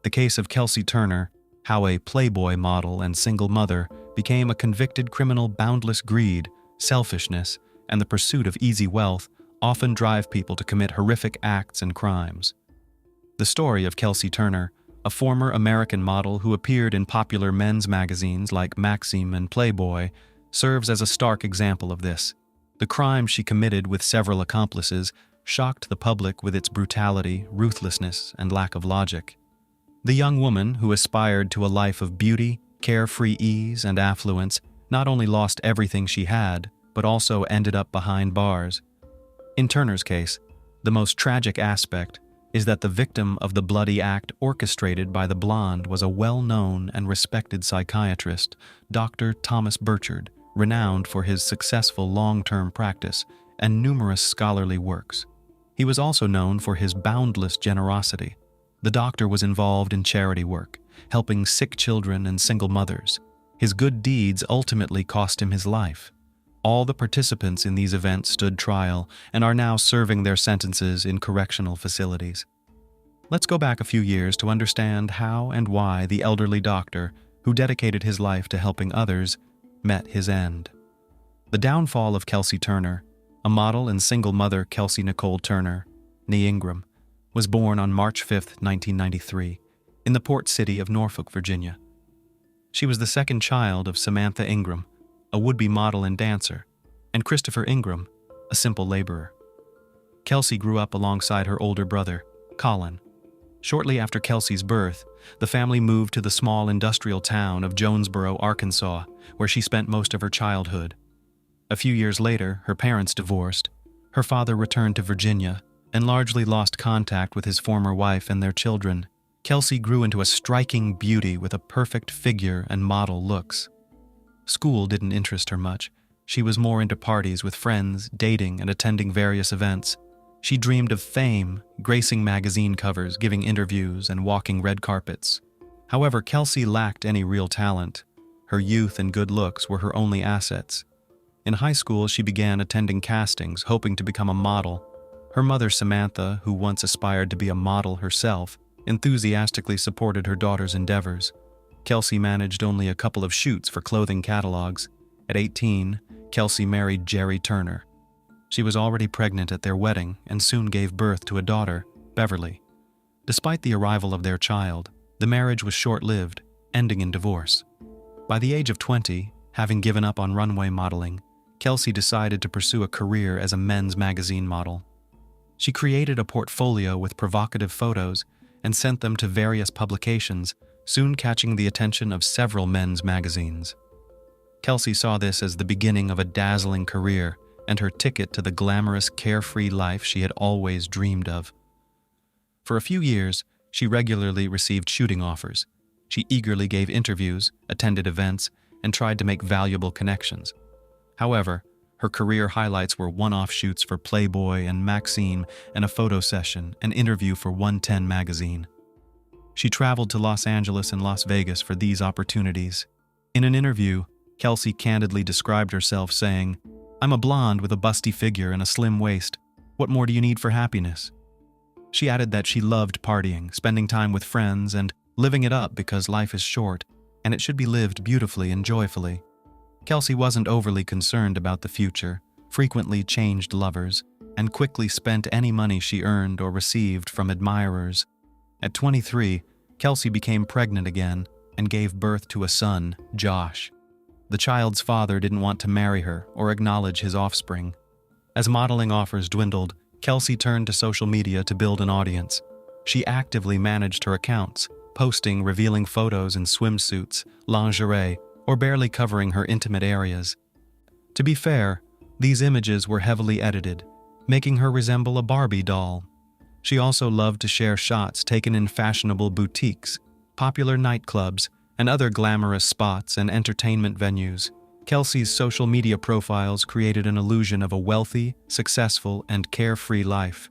The case of Kelsey Turner, how a Playboy model and single mother became a convicted criminal. Boundless greed, selfishness, and the pursuit of easy wealth often drive people to commit horrific acts and crimes. The story of Kelsey Turner, a former American model who appeared in popular men's magazines like Maxim and Playboy, serves as a stark example of this. The crime she committed with several accomplices shocked the public with its brutality, ruthlessness, and lack of logic. The young woman, who aspired to a life of beauty, carefree ease, and affluence, not only lost everything she had, but also ended up behind bars. In Turner's case, the most tragic aspect is that the victim of the bloody act orchestrated by the blonde was a well-known and respected psychiatrist, Dr. Thomas Burchard, renowned for his successful long-term practice and numerous scholarly works. He was also known for his boundless generosity. The doctor was involved in charity work, helping sick children and single mothers. His good deeds ultimately cost him his life. All the participants in these events stood trial and are now serving their sentences in correctional facilities. Let's go back a few years to understand how and why the elderly doctor, who dedicated his life to helping others, met his end. The downfall of Kelsey Turner, a model and single mother. Kelsey Nichole Turner, née Ingram, was born on March 5, 1993, in the port city of Norfolk, Virginia. She was the second child of Samantha Ingram, a would-be model and dancer, and Christopher Ingram, a simple laborer. Kelsey grew up alongside her older brother, Colin. Shortly after Kelsey's birth, the family moved to the small industrial town of Jonesboro, Arkansas, where she spent most of her childhood. A few years later, her parents divorced. Her father returned to Virginia and largely lost contact with his former wife and their children. Kelsey grew into a striking beauty with a perfect figure and model looks. School didn't interest her much. She was more into parties with friends, dating, and attending various events. She dreamed of fame, gracing magazine covers, giving interviews, and walking red carpets. However, Kelsey lacked any real talent. Her youth and good looks were her only assets. In high school, she began attending castings, hoping to become a model. Her mother, Samantha, who once aspired to be a model herself, enthusiastically supported her daughter's endeavors. Kelsey managed only a couple of shoots for clothing catalogs. At 18, Kelsey married Jerry Turner. She was already pregnant at their wedding and soon gave birth to a daughter, Beverly. Despite the arrival of their child, the marriage was short-lived, ending in divorce. By the age of 20, having given up on runway modeling, Kelsey decided to pursue a career as a men's magazine model. She created a portfolio with provocative photos and sent them to various publications, soon catching the attention of several men's magazines. Kelsey saw this as the beginning of a dazzling career and her ticket to the glamorous, carefree life she had always dreamed of. For a few years, she regularly received shooting offers. She eagerly gave interviews, attended events, and tried to make valuable connections. However, her career highlights were one-off shoots for Playboy and Maxim and a photo session, an interview for OneTen magazine. She traveled to Los Angeles and Las Vegas for these opportunities. In an interview, Kelsey candidly described herself saying, "I'm a blonde with a busty figure and a slim waist. What more do you need for happiness?" She added that she loved partying, spending time with friends, and living it up because life is short, and it should be lived beautifully and joyfully. Kelsey wasn't overly concerned about the future, frequently changed lovers, and quickly spent any money she earned or received from admirers. At 23, Kelsey became pregnant again and gave birth to a son, Josh. The child's father didn't want to marry her or acknowledge his offspring. As modeling offers dwindled, Kelsey turned to social media to build an audience. She actively managed her accounts, posting revealing photos in swimsuits, lingerie, or barely covering her intimate areas. To be fair, these images were heavily edited, making her resemble a Barbie doll. She also loved to share shots taken in fashionable boutiques, popular nightclubs, and other glamorous spots and entertainment venues. Kelsey's social media profiles created an illusion of a wealthy, successful, and carefree life.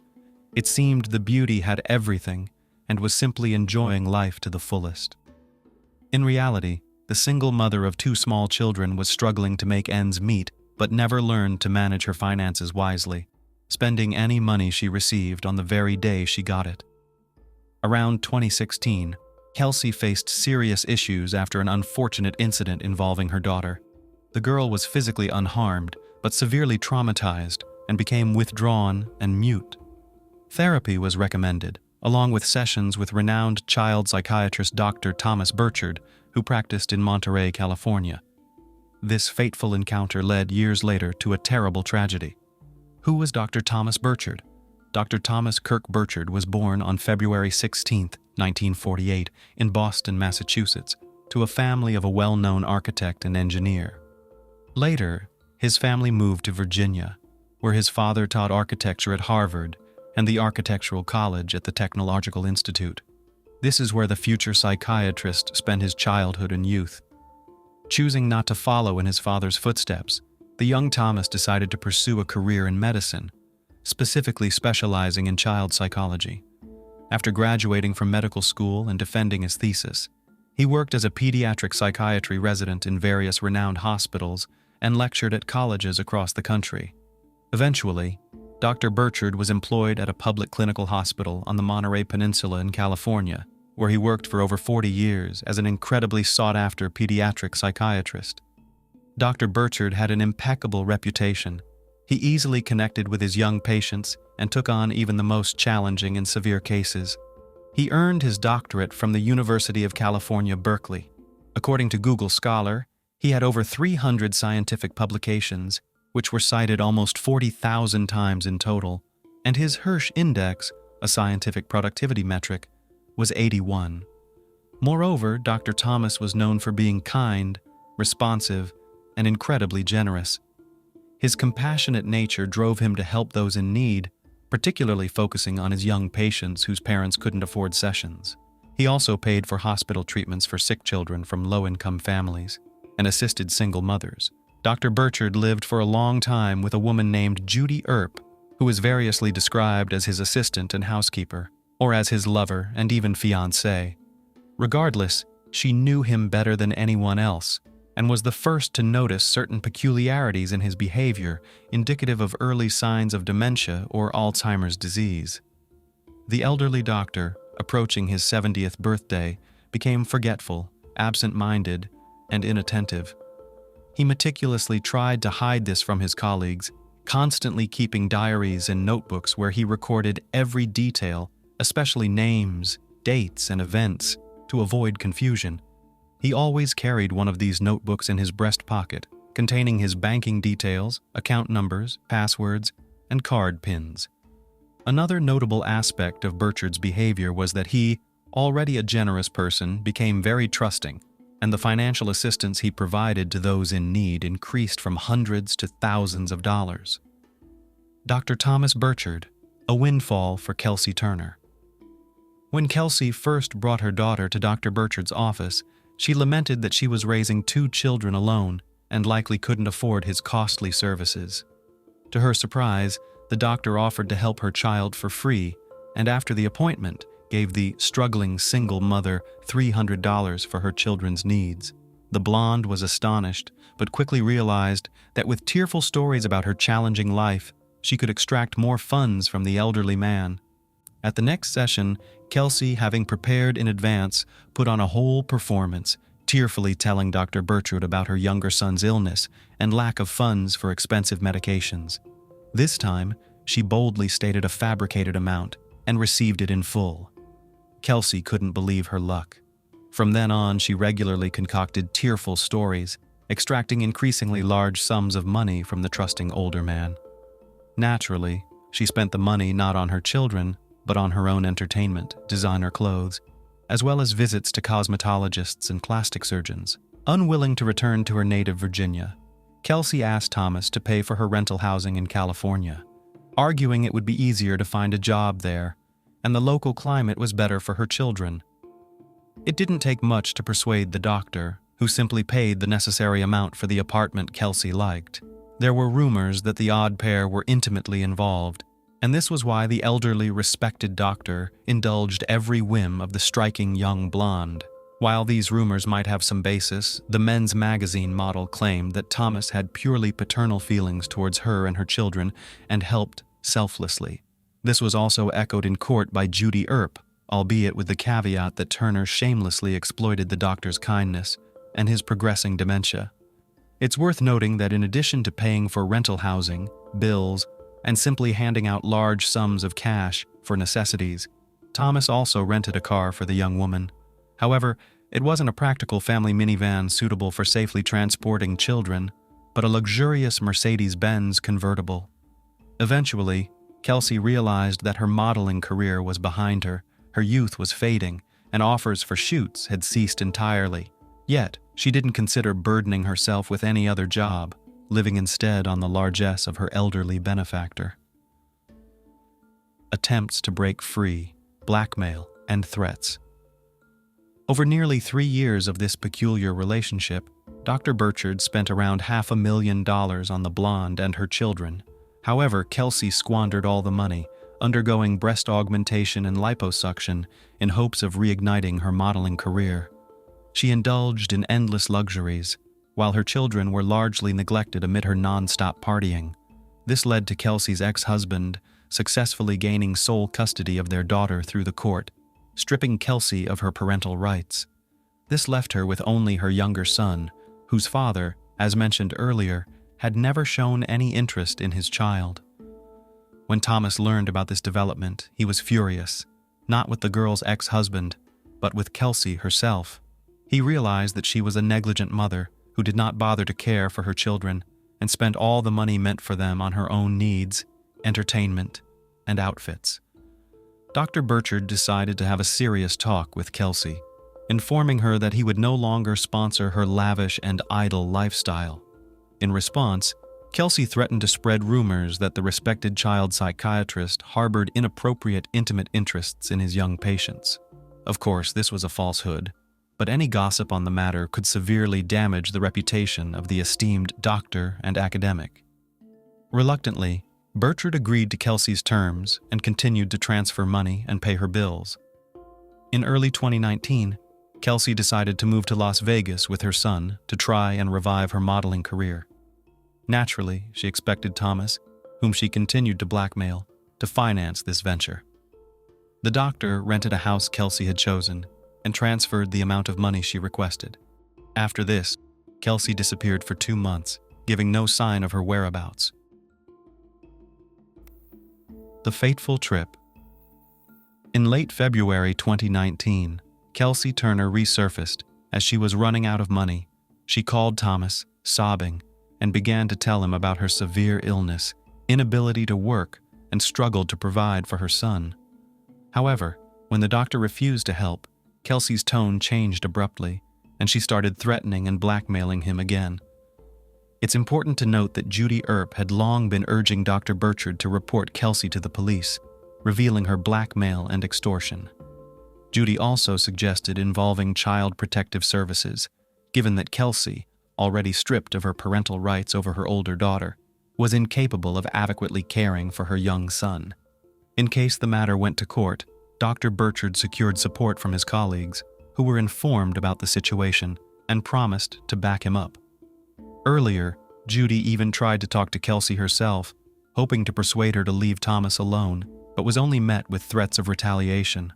It seemed the beauty had everything and was simply enjoying life to the fullest. In reality, the single mother of 2 small children was struggling to make ends meet, but never learned to manage her finances wisely, spending any money she received on the very day she got it. Around 2016, Kelsey faced serious issues after an unfortunate incident involving her daughter. The girl was physically unharmed, but severely traumatized and became withdrawn and mute. Therapy was recommended, along with sessions with renowned child psychiatrist Dr. Thomas Burchard, who practiced in Monterey, California. This fateful encounter led years later to a terrible tragedy. Who was Dr. Thomas Burchard? Dr. Thomas Kirk Burchard was born on February 16, 1948, in Boston, Massachusetts, to a family of a well-known architect and engineer. Later, his family moved to Virginia, where his father taught architecture at Harvard and the Architectural College at the Technological Institute. This is where the future psychiatrist spent his childhood and youth. Choosing not to follow in his father's footsteps, the young Thomas decided to pursue a career in medicine, specifically specializing in child psychology. After graduating from medical school and defending his thesis, he worked as a pediatric psychiatry resident in various renowned hospitals and lectured at colleges across the country. Eventually, Dr. Burchard was employed at a public clinical hospital on the Monterey Peninsula in California, where he worked for over 40 years as an incredibly sought-after pediatric psychiatrist. Dr. Burchard had an impeccable reputation. He easily connected with his young patients and took on even the most challenging and severe cases. He earned his doctorate from the University of California, Berkeley. According to Google Scholar, he had over 300 scientific publications, which were cited almost 40,000 times in total, and his Hirsch Index, a scientific productivity metric, was 81. Moreover, Dr. Thomas was known for being kind, responsive, and incredibly generous. His compassionate nature drove him to help those in need, particularly focusing on his young patients whose parents couldn't afford sessions. He also paid for hospital treatments for sick children from low-income families and assisted single mothers. Dr. Burchard lived for a long time with a woman named Judy Earp, who is variously described as his assistant and housekeeper, or as his lover and even fiancée. Regardless, she knew him better than anyone else and was the first to notice certain peculiarities in his behavior indicative of early signs of dementia or Alzheimer's disease. The elderly doctor, approaching his 70th birthday, became forgetful, absent-minded, and inattentive. He meticulously tried to hide this from his colleagues, constantly keeping diaries and notebooks where he recorded every detail, especially names, dates, and events, to avoid confusion. He always carried one of these notebooks in his breast pocket, containing his banking details, account numbers, passwords, and card pins. Another notable aspect of Burchard's behavior was that he, already a generous person, became very trusting, and the financial assistance he provided to those in need increased from hundreds to thousands of dollars. Dr. Thomas Burchard, a windfall for Kelsey Turner. When Kelsey first brought her daughter to Dr. Burchard's office, she lamented that she was raising 2 children alone and likely couldn't afford his costly services. To her surprise, the doctor offered to help her child for free, and after the appointment, gave the struggling single mother $300 for her children's needs. The blonde was astonished, but quickly realized that with tearful stories about her challenging life, she could extract more funds from the elderly man. At the next session, Kelsey, having prepared in advance, put on a whole performance, tearfully telling Dr. Burchard about her younger son's illness and lack of funds for expensive medications. This time, she boldly stated a fabricated amount and received it in full. Kelsey couldn't believe her luck. From then on, she regularly concocted tearful stories, extracting increasingly large sums of money from the trusting older man. Naturally, she spent the money not on her children, but on her own entertainment, designer clothes, as well as visits to cosmetologists and plastic surgeons. Unwilling to return to her native Virginia, Kelsey asked Thomas to pay for her rental housing in California, arguing it would be easier to find a job there, and the local climate was better for her children. It didn't take much to persuade the doctor, who simply paid the necessary amount for the apartment Kelsey liked. There were rumors that the odd pair were intimately involved, and this was why the elderly, respected doctor indulged every whim of the striking young blonde. While these rumors might have some basis, the men's magazine model claimed that Thomas had purely paternal feelings towards her and her children and helped selflessly. This was also echoed in court by Judy Earp, albeit with the caveat that Turner shamelessly exploited the doctor's kindness and his progressing dementia. It's worth noting that in addition to paying for rental housing, bills, and simply handing out large sums of cash for necessities, Thomas also rented a car for the young woman. However, it wasn't a practical family minivan suitable for safely transporting children, but a luxurious Mercedes-Benz convertible. Eventually, Kelsey realized that her modeling career was behind her, her youth was fading, and offers for shoots had ceased entirely. Yet, she didn't consider burdening herself with any other job, living instead on the largesse of her elderly benefactor. Attempts to break free, blackmail, and threats. Over nearly 3 years of this peculiar relationship, Dr. Burchard spent around $500,000 on the blonde and her children. However, Kelsey squandered all the money, undergoing breast augmentation and liposuction in hopes of reigniting her modeling career. She indulged in endless luxuries, while her children were largely neglected amid her non-stop partying. This led to Kelsey's ex-husband successfully gaining sole custody of their daughter through the court, stripping Kelsey of her parental rights. This left her with only her younger son, whose father, as mentioned earlier, had never shown any interest in his child. When Thomas learned about this development, he was furious, not with the girl's ex-husband, but with Kelsey herself. He realized that she was a negligent mother who did not bother to care for her children and spent all the money meant for them on her own needs, entertainment, and outfits. Dr. Burchard decided to have a serious talk with Kelsey, informing her that he would no longer sponsor her lavish and idle lifestyle. In response, Kelsey threatened to spread rumors that the respected child psychiatrist harbored inappropriate intimate interests in his young patients. Of course, this was a falsehood, but any gossip on the matter could severely damage the reputation of the esteemed doctor and academic. Reluctantly, Burchard agreed to Kelsey's terms and continued to transfer money and pay her bills. In early 2019, Kelsey decided to move to Las Vegas with her son to try and revive her modeling career. Naturally, she expected Thomas, whom she continued to blackmail, to finance this venture. The doctor rented a house Kelsey had chosen and transferred the amount of money she requested. After this, Kelsey disappeared for 2 months, giving no sign of her whereabouts. The fateful trip. In late February 2019, Kelsey Turner resurfaced as she was running out of money. She called Thomas, sobbing, and began to tell him about her severe illness, inability to work, and struggled to provide for her son. However, when the doctor refused to help, Kelsey's tone changed abruptly, and she started threatening and blackmailing him again. It's important to note that Judy Earp had long been urging Dr. Burchard to report Kelsey to the police, revealing her blackmail and extortion. Judy also suggested involving Child Protective Services, given that Kelsey, already stripped of her parental rights over her older daughter, was incapable of adequately caring for her young son. In case the matter went to court, Dr. Burchard secured support from his colleagues, who were informed about the situation and promised to back him up. Earlier, Judy even tried to talk to Kelsey herself, hoping to persuade her to leave Thomas alone, but was only met with threats of retaliation.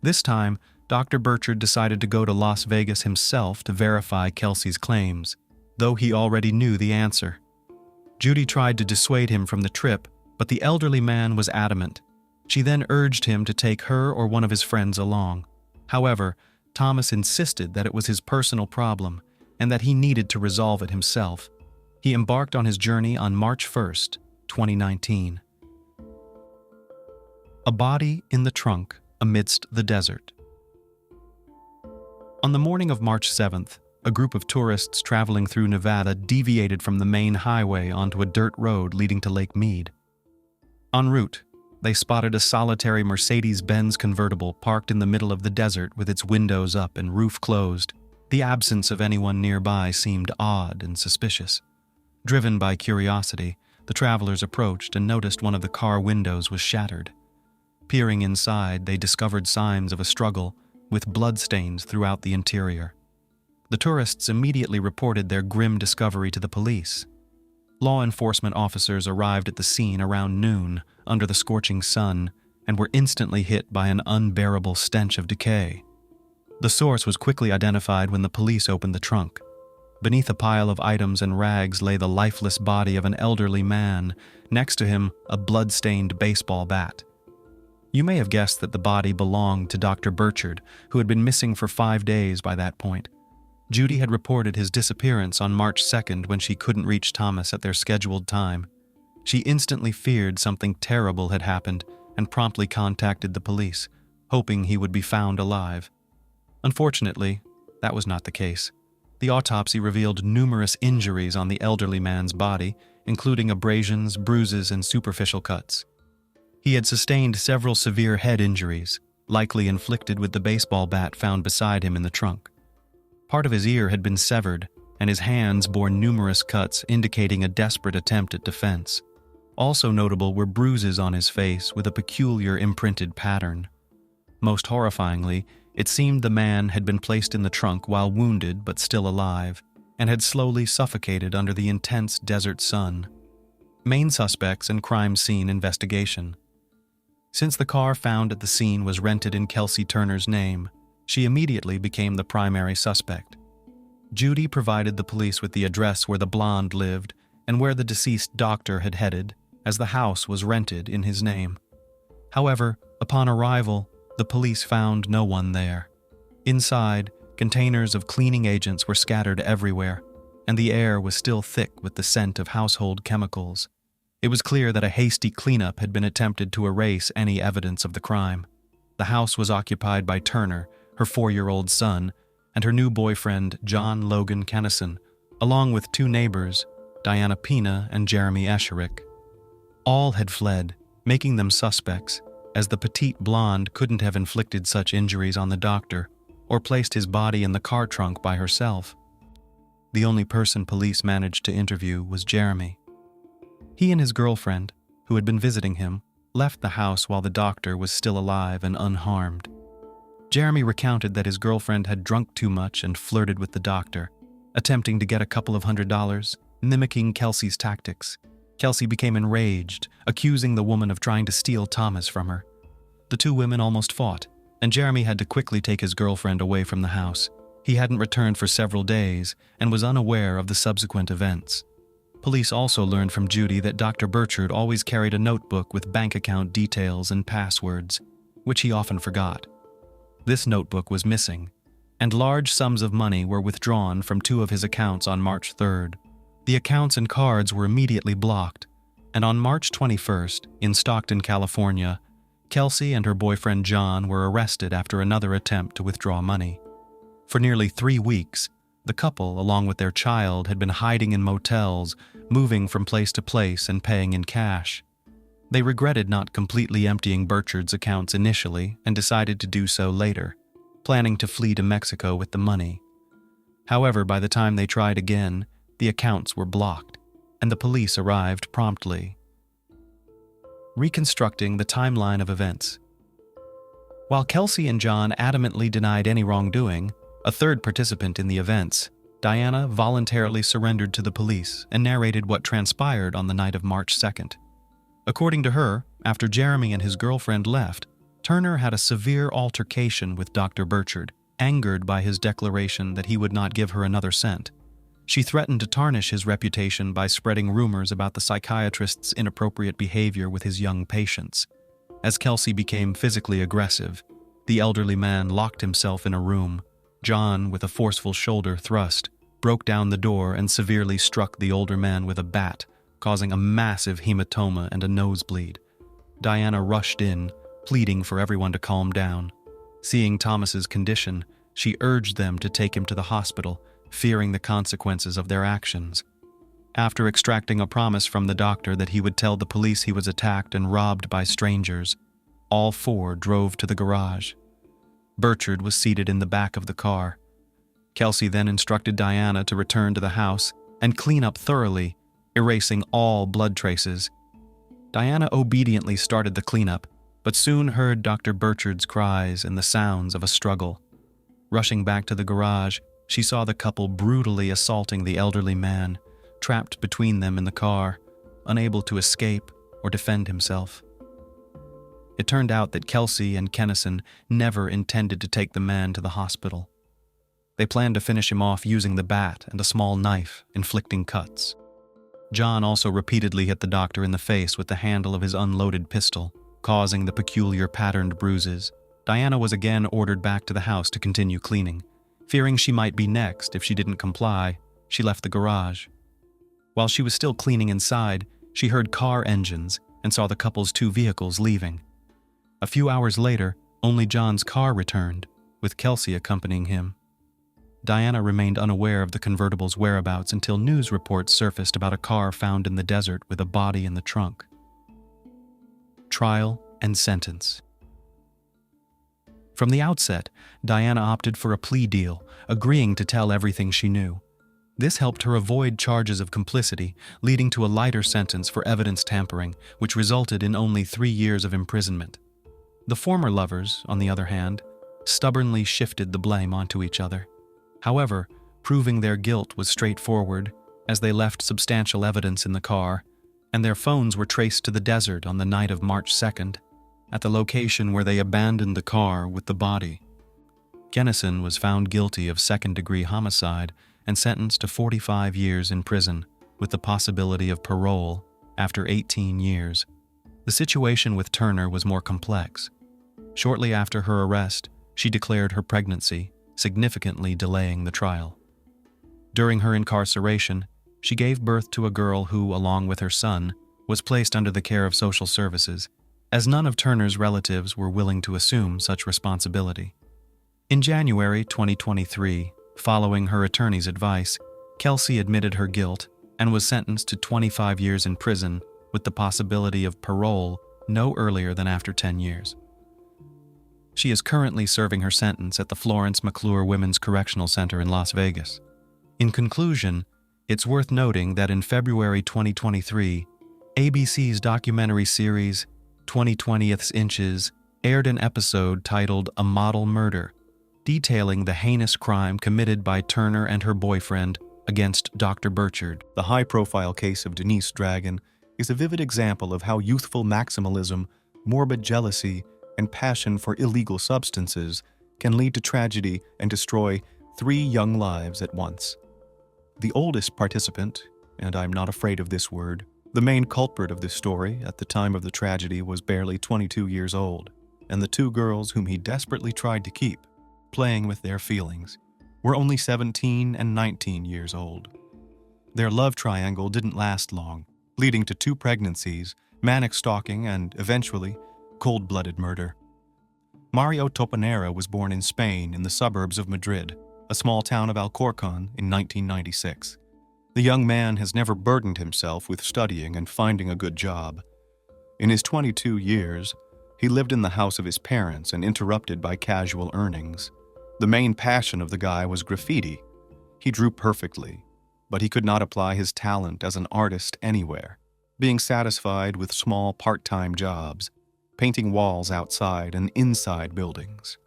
This time, Dr. Burchard decided to go to Las Vegas himself to verify Kelsey's claims, though he already knew the answer. Judy tried to dissuade him from the trip, but the elderly man was adamant. She then urged him to take her or one of his friends along. However, Thomas insisted that it was his personal problem and that he needed to resolve it himself. He embarked on his journey on March 1st, 2019. A body in the trunk amidst the desert. On the morning of March 7th, a group of tourists traveling through Nevada deviated from the main highway onto a dirt road leading to Lake Mead. En route, they spotted a solitary Mercedes-Benz convertible parked in the middle of the desert with its windows up and roof closed. The absence of anyone nearby seemed odd and suspicious. Driven by curiosity, the travelers approached and noticed one of the car windows was shattered. Peering inside, they discovered signs of a struggle, with bloodstains throughout the interior. The tourists immediately reported their grim discovery to the police. Law enforcement officers arrived at the scene around noon under the scorching sun and were instantly hit by an unbearable stench of decay. The source was quickly identified when the police opened the trunk. Beneath a pile of items and rags lay the lifeless body of an elderly man, next to him a blood-stained baseball bat. You may have guessed that the body belonged to Dr. Burchard, who had been missing for 5 days by that point. Judy had reported his disappearance on March 2nd when she couldn't reach Thomas at their scheduled time. She instantly feared something terrible had happened and promptly contacted the police, hoping he would be found alive. Unfortunately, that was not the case. The autopsy revealed numerous injuries on the elderly man's body, including abrasions, bruises, and superficial cuts. He had sustained several severe head injuries, likely inflicted with the baseball bat found beside him in the trunk. Part of his ear had been severed, and his hands bore numerous cuts indicating a desperate attempt at defense. Also notable were bruises on his face with a peculiar imprinted pattern. Most horrifyingly, it seemed the man had been placed in the trunk while wounded but still alive, and had slowly suffocated under the intense desert sun. Main suspects and crime scene investigation. Since the car found at the scene was rented in Kelsey Turner's name, she immediately became the primary suspect. Judy provided the police with the address where the blonde lived and where the deceased doctor had headed, as the house was rented in his name. However, upon arrival, the police found no one there. Inside, containers of cleaning agents were scattered everywhere, and the air was still thick with the scent of household chemicals. It was clear that a hasty cleanup had been attempted to erase any evidence of the crime. The house was occupied by Turner, her 4-year-old son, and her new boyfriend, John Logan Kennison, along with 2 neighbors, Diana Pina and Jeremy Esherick. All had fled, making them suspects, as the petite blonde couldn't have inflicted such injuries on the doctor or placed his body in the car trunk by herself. The only person police managed to interview was Jeremy. He and his girlfriend, who had been visiting him, left the house while the doctor was still alive and unharmed. Jeremy recounted that his girlfriend had drunk too much and flirted with the doctor, attempting to get a couple of $100, mimicking Kelsey's tactics. Kelsey became enraged, accusing the woman of trying to steal Thomas from her. The 2 women almost fought, and Jeremy had to quickly take his girlfriend away from the house. He hadn't returned for several days and was unaware of the subsequent events. Police also learned from Judy that Dr. Burchard always carried a notebook with bank account details and passwords, which he often forgot. This notebook was missing, and large sums of money were withdrawn from 2 of his accounts on March 3rd. The accounts and cards were immediately blocked, and on March 21st, in Stockton, California, Kelsey and her boyfriend John were arrested after another attempt to withdraw money. For nearly 3 weeks, the couple, along with their child, had been hiding in motels, moving from place to place and paying in cash. They regretted not completely emptying Burchard's accounts initially and decided to do so later, planning to flee to Mexico with the money. However, by the time they tried again, the accounts were blocked, and the police arrived promptly. Reconstructing the timeline of events. While Kelsey and John adamantly denied any wrongdoing, a third participant in the events, Diana, voluntarily surrendered to the police and narrated what transpired on the night of March 2nd. According to her, after Jeremy and his girlfriend left, Turner had a severe altercation with Dr. Burchard, angered by his declaration that he would not give her another cent. She threatened to tarnish his reputation by spreading rumors about the psychiatrist's inappropriate behavior with his young patients. As Kelsey became physically aggressive, the elderly man locked himself in a room. John, with a forceful shoulder thrust, broke down the door and severely struck the older man with a bat, causing a massive hematoma and a nosebleed. Diana rushed in, pleading for everyone to calm down. Seeing Thomas's condition, she urged them to take him to the hospital, fearing the consequences of their actions. After extracting a promise from the doctor that he would tell the police he was attacked and robbed by strangers, all 4 drove to the garage. Burchard was seated in the back of the car. Kelsey then instructed Diana to return to the house and clean up thoroughly, erasing all blood traces. Diana obediently started the cleanup, but soon heard Dr. Burchard's cries and the sounds of a struggle. Rushing back to the garage, she saw the couple brutally assaulting the elderly man, trapped between them in the car, unable to escape or defend himself. It turned out that Kelsey and Kennison never intended to take the man to the hospital. They planned to finish him off using the bat and a small knife, inflicting cuts. John also repeatedly hit the doctor in the face with the handle of his unloaded pistol, causing the peculiar patterned bruises. Diana was again ordered back to the house to continue cleaning. Fearing she might be next if she didn't comply, she left the garage. While she was still cleaning inside, she heard car engines and saw the couple's 2 vehicles leaving. A few hours later, only John's car returned, with Kelsey accompanying him. Diana remained unaware of the convertible's whereabouts until news reports surfaced about a car found in the desert with a body in the trunk. Trial and sentence. From the outset, Diana opted for a plea deal, agreeing to tell everything she knew. This helped her avoid charges of complicity, leading to a lighter sentence for evidence tampering, which resulted in only 3 years of imprisonment. The former lovers, on the other hand, stubbornly shifted the blame onto each other. However, proving their guilt was straightforward, as they left substantial evidence in the car, and their phones were traced to the desert on the night of March 2nd, at the location where they abandoned the car with the body. Kennison was found guilty of second-degree homicide and sentenced to 45 years in prison, with the possibility of parole after 18 years. The situation with Turner was more complex. Shortly after her arrest, she declared her pregnancy, significantly delaying the trial. During her incarceration, she gave birth to a girl who, along with her son, was placed under the care of social services, as none of Turner's relatives were willing to assume such responsibility. In January 2023, following her attorney's advice, Kelsey admitted her guilt and was sentenced to 25 years in prison with the possibility of parole no earlier than after 10 years. She is currently serving her sentence at the Florence McClure Women's Correctional Center in Las Vegas. In conclusion, it's worth noting that in February 2023, ABC's documentary series 20/20 Inches aired an episode titled A Model Murder, detailing the heinous crime committed by Turner and her boyfriend against Dr. Burchard. The high-profile case of Denise Dragon is a vivid example of how youthful maximalism, morbid jealousy, and passion for illegal substances can lead to tragedy and destroy 3 young lives at once. The oldest participant, and I'm not afraid of this word, the main culprit of this story at the time of the tragedy was barely 22 years old, and the 2 girls whom he desperately tried to keep, playing with their feelings, were only 17 and 19 years old. Their love triangle didn't last long, leading to 2 pregnancies, manic stalking, and, eventually, cold-blooded murder. Mario Topanera was born in Spain in the suburbs of Madrid, a small town of Alcorcón, in 1996. The young man has never burdened himself with studying and finding a good job. In his 22 years, he lived in the house of his parents and interrupted by casual earnings. The main passion of the guy was graffiti. He drew perfectly, but he could not apply his talent as an artist anywhere, being satisfied with small part-time jobs, painting walls outside and inside buildings.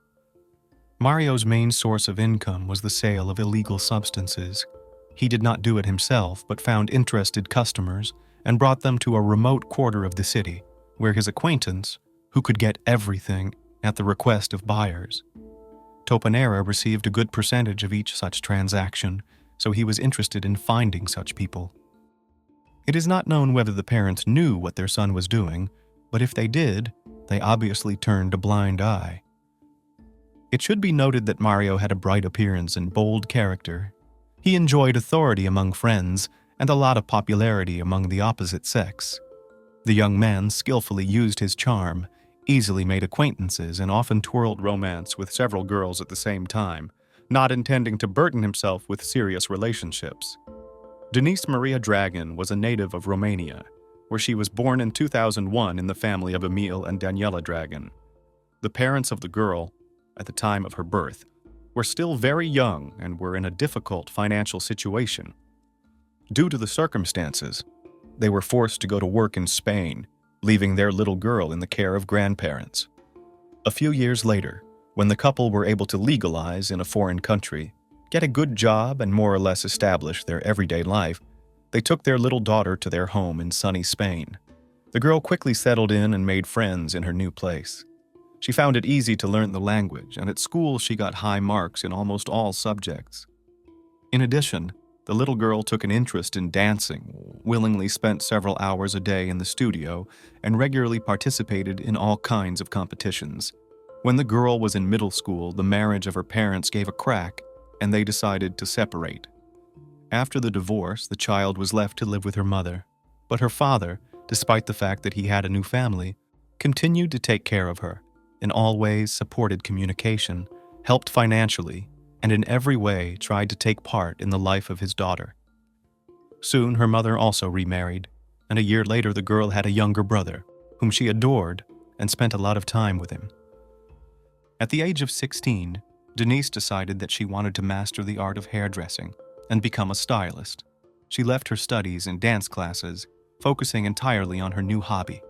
Mario's main source of income was the sale of illegal substances. He did not do it himself, but found interested customers and brought them to a remote quarter of the city, where his acquaintance, who could get everything at the request of buyers. Topanera received a good percentage of each such transaction, so he was interested in finding such people. It is not known whether the parents knew what their son was doing, but if they did, they obviously turned a blind eye. It should be noted that Mario had a bright appearance and bold character. He enjoyed authority among friends and a lot of popularity among the opposite sex. The young man skillfully used his charm, easily made acquaintances, and often twirled romance with several girls at the same time, not intending to burden himself with serious relationships. Denise Maria Dragon was a native of Romania, where she was born in 2001 in the family of Emil and Daniela Dragon. The parents of the girl, at the time of her birth, were still very young and were in a difficult financial situation. Due to the circumstances, they were forced to go to work in Spain, leaving their little girl in the care of grandparents. A few years later, when the couple were able to legalize in a foreign country, get a good job, and more or less establish their everyday life, they took their little daughter to their home in sunny Spain. The girl quickly settled in and made friends in her new place. She found it easy to learn the language, and at school she got high marks in almost all subjects. In addition, the little girl took an interest in dancing, willingly spent several hours a day in the studio, and regularly participated in all kinds of competitions. When the girl was in middle school, the marriage of her parents gave a crack, and they decided to separate. After the divorce, the child was left to live with her mother, but her father, despite the fact that he had a new family, continued to take care of her, in all ways supported communication, helped financially, and in every way tried to take part in the life of his daughter. Soon her mother also remarried, and a year later the girl had a younger brother, whom she adored and spent a lot of time with him. At the age of 16, Denise decided that she wanted to master the art of hairdressing and become a stylist. She left her studies and dance classes, focusing entirely on her new hobby.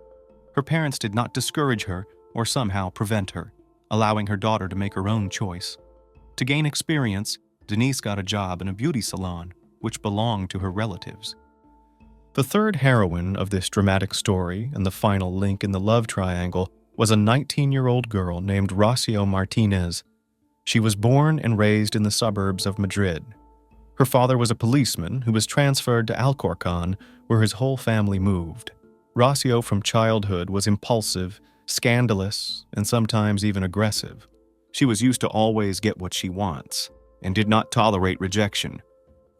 Her parents did not discourage her or somehow prevent her, allowing her daughter to make her own choice. To gain experience, Denise got a job in a beauty salon, which belonged to her relatives. The third heroine of this dramatic story and the final link in the love triangle was a 19-year-old girl named Rocio Martinez. She was born and raised in the suburbs of Madrid. Her father was a policeman who was transferred to Alcorcón, where his whole family moved. Rocio from childhood was impulsive, scandalous, and sometimes even aggressive. She was used to always get what she wants, and did not tolerate rejection.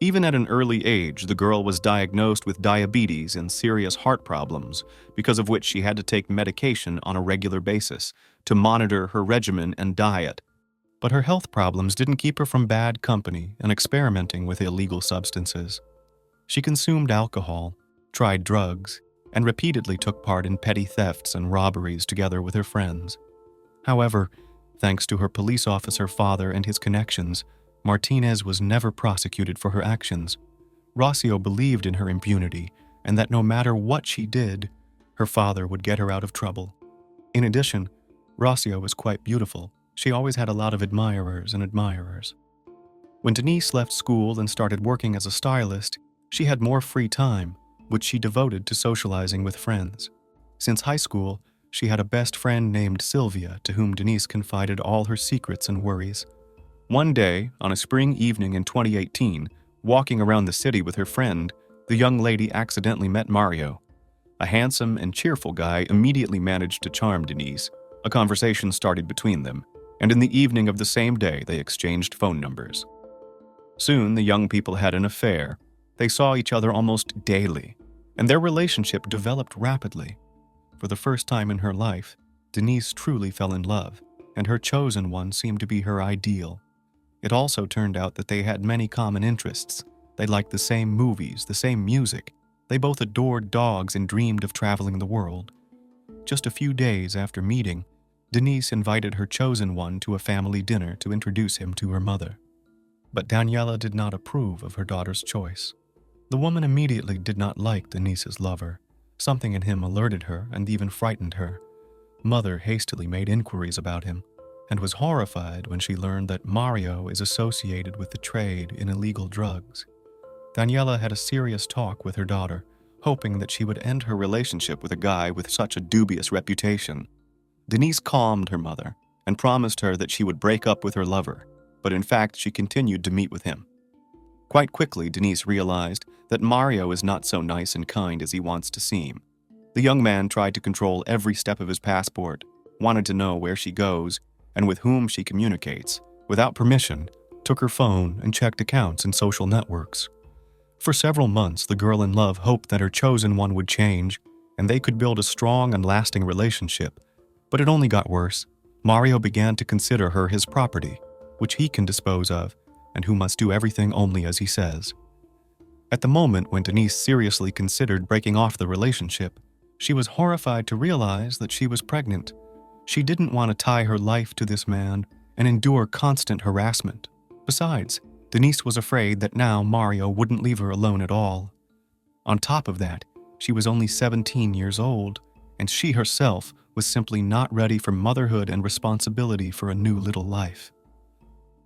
Even at an early age, the girl was diagnosed with diabetes and serious heart problems, because of which she had to take medication on a regular basis to monitor her regimen and diet. But her health problems didn't keep her from bad company and experimenting with illegal substances. She consumed alcohol, tried drugs, and repeatedly took part in petty thefts and robberies together with her friends. However, thanks to her police officer father and his connections, Martinez was never prosecuted for her actions. Rocio believed in her impunity and that no matter what she did, her father would get her out of trouble. In addition, Rocio was quite beautiful. She always had a lot of admirers and admirers. When Denise left school and started working as a stylist, she had more free time, which she devoted to socializing with friends. Since high school, she had a best friend named Sylvia to whom Denise confided all her secrets and worries. One day, on a spring evening in 2018, walking around the city with her friend, the young lady accidentally met Mario. A handsome and cheerful guy immediately managed to charm Denise. A conversation started between them, and in the evening of the same day they exchanged phone numbers. Soon the young people had an affair. They saw each other almost daily, and their relationship developed rapidly. For the first time in her life, Denise truly fell in love, and her chosen one seemed to be her ideal. It also turned out that they had many common interests. They liked the same movies, the same music. They both adored dogs and dreamed of traveling the world. Just a few days after meeting, Denise invited her chosen one to a family dinner to introduce him to her mother. But Daniela did not approve of her daughter's choice. The woman immediately did not like Denise's lover. Something in him alerted her and even frightened her. Mother hastily made inquiries about him and was horrified when she learned that Mario is associated with the trade in illegal drugs. Daniela had a serious talk with her daughter, hoping that she would end her relationship with a guy with such a dubious reputation. Denise calmed her mother and promised her that she would break up with her lover, but in fact she continued to meet with him. Quite quickly, Denise realized that Mario is not so nice and kind as he wants to seem. The young man tried to control every step of his passport, wanted to know where she goes and with whom she communicates, without permission, took her phone and checked accounts and social networks. For several months, the girl in love hoped that her chosen one would change and they could build a strong and lasting relationship. But it only got worse. Mario began to consider her his property, which he can dispose of, and who must do everything only as he says. At the moment when Denise seriously considered breaking off the relationship, she was horrified to realize that she was pregnant. She didn't want to tie her life to this man and endure constant harassment. Besides, Denise was afraid that now Mario wouldn't leave her alone at all. On top of that, she was only 17 years old, and she herself was simply not ready for motherhood and responsibility for a new little life.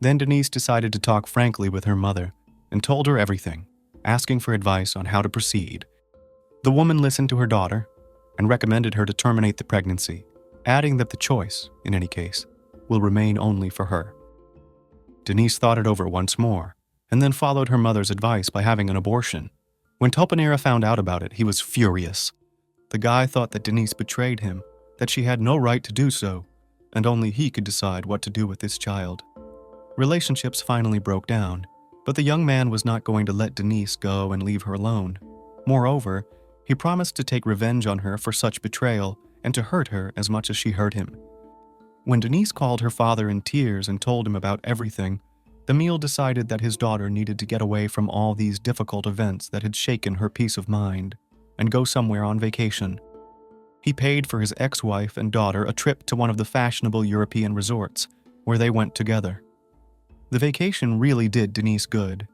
Then Denise decided to talk frankly with her mother and told her everything, asking for advice on how to proceed. The woman listened to her daughter, and recommended her to terminate the pregnancy, adding that the choice, in any case, will remain only for her. Denise thought it over once more, and then followed her mother's advice by having an abortion. When Topanera found out about it, he was furious. The guy thought that Denise betrayed him, that she had no right to do so, and only he could decide what to do with this child. Relationships finally broke down, but the young man was not going to let Denise go and leave her alone. Moreover, he promised to take revenge on her for such betrayal and to hurt her as much as she hurt him. When Denise called her father in tears and told him about everything, Emile decided that his daughter needed to get away from all these difficult events that had shaken her peace of mind and go somewhere on vacation. He paid for his ex-wife and daughter a trip to one of the fashionable European resorts, where they went together. The vacation really did Denise good.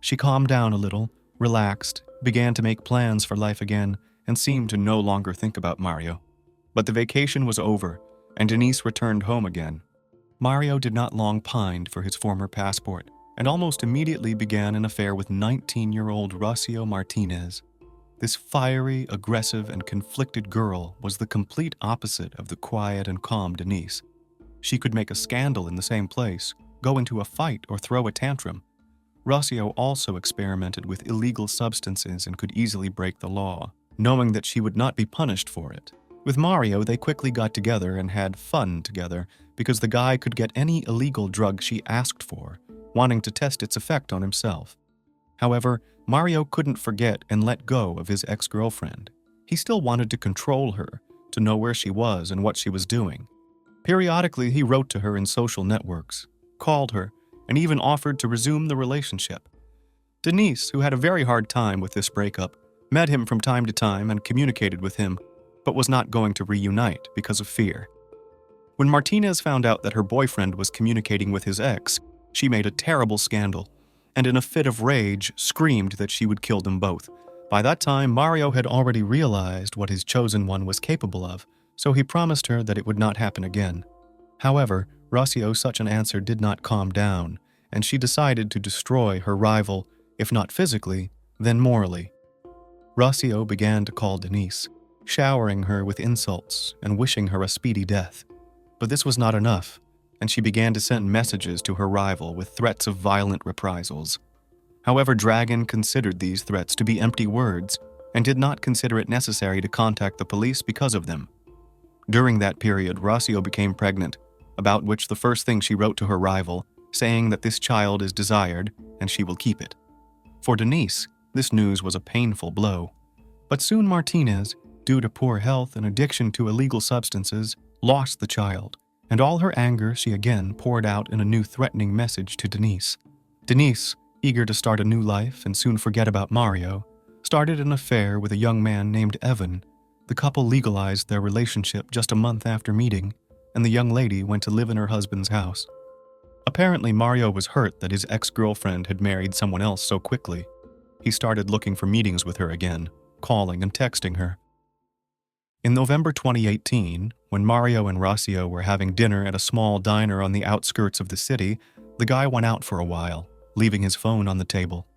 She calmed down a little, relaxed, began to make plans for life again, and seemed to no longer think about Mario. But the vacation was over, and Denise returned home again. Mario did not long pine for his former passport, and almost immediately began an affair with 19-year-old Rocio Martinez. This fiery, aggressive, and conflicted girl was the complete opposite of the quiet and calm Denise. She could make a scandal in the same place, go into a fight, or throw a tantrum. Rocio also experimented with illegal substances and could easily break the law, knowing that she would not be punished for it. With Mario, they quickly got together and had fun together because the guy could get any illegal drug she asked for, wanting to test its effect on himself. However, Mario couldn't forget and let go of his ex-girlfriend. He still wanted to control her, to know where she was and what she was doing. Periodically, he wrote to her in social networks, called her, and even offered to resume the relationship. Denise, who had a very hard time with this breakup, met him from time to time and communicated with him, but was not going to reunite because of fear. When Martinez found out that her boyfriend was communicating with his ex, she made a terrible scandal, and in a fit of rage screamed that she would kill them both. By that time, Mario had already realized what his chosen one was capable of, so he promised her that it would not happen again. However, Rocio's such an answer did not calm down, and she decided to destroy her rival, if not physically, then morally. Rocio began to call Denise, showering her with insults and wishing her a speedy death. But this was not enough, and she began to send messages to her rival with threats of violent reprisals. However, Dragon considered these threats to be empty words and did not consider it necessary to contact the police because of them. During that period, Rocio became pregnant, about which the first thing she wrote to her rival, saying that this child is desired and she will keep it. For Denise, this news was a painful blow. But soon Martinez, due to poor health and addiction to illegal substances, lost the child, and all her anger she again poured out in a new threatening message to Denise. Denise, eager to start a new life and soon forget about Mario, started an affair with a young man named Evan. The couple legalized their relationship just a month after meeting, and the young lady went to live in her husband's house. Apparently, Mario was hurt that his ex-girlfriend had married someone else so quickly. He started looking for meetings with her again, calling and texting her. In November 2018, when Mario and Rocio were having dinner at a small diner on the outskirts of the city, the guy went out for a while, leaving his phone on the table.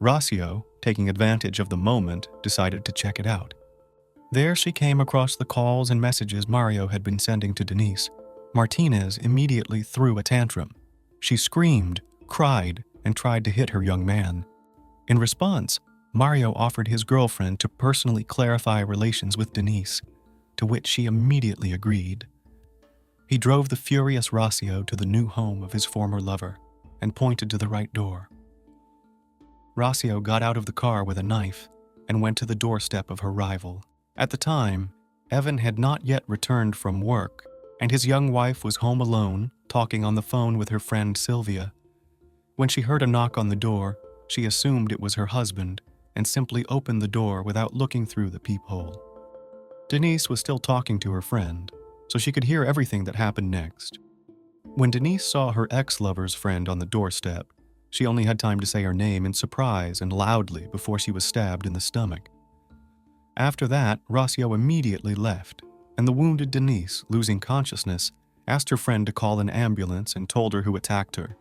Rocio, taking advantage of the moment, decided to check it out. There she came across the calls and messages Mario had been sending to Denise. Martinez immediately threw a tantrum. She screamed, cried, and tried to hit her young man. In response, Mario offered his girlfriend to personally clarify relations with Denise, to which she immediately agreed. He drove the furious Rocio to the new home of his former lover and pointed to the right door. Rocio got out of the car with a knife and went to the doorstep of her rival. At the time, Evan had not yet returned from work, and his young wife was home alone, talking on the phone with her friend Sylvia. When she heard a knock on the door, she assumed it was her husband and simply opened the door without looking through the peephole. Denise was still talking to her friend, so she could hear everything that happened next. When Denise saw her ex-lover's friend on the doorstep, she only had time to say her name in surprise and loudly before she was stabbed in the stomach. After that, Rocio immediately left, and the wounded Denise, losing consciousness, asked her friend to call an ambulance and told her who attacked her.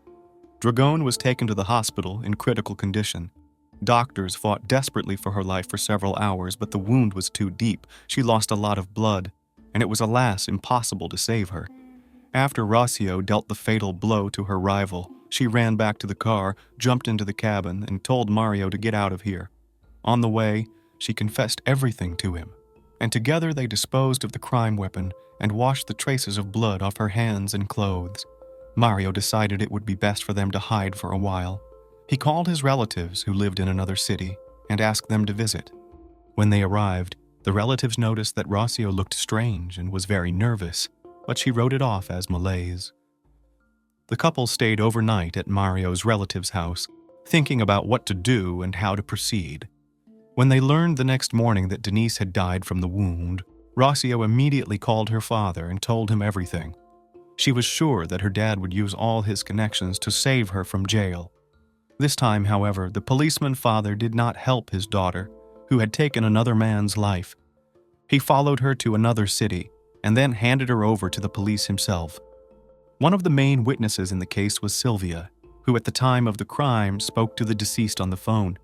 Dragon was taken to the hospital in critical condition. Doctors fought desperately for her life for several hours, but the wound was too deep. She lost a lot of blood, and it was alas impossible to save her. After Rossio dealt the fatal blow to her rival, she ran back to the car, jumped into the cabin, and told Mario to get out of here. On the way, she confessed everything to him, and together they disposed of the crime weapon and washed the traces of blood off her hands and clothes. Mario decided it would be best for them to hide for a while. He called his relatives who lived in another city and asked them to visit. When they arrived, the relatives noticed that Rossio looked strange and was very nervous, but she wrote it off as malaise. The couple stayed overnight at Mario's relative's house, thinking about what to do and how to proceed. When they learned the next morning that Denise had died from the wound, Rossio immediately called her father and told him everything. She was sure that her dad would use all his connections to save her from jail. This time, however, the policeman father did not help his daughter, who had taken another man's life. He followed her to another city and then handed her over to the police himself. One of the main witnesses in the case was Sylvia, who at the time of the crime spoke to the deceased on the phone.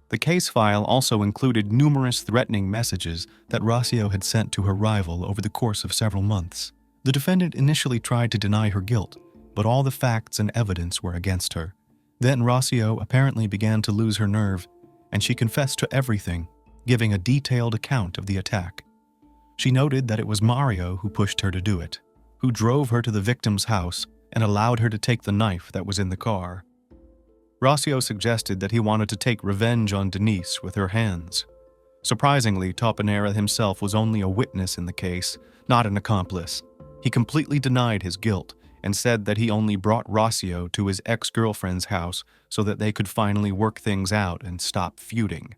The case file also included numerous threatening messages that Rossio had sent to her rival over the course of several months. The defendant initially tried to deny her guilt, but all the facts and evidence were against her. Then Rossio apparently began to lose her nerve, and she confessed to everything, giving a detailed account of the attack. She noted that it was Mario who pushed her to do it, who drove her to the victim's house and allowed her to take the knife that was in the car. Rossio suggested that he wanted to take revenge on Denise with her hands. Surprisingly, Topanera himself was only a witness in the case, not an accomplice. He completely denied his guilt and said that he only brought Rossio to his ex-girlfriend's house so that they could finally work things out and stop feuding.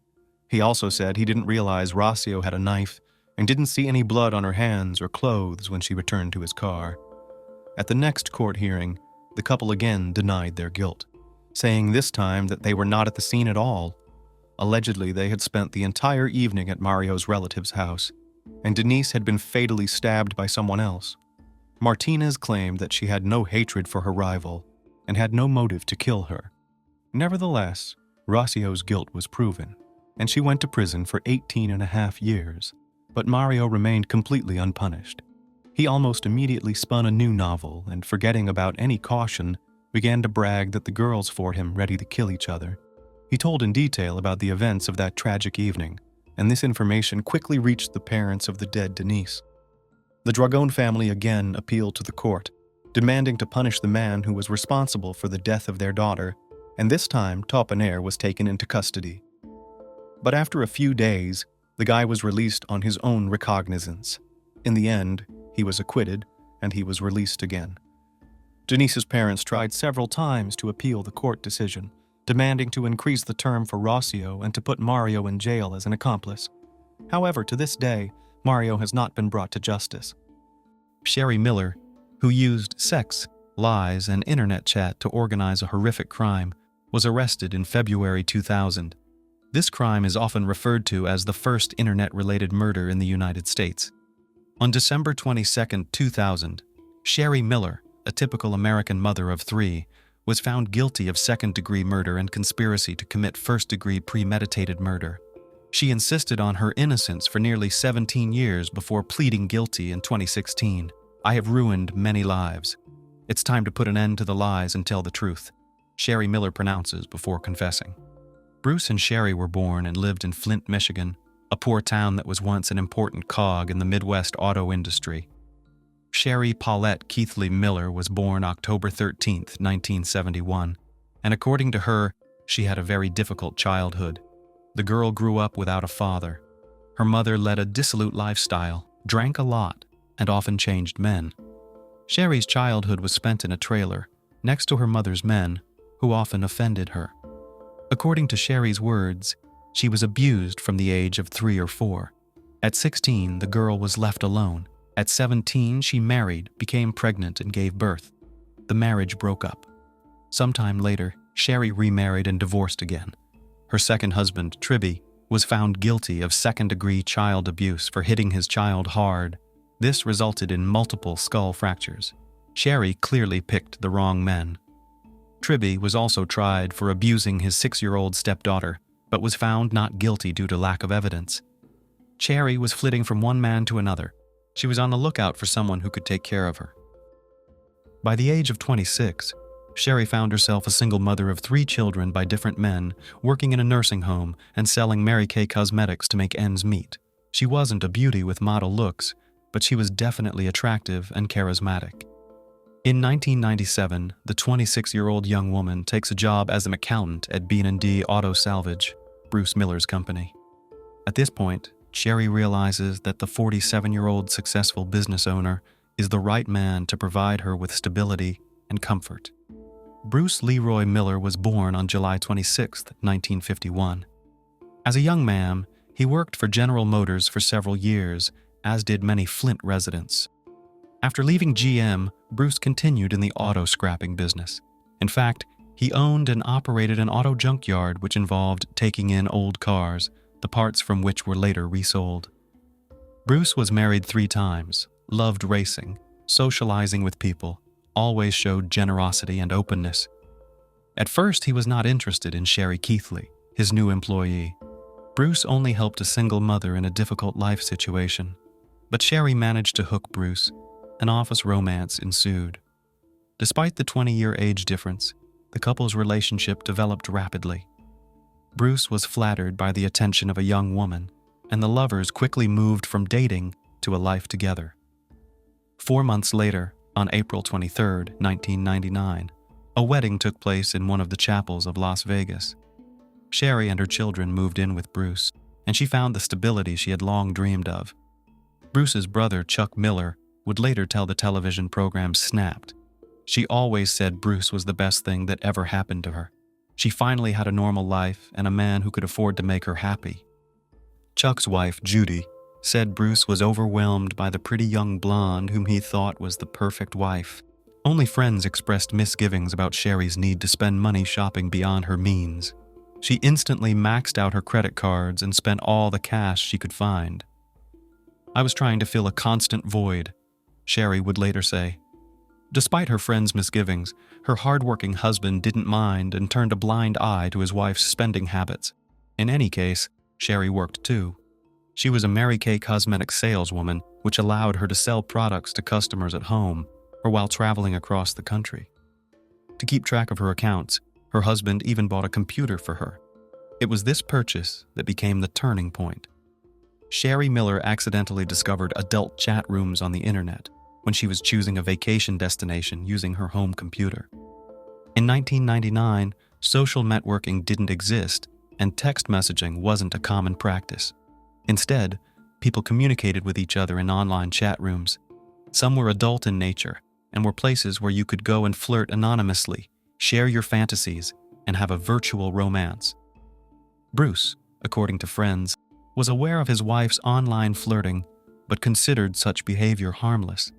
He also said he didn't realize Rossio had a knife and didn't see any blood on her hands or clothes when she returned to his car. At the next court hearing, the couple again denied their guilt, saying this time that they were not at the scene at all. Allegedly, they had spent the entire evening at Mario's relative's house, and Denise had been fatally stabbed by someone else. Martinez claimed that she had no hatred for her rival and had no motive to kill her. Nevertheless, Rossio's guilt was proven, and she went to prison for 18.5 years, but Mario remained completely unpunished. He almost immediately spun a new novel and, forgetting about any caution, began to brag that the girls fought him ready to kill each other. He told in detail about the events of that tragic evening, and this information quickly reached the parents of the dead Denise. The Dragon family again appealed to the court, demanding to punish the man who was responsible for the death of their daughter, and this time Topanera was taken into custody. But after a few days, the guy was released on his own recognizance. In the end, he was acquitted, and he was released again. Denise's parents tried several times to appeal the court decision, demanding to increase the term for Rossio and to put Mario in jail as an accomplice. However, to this day, Mario has not been brought to justice. Sherry Miller, who used sex, lies, and internet chat to organize a horrific crime, was arrested in February 2000. This crime is often referred to as the first internet-related murder in the United States. On December 22, 2000, Sherry Miller, a typical American mother of 3, was found guilty of second-degree murder and conspiracy to commit first-degree premeditated murder. She insisted on her innocence for nearly 17 years before pleading guilty in 2016. "I have ruined many lives. It's time to put an end to the lies and tell the truth," Sherry Miller pronounces before confessing. Bruce and Sherry were born and lived in Flint, Michigan, a poor town that was once an important cog in the Midwest auto industry. Sherry Paulette Keithley Miller was born October 13, 1971, and according to her, she had a very difficult childhood. The girl grew up without a father. Her mother led a dissolute lifestyle, drank a lot, and often changed men. Sherry's childhood was spent in a trailer, next to her mother's men, who often offended her. According to Sherry's words, she was abused from the age of 3 or 4. At 16, the girl was left alone. At 17, she married, became pregnant, and gave birth. The marriage broke up. Sometime later, Sherry remarried and divorced again. Her second husband, Tribby, was found guilty of second-degree child abuse for hitting his child hard. This resulted in multiple skull fractures. Sherry clearly picked the wrong men. Tribby was also tried for abusing his 6-year-old stepdaughter, but was found not guilty due to lack of evidence. Cherry was flitting from one man to another. She was on the lookout for someone who could take care of her. By the age of 26, Sherry found herself a single mother of 3 children by different men, working in a nursing home and selling Mary Kay cosmetics to make ends meet. She wasn't a beauty with model looks, but she was definitely attractive and charismatic. In 1997, the 26-year-old young woman takes a job as an accountant at B&D Auto Salvage, Bruce Miller's company. At this point, Sherry realizes that the 47-year-old successful business owner is the right man to provide her with stability and comfort. Bruce Leroy Miller was born on July 26, 1951. As a young man, he worked for General Motors for several years, as did many Flint residents. After leaving GM, Bruce continued in the auto scrapping business. In fact, he owned and operated an auto junkyard which involved taking in old cars, the parts from which were later resold. Bruce was married 3 times, loved racing, socializing with people, always showed generosity and openness. At first, he was not interested in Sherry Keithley, his new employee. Bruce only helped a single mother in a difficult life situation, but Sherry managed to hook Bruce. An office romance ensued. Despite the 20-year age difference, the couple's relationship developed rapidly. Bruce was flattered by the attention of a young woman, and the lovers quickly moved from dating to a life together. 4 months later, on April 23, 1999, a wedding took place in one of the chapels of Las Vegas. Sherry and her children moved in with Bruce, and she found the stability she had long dreamed of. Bruce's brother, Chuck Miller, would later tell the television program Snapped. She always said Bruce was the best thing that ever happened to her. She finally had a normal life and a man who could afford to make her happy. Chuck's wife, Judy, said Bruce was overwhelmed by the pretty young blonde whom he thought was the perfect wife. Only friends expressed misgivings about Sherry's need to spend money shopping beyond her means. She instantly maxed out her credit cards and spent all the cash she could find. "I was trying to fill a constant void," Sherry would later say. Despite her friends' misgivings, her hardworking husband didn't mind and turned a blind eye to his wife's spending habits. In any case, Sherry worked too. She was a Mary Kay cosmetic saleswoman, which allowed her to sell products to customers at home or while traveling across the country. To keep track of her accounts, her husband even bought a computer for her. It was this purchase that became the turning point. Sherry Miller accidentally discovered adult chat rooms on the internet when she was choosing a vacation destination using her home computer. In 1999, social networking didn't exist, and text messaging wasn't a common practice. Instead, people communicated with each other in online chat rooms. Some were adult in nature and were places where you could go and flirt anonymously, share your fantasies, and have a virtual romance. Bruce, according to friends, was aware of his wife's online flirting, but considered such behavior harmless.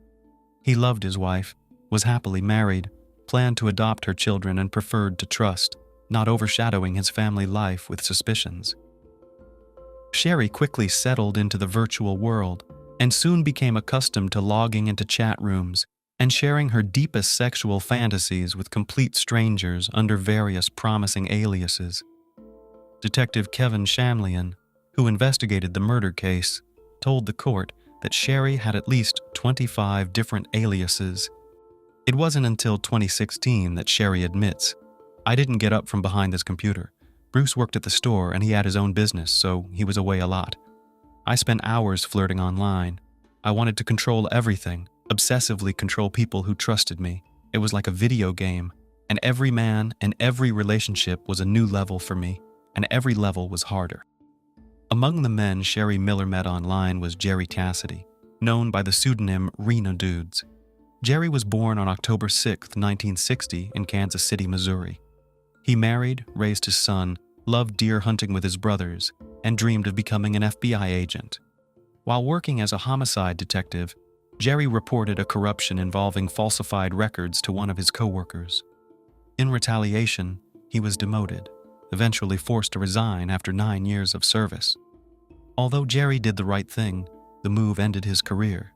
He loved his wife, was happily married, planned to adopt her children, and preferred to trust, not overshadowing his family life with suspicions. Sherry quickly settled into the virtual world and soon became accustomed to logging into chat rooms and sharing her deepest sexual fantasies with complete strangers under various promising aliases. Detective Kevin Shamlian, who investigated the murder case, told the court that Sherry had at least 25 different aliases. It wasn't until 2016 that Sherry admits, "I didn't get up from behind this computer. Bruce worked at the store and he had his own business, so he was away a lot. I spent hours flirting online. I wanted to control everything, obsessively control people who trusted me. It was like a video game, and every man and every relationship was a new level for me, and every level was harder." Among the men Sherry Miller met online was Jerry Cassidy, known by the pseudonym Reno Dudes. Jerry was born on October 6, 1960 in Kansas City, Missouri. He married, raised his son, loved deer hunting with his brothers, and dreamed of becoming an FBI agent. While working as a homicide detective, Jerry reported a corruption involving falsified records to one of his coworkers. In retaliation, he was demoted, eventually forced to resign after 9 years of service. Although Jerry did the right thing, the move ended his career.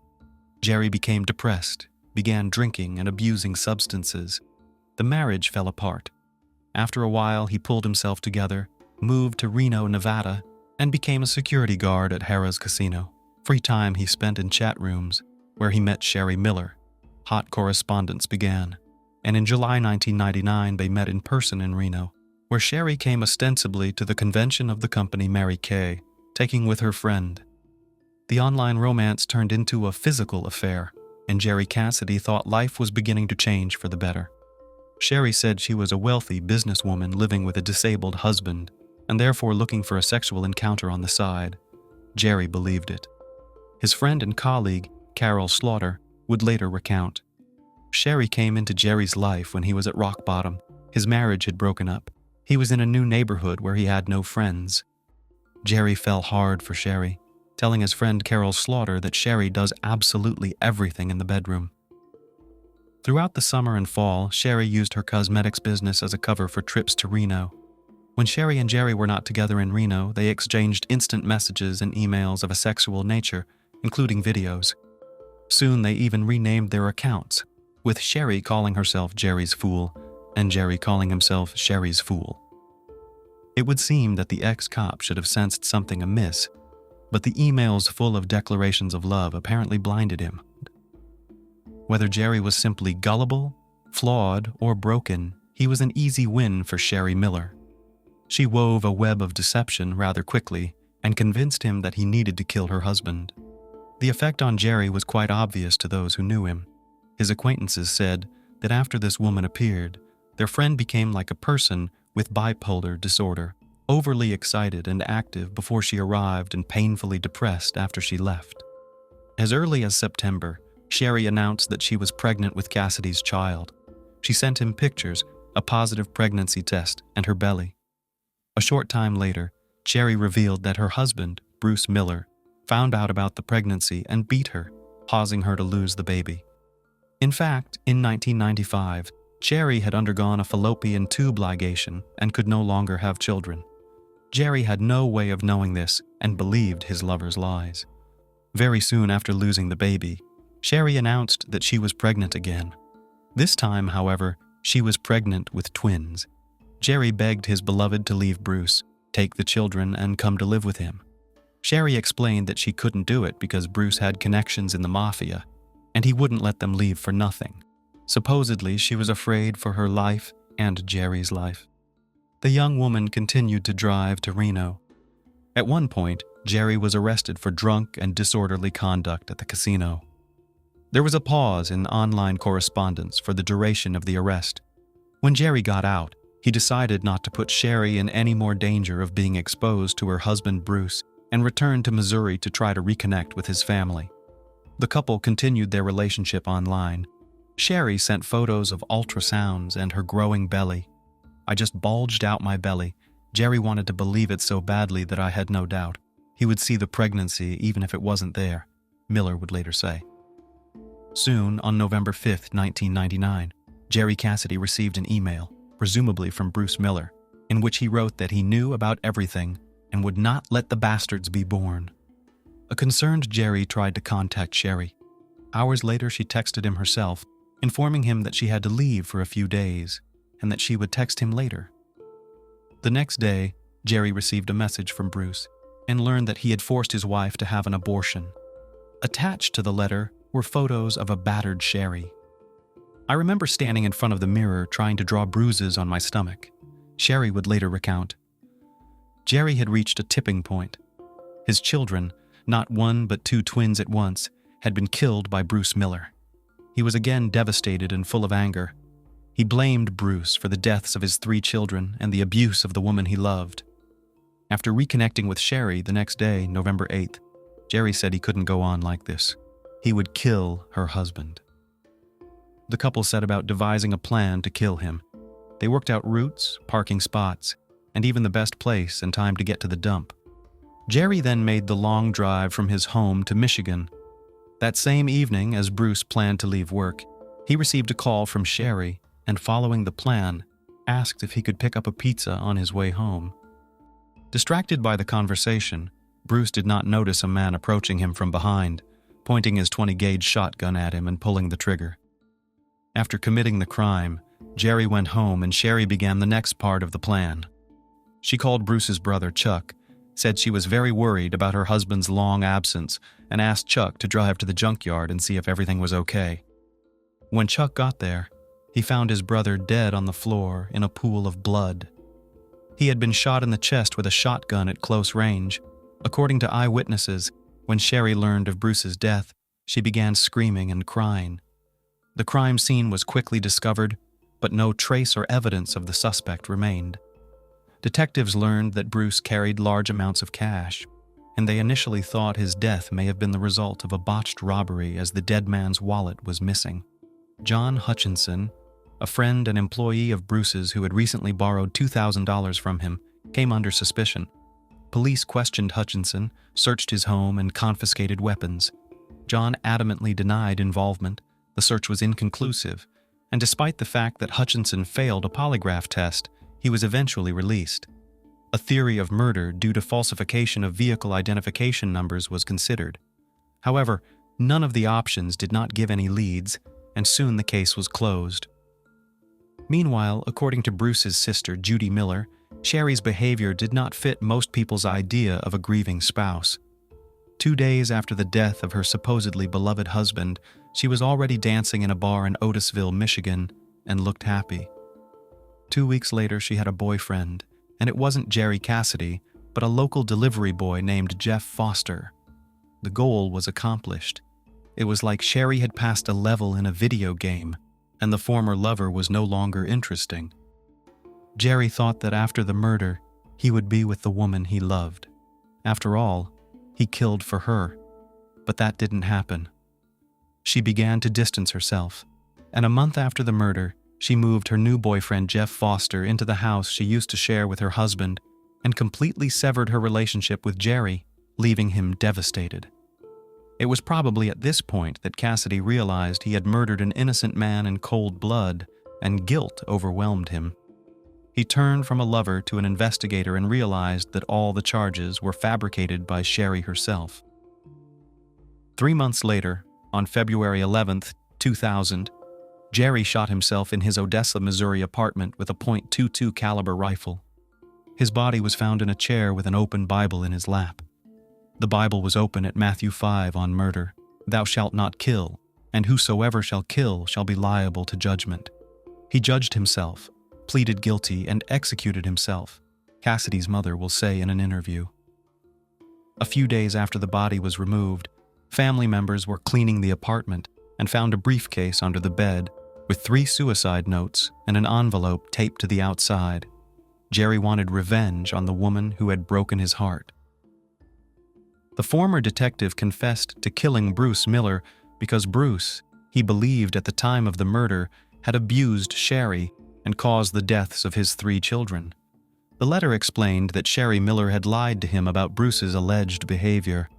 Jerry became depressed, began drinking and abusing substances. The marriage fell apart. After a while, he pulled himself together, moved to Reno, Nevada, and became a security guard at Harrah's Casino. Free time he spent in chat rooms, where he met Sherry Miller. Hot correspondence began, and in July 1999 they met in person in Reno, where Sherry came ostensibly to the convention of the company Mary Kay, taking with her friend. The online romance turned into a physical affair, and Jerry Cassidy thought life was beginning to change for the better. Sherry said she was a wealthy businesswoman living with a disabled husband, and therefore looking for a sexual encounter on the side. Jerry believed it. His friend and colleague, Carol Slaughter, would later recount. Sherry came into Jerry's life when he was at rock bottom. His marriage had broken up. He was in a new neighborhood where he had no friends. Jerry fell hard for Sherry, telling his friend Carol Slaughter that Sherry does absolutely everything in the bedroom. Throughout the summer and fall, Sherry used her cosmetics business as a cover for trips to Reno. When Sherry and Jerry were not together in Reno, they exchanged instant messages and emails of a sexual nature, including videos. Soon they even renamed their accounts, with Sherry calling herself Jerry's Fool and Jerry calling himself Sherry's Fool. It would seem that the ex-cop should have sensed something amiss, but the emails full of declarations of love apparently blinded him. Whether Jerry was simply gullible, flawed, or broken, he was an easy win for Sherry Miller. She wove a web of deception rather quickly and convinced him that he needed to kill her husband. The effect on Jerry was quite obvious to those who knew him. His acquaintances said that after this woman appeared, their friend became like a person with bipolar disorder, overly excited and active before she arrived and painfully depressed after she left. As early as September, Sherry announced that she was pregnant with Cassidy's child. She sent him pictures, a positive pregnancy test, and her belly. A short time later, Sherry revealed that her husband, Bruce Miller, found out about the pregnancy and beat her, causing her to lose the baby. In fact, in 1995, Jerry had undergone a fallopian tube ligation and could no longer have children. Jerry had no way of knowing this and believed his lover's lies. Very soon after losing the baby, Sherry announced that she was pregnant again. This time, however, she was pregnant with twins. Jerry begged his beloved to leave Bruce, take the children, and come to live with him. Sherry explained that she couldn't do it because Bruce had connections in the mafia, and he wouldn't let them leave for nothing. Supposedly, she was afraid for her life and Jerry's life. The young woman continued to drive to Reno. At one point, Jerry was arrested for drunk and disorderly conduct at the casino. There was a pause in online correspondence for the duration of the arrest. When Jerry got out, he decided not to put Sherry in any more danger of being exposed to her husband Bruce and returned to Missouri to try to reconnect with his family. The couple continued their relationship online. Sherry sent photos of ultrasounds and her growing belly. "I just bulged out my belly. Jerry wanted to believe it so badly that I had no doubt. He would see the pregnancy even if it wasn't there," Miller would later say. Soon, on November 5, 1999, Jerry Cassidy received an email, presumably from Bruce Miller, in which he wrote that he knew about everything and would not let the bastards be born. A concerned Jerry tried to contact Sherry. Hours later, she texted him herself, informing him that she had to leave for a few days and that she would text him later. The next day, Jerry received a message from Bruce and learned that he had forced his wife to have an abortion. Attached to the letter were photos of a battered Sherry. "I remember standing in front of the mirror trying to draw bruises on my stomach," Sherry would later recount. Jerry had reached a tipping point. His children, not one but two twins at once, had been killed by Bruce Miller. He was again devastated and full of anger. He blamed Bruce for the deaths of his 3 children and the abuse of the woman he loved. After reconnecting with Sherry the next day, November 8th, Jerry said he couldn't go on like this. He would kill her husband. The couple set about devising a plan to kill him. They worked out routes, parking spots, and even the best place and time to get to the dump. Jerry then made the long drive from his home to Michigan. That same evening, as Bruce planned to leave work, he received a call from Sherry and, following the plan, asked if he could pick up a pizza on his way home. Distracted by the conversation, Bruce did not notice a man approaching him from behind, pointing his 20-gauge shotgun at him and pulling the trigger. After committing the crime, Jerry went home and Sherry began the next part of the plan. She called Bruce's brother, Chuck, said she was very worried about her husband's long absence, and asked Chuck to drive to the junkyard and see if everything was okay. When Chuck got there, he found his brother dead on the floor in a pool of blood. He had been shot in the chest with a shotgun at close range. According to eyewitnesses, when Sherry learned of Bruce's death, she began screaming and crying. The crime scene was quickly discovered, but no trace or evidence of the suspect remained. Detectives learned that Bruce carried large amounts of cash, and they initially thought his death may have been the result of a botched robbery as the dead man's wallet was missing. John Hutchinson, a friend and employee of Bruce's who had recently borrowed $2,000 from him, came under suspicion. Police questioned Hutchinson, searched his home, and confiscated weapons. John adamantly denied involvement. The search was inconclusive, and despite the fact that Hutchinson failed a polygraph test, he was eventually released. A theory of murder due to falsification of vehicle identification numbers was considered. However, none of the options did not give any leads, and soon the case was closed. Meanwhile, according to Bruce's sister, Judy Miller, Sherry's behavior did not fit most people's idea of a grieving spouse. 2 days after the death of her supposedly beloved husband, she was already dancing in a bar in Otisville, Michigan, and looked happy. 2 weeks later, she had a boyfriend, and it wasn't Jerry Cassidy, but a local delivery boy named Jeff Foster. The goal was accomplished. It was like Sherry had passed a level in a video game, and the former lover was no longer interesting. Jerry thought that after the murder, he would be with the woman he loved. After all, he killed for her, but that didn't happen. She began to distance herself, and a month after the murder, she moved her new boyfriend Jeff Foster into the house she used to share with her husband and completely severed her relationship with Jerry, leaving him devastated. It was probably at this point that Cassidy realized he had murdered an innocent man in cold blood, and guilt overwhelmed him. He turned from a lover to an investigator and realized that all the charges were fabricated by Sherry herself. 3 months later, on February 11th, 2000, Jerry shot himself in his Odessa, Missouri apartment with a .22 caliber rifle. His body was found in a chair with an open Bible in his lap. The Bible was open at Matthew 5 on murder. "Thou shalt not kill, and whosoever shall kill shall be liable to judgment." He judged himself, pleaded guilty, and executed himself, Cassidy's mother will say in an interview. A few days after the body was removed, family members were cleaning the apartment and found a briefcase under the bed with 3 suicide notes and an envelope taped to the outside. Jerry wanted revenge on the woman who had broken his heart. The former detective confessed to killing Bruce Miller because Bruce, he believed at the time of the murder, had abused Sherry and caused the deaths of his 3 children. The letter explained that Sherry Miller had lied to him about Bruce's alleged behavior.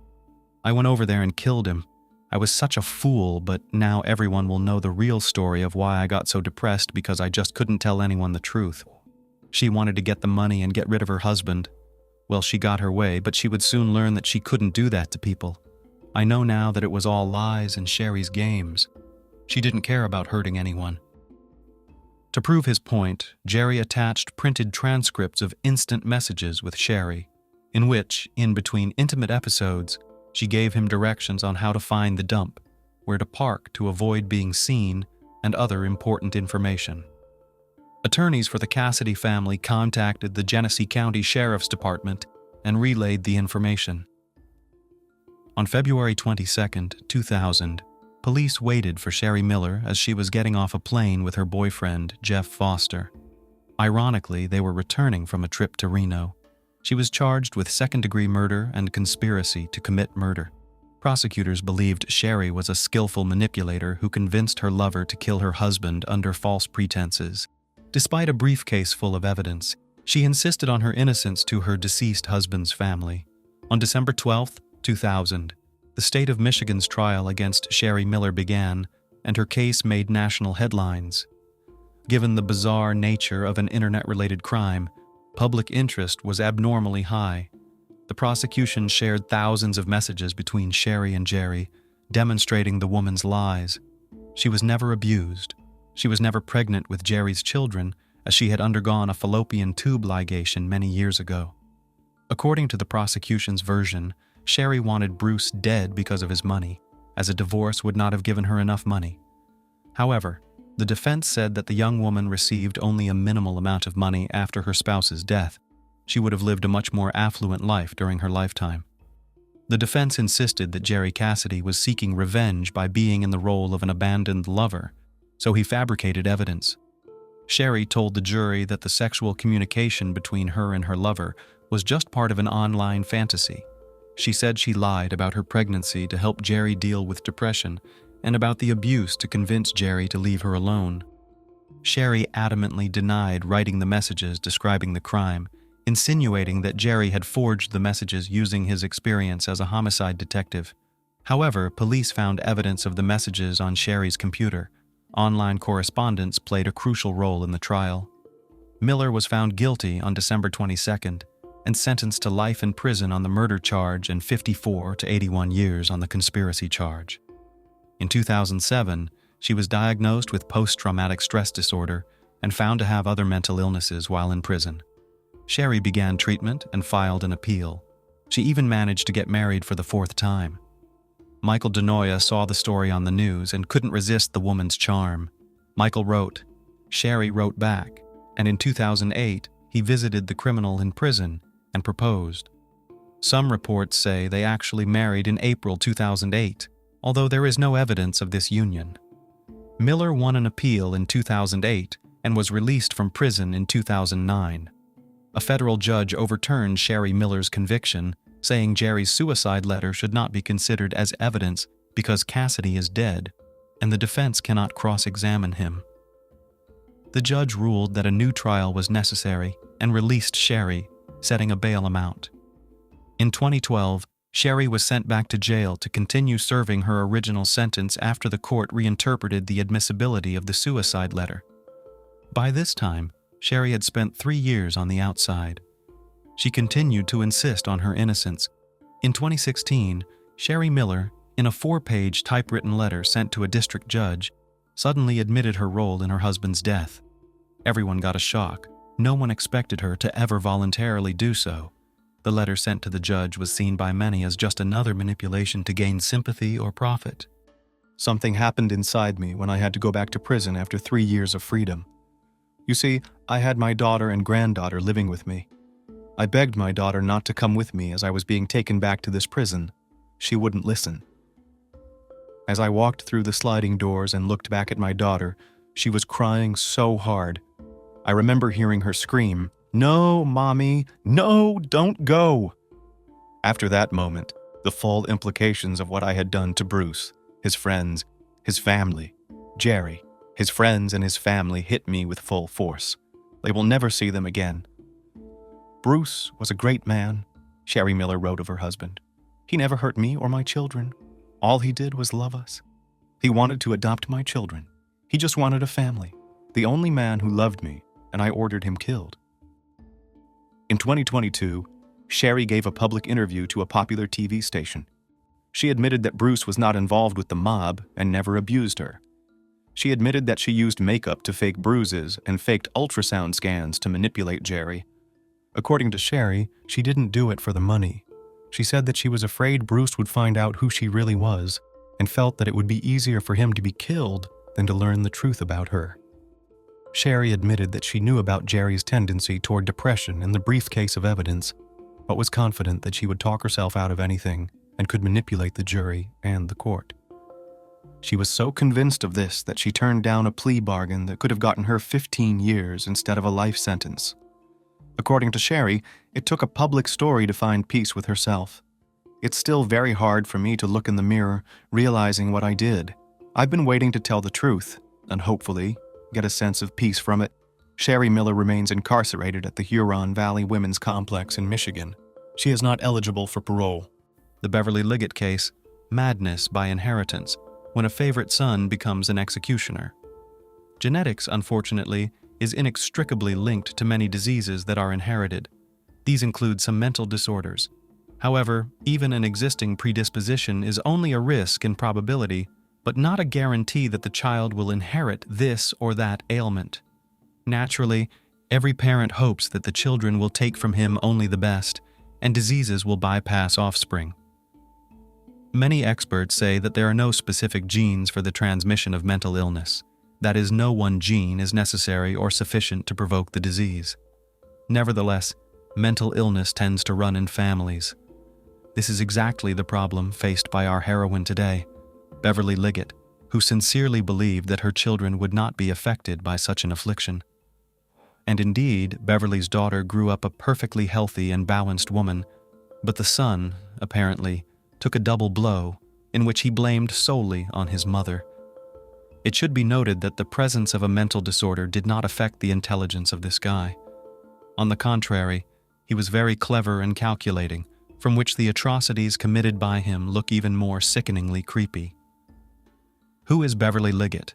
"I went over there and killed him. I was such a fool, but now everyone will know the real story of why I got so depressed because I just couldn't tell anyone the truth. She wanted to get the money and get rid of her husband. Well, she got her way, but she would soon learn that she couldn't do that to people. I know now that it was all lies and Sherry's games. She didn't care about hurting anyone." To prove his point, Jerry attached printed transcripts of instant messages with Sherry, in which, in between intimate episodes, she gave him directions on how to find the dump, where to park to avoid being seen, and other important information. Attorneys for the Cassidy family contacted the Genesee County Sheriff's Department and relayed the information. On February 22, 2000, police waited for Sherry Miller as she was getting off a plane with her boyfriend, Jeff Foster. Ironically, they were returning from a trip to Reno. She was charged with second-degree murder and conspiracy to commit murder. Prosecutors believed Sherry was a skillful manipulator who convinced her lover to kill her husband under false pretenses. Despite a briefcase full of evidence, she insisted on her innocence to her deceased husband's family. On December 12, 2000, the state of Michigan's trial against Sherry Miller began, and her case made national headlines. Given the bizarre nature of an internet-related crime, public interest was abnormally high. The prosecution shared thousands of messages between Sherry and Jerry, demonstrating the woman's lies. She was never abused. She was never pregnant with Jerry's children, as she had undergone a fallopian tube ligation many years ago. According to the prosecution's version, Sherry wanted Bruce dead because of his money, as a divorce would not have given her enough money. However, the defense said that the young woman received only a minimal amount of money after her spouse's death. She would have lived a much more affluent life during her lifetime. The defense insisted that Jerry Cassidy was seeking revenge by being in the role of an abandoned lover, so he fabricated evidence. Sherry told the jury that the sexual communication between her and her lover was just part of an online fantasy. She said she lied about her pregnancy to help Jerry deal with depression and about the abuse to convince Jerry to leave her alone. Sherry adamantly denied writing the messages describing the crime, insinuating that Jerry had forged the messages using his experience as a homicide detective. However, police found evidence of the messages on Sherry's computer. Online correspondence played a crucial role in the trial. Miller was found guilty on December 22nd and sentenced to life in prison on the murder charge and 54 to 81 years on the conspiracy charge. In 2007, she was diagnosed with post-traumatic stress disorder and found to have other mental illnesses while in prison. Sherry began treatment and filed an appeal. She even managed to get married for the 4th time. Michael DeNoia saw the story on the news and couldn't resist the woman's charm. Michael wrote, Sherry wrote back, and in 2008, he visited the criminal in prison and proposed. Some reports say they actually married in April 2008, although there is no evidence of this union. Miller won an appeal in 2008 and was released from prison in 2009. A federal judge overturned Sherry Miller's conviction, saying Jerry's suicide letter should not be considered as evidence because Cassidy is dead, and the defense cannot cross-examine him. The judge ruled that a new trial was necessary and released Sherry, setting a bail amount. In 2012, Sherry was sent back to jail to continue serving her original sentence after the court reinterpreted the admissibility of the suicide letter. By this time, Sherry had spent 3 years on the outside. She continued to insist on her innocence. In 2016, Sherry Miller, in a 4-page typewritten letter sent to a district judge, suddenly admitted her role in her husband's death. Everyone got a shock. No one expected her to ever voluntarily do so. The letter sent to the judge was seen by many as just another manipulation to gain sympathy or profit. Something happened inside me when I had to go back to prison after 3 years of freedom. You see, I had my daughter and granddaughter living with me. I begged my daughter not to come with me as I was being taken back to this prison. She wouldn't listen. As I walked through the sliding doors and looked back at my daughter, she was crying so hard. I remember hearing her scream, "No, Mommy, no, don't go." After that moment, the full implications of what I had done to Bruce, his friends, his family, Jerry, his friends and his family hit me with full force. They will never see them again. Bruce was a great man, Sherry Miller wrote of her husband. He never hurt me or my children. All he did was love us. He wanted to adopt my children. He just wanted a family. The only man who loved me, and I ordered him killed. In 2022, Sherry gave a public interview to a popular TV station. She admitted that Bruce was not involved with the mob and never abused her. She admitted that she used makeup to fake bruises and faked ultrasound scans to manipulate Jerry. According to Sherry, she didn't do it for the money. She said that she was afraid Bruce would find out who she really was and felt that it would be easier for him to be killed than to learn the truth about her. Sherry admitted that she knew about Jerry's tendency toward depression in the briefcase of evidence, but was confident that she would talk herself out of anything and could manipulate the jury and the court. She was so convinced of this that she turned down a plea bargain that could have gotten her 15 years instead of a life sentence. According to Sherry, it took a public story to find peace with herself. It's still very hard for me to look in the mirror, realizing what I did. I've been waiting to tell the truth, and hopefully get a sense of peace from it. Sherry Miller remains incarcerated at the Huron Valley Women's Complex in Michigan. She is not eligible for parole. The Beverly Liggett case, madness by inheritance, when a favorite son becomes an executioner. Genetics, unfortunately, is inextricably linked to many diseases that are inherited. These include some mental disorders. However, even an existing predisposition is only a risk in probability, but not a guarantee that the child will inherit this or that ailment. Naturally, every parent hopes that the children will take from him only the best, and diseases will bypass offspring. Many experts say that there are no specific genes for the transmission of mental illness. That is, no one gene is necessary or sufficient to provoke the disease. Nevertheless, mental illness tends to run in families. This is exactly the problem faced by our heroine today, Beverly Liggett, who sincerely believed that her children would not be affected by such an affliction. And indeed, Beverly's daughter grew up a perfectly healthy and balanced woman, but the son, apparently, took a double blow in which he blamed solely on his mother. It should be noted that the presence of a mental disorder did not affect the intelligence of this guy. On the contrary, he was very clever and calculating, from which the atrocities committed by him look even more sickeningly creepy. Who is Beverly Liggett?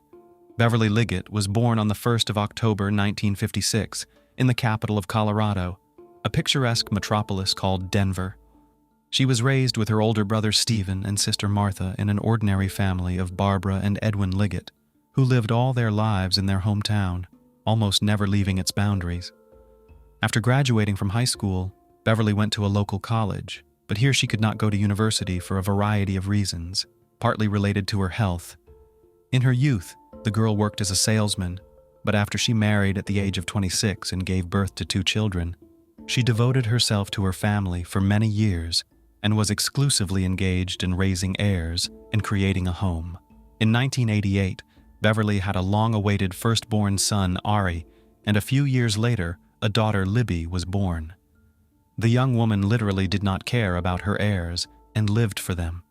Beverly Liggett was born on the 1st of October 1956 in the capital of Colorado, a picturesque metropolis called Denver. She was raised with her older brother Stephen and sister Martha in an ordinary family of Barbara and Edwin Liggett, who lived all their lives in their hometown, almost never leaving its boundaries. After graduating from high school, Beverly went to a local college, but here she could not go to university for a variety of reasons, partly related to her health. In her youth, the girl worked as a salesman, but after she married at the age of 26 and gave birth to 2 children, she devoted herself to her family for many years and was exclusively engaged in raising heirs and creating a home. In 1988, Beverly had a long-awaited firstborn son, Ari, and a few years later, a daughter, Libby, was born. The young woman literally did not care about her heirs and lived for them.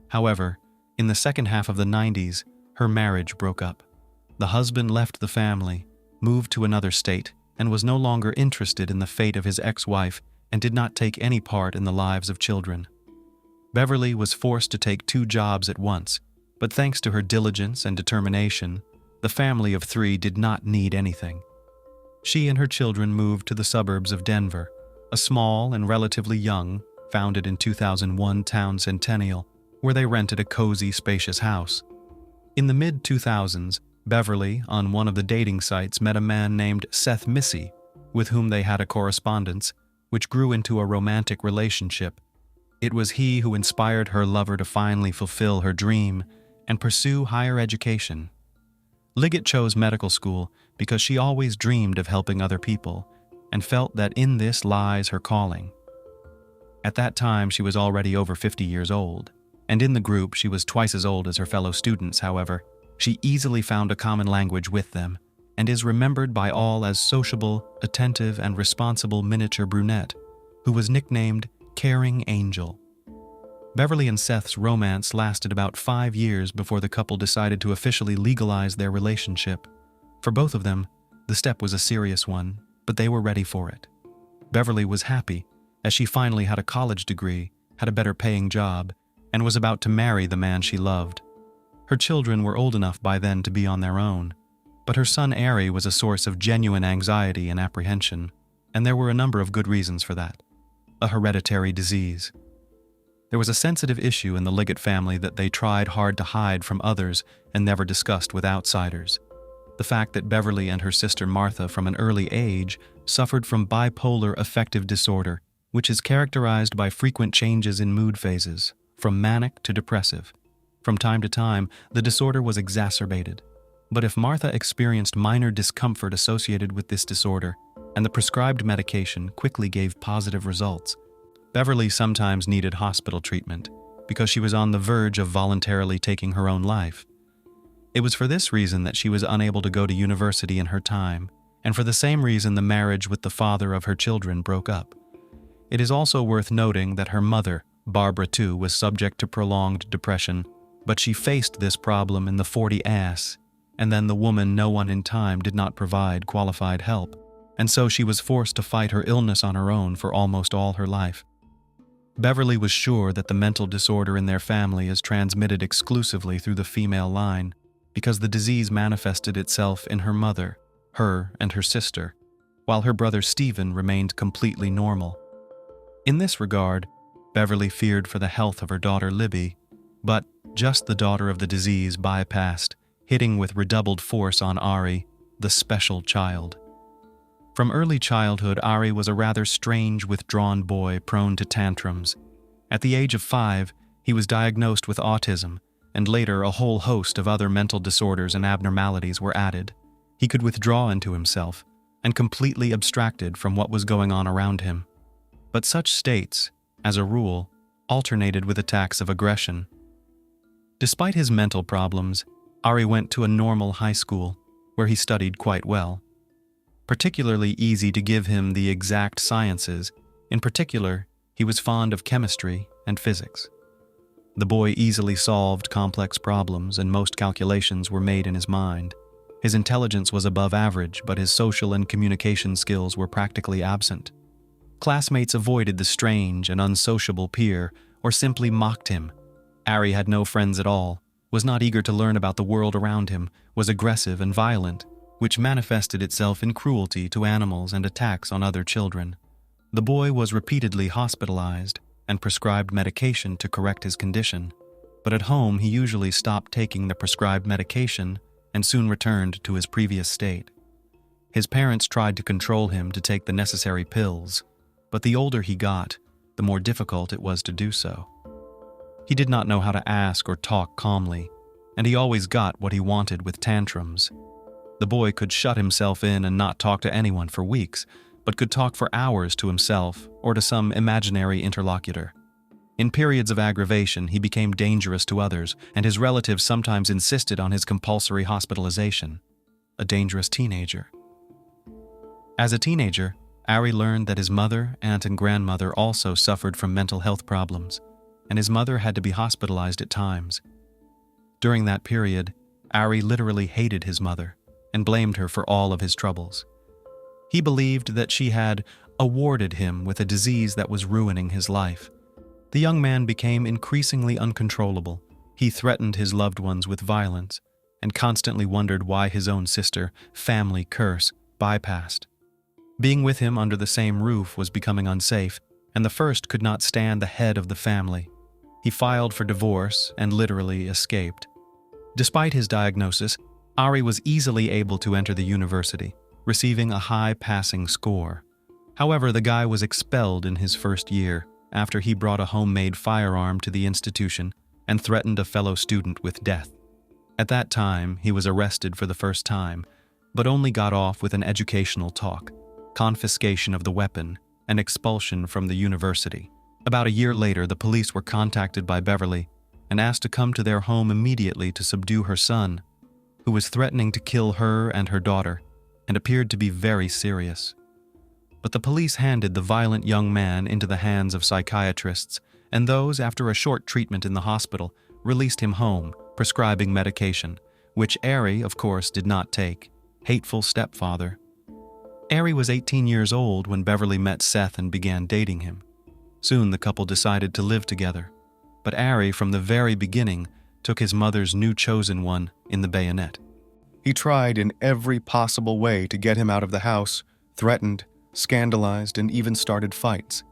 However, in the second half of the 90s, her marriage broke up. The husband left the family, moved to another state, and was no longer interested in the fate of his ex-wife and did not take any part in the lives of children. Beverly was forced to take 2 jobs at once, but thanks to her diligence and determination, the family of 3 did not need anything. She and her children moved to the suburbs of Denver, a small and relatively young, founded in 2001 town centennial, where they rented a cozy, spacious house. In the mid-2000s, Beverly, on one of the dating sites, met a man named Seth Missy, with whom they had a correspondence, which grew into a romantic relationship. It was he who inspired her lover to finally fulfill her dream and pursue higher education. Liggett chose medical school because she always dreamed of helping other people and felt that in this lies her calling. At that time, she was already over 50 years old, and in the group she was twice as old as her fellow students. However, she easily found a common language with them and is remembered by all as sociable, attentive, and responsible miniature brunette, who was nicknamed Caring Angel. Beverly and Seth's romance lasted about 5 years before the couple decided to officially legalize their relationship. For both of them, the step was a serious one, but they were ready for it. Beverly was happy, as she finally had a college degree, had a better paying job, and was about to marry the man she loved. Her children were old enough by then to be on their own, but her son Ari was a source of genuine anxiety and apprehension, and there were a number of good reasons for that. A hereditary disease. There was a sensitive issue in the Liggett family that they tried hard to hide from others and never discussed with outsiders. The fact that Beverly and her sister Martha from an early age suffered from bipolar affective disorder, which is characterized by frequent changes in mood phases, from manic to depressive. From time to time, the disorder was exacerbated. But if Martha experienced minor discomfort associated with this disorder, and the prescribed medication quickly gave positive results, Beverly sometimes needed hospital treatment because she was on the verge of voluntarily taking her own life. It was for this reason that she was unable to go to university in her time, and for the same reason the marriage with the father of her children broke up. It is also worth noting that her mother, Barbara too, was subject to prolonged depression, but she faced this problem in the 40s, and then the woman no one in time did not provide qualified help, and so she was forced to fight her illness on her own for almost all her life. Beverly was sure that the mental disorder in their family is transmitted exclusively through the female line, because the disease manifested itself in her mother, her and her sister, while her brother Stephen remained completely normal. In this regard, Beverly feared for the health of her daughter Libby, but just the daughter of the disease bypassed, hitting with redoubled force on Ari, the special child. From early childhood, Ari was a rather strange, withdrawn boy prone to tantrums. At the age of 5, he was diagnosed with autism, and later a whole host of other mental disorders and abnormalities were added. He could withdraw into himself, and completely abstracted from what was going on around him. But such states, as a rule, alternated with attacks of aggression. Despite his mental problems, Ari went to a normal high school, where he studied quite well. Particularly easy to give him the exact sciences. In particular, he was fond of chemistry and physics. The boy easily solved complex problems, and most calculations were made in his mind. His intelligence was above average, but his social and communication skills were practically absent. Classmates avoided the strange and unsociable peer, or simply mocked him. Ari had no friends at all, was not eager to learn about the world around him, was aggressive and violent, which manifested itself in cruelty to animals and attacks on other children. The boy was repeatedly hospitalized and prescribed medication to correct his condition, but at home he usually stopped taking the prescribed medication and soon returned to his previous state. His parents tried to control him to take the necessary pills, but the older he got, the more difficult it was to do so. He did not know how to ask or talk calmly, and he always got what he wanted with tantrums. The boy could shut himself in and not talk to anyone for weeks, but could talk for hours to himself or to some imaginary interlocutor. In periods of aggravation, he became dangerous to others, and his relatives sometimes insisted on his compulsory hospitalization. A dangerous teenager. As a teenager, Ari learned that his mother, aunt, and grandmother also suffered from mental health problems, and his mother had to be hospitalized at times. During that period, Ari literally hated his mother and blamed her for all of his troubles. He believed that she had awarded him with a disease that was ruining his life. The young man became increasingly uncontrollable. He threatened his loved ones with violence and constantly wondered why his own sister, family curse, bypassed. Being with him under the same roof was becoming unsafe, and the first could not stand the head of the family. He filed for divorce and literally escaped. Despite his diagnosis, Ari was easily able to enter the university, receiving a high passing score. However, the guy was expelled in his first year after he brought a homemade firearm to the institution and threatened a fellow student with death. At that time, he was arrested for the first time, but only got off with an educational talk, confiscation of the weapon, and expulsion from the university. About a year later, the police were contacted by Beverly and asked to come to their home immediately to subdue her son, who was threatening to kill her and her daughter, and appeared to be very serious. But the police handed the violent young man into the hands of psychiatrists, and those, after a short treatment in the hospital, released him home, prescribing medication, which Ari, of course, did not take. Hateful stepfather. Ari was 18 years old when Beverly met Seth and began dating him. Soon the couple decided to live together, but Ari, from the very beginning, took his mother's new chosen one in the bayonet. He tried in every possible way to get him out of the house, threatened, scandalized, and even started fights.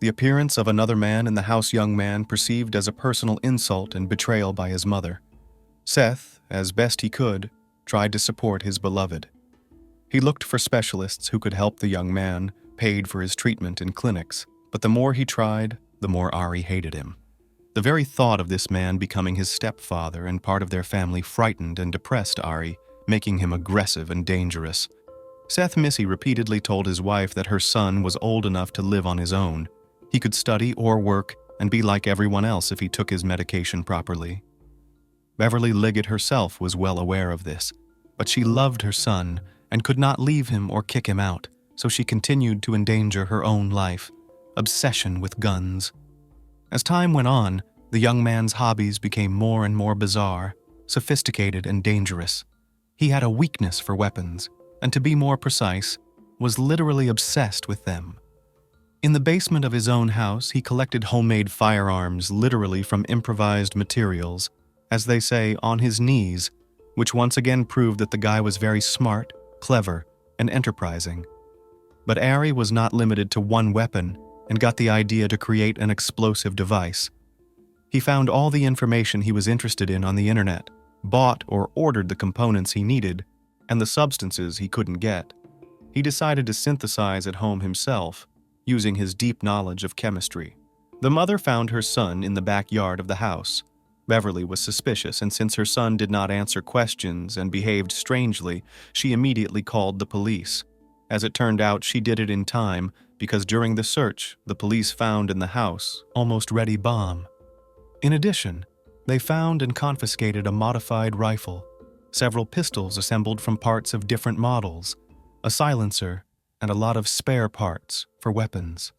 The appearance of another man in the house young man perceived as a personal insult and betrayal by his mother. Seth, as best he could, tried to support his beloved. He looked for specialists who could help the young man, paid for his treatment in clinics, but the more he tried, the more Ari hated him. The very thought of this man becoming his stepfather and part of their family frightened and depressed Ari, making him aggressive and dangerous. Seth Missy repeatedly told his wife that her son was old enough to live on his own. He could study or work and be like everyone else if he took his medication properly. Beverly Liggett herself was well aware of this, but she loved her son and could not leave him or kick him out, so she continued to endanger her own life. Obsession with guns. As time went on, the young man's hobbies became more and more bizarre, sophisticated, and dangerous. He had a weakness for weapons, and to be more precise, was literally obsessed with them. In the basement of his own house, he collected homemade firearms literally from improvised materials, as they say, on his knees, which once again proved that the guy was very smart, clever, and enterprising. But Ari was not limited to one weapon and got the idea to create an explosive device. He found all the information he was interested in on the internet, bought or ordered the components he needed, and the substances he couldn't get. He decided to synthesize at home himself, using his deep knowledge of chemistry. The mother found her son in the backyard of the house. Beverly was suspicious, and since her son did not answer questions and behaved strangely, she immediately called the police. As it turned out, she did it in time because during the search, the police found in the house almost ready bomb. In addition, they found and confiscated a modified rifle, several pistols assembled from parts of different models, a silencer, and a lot of spare parts for weapons.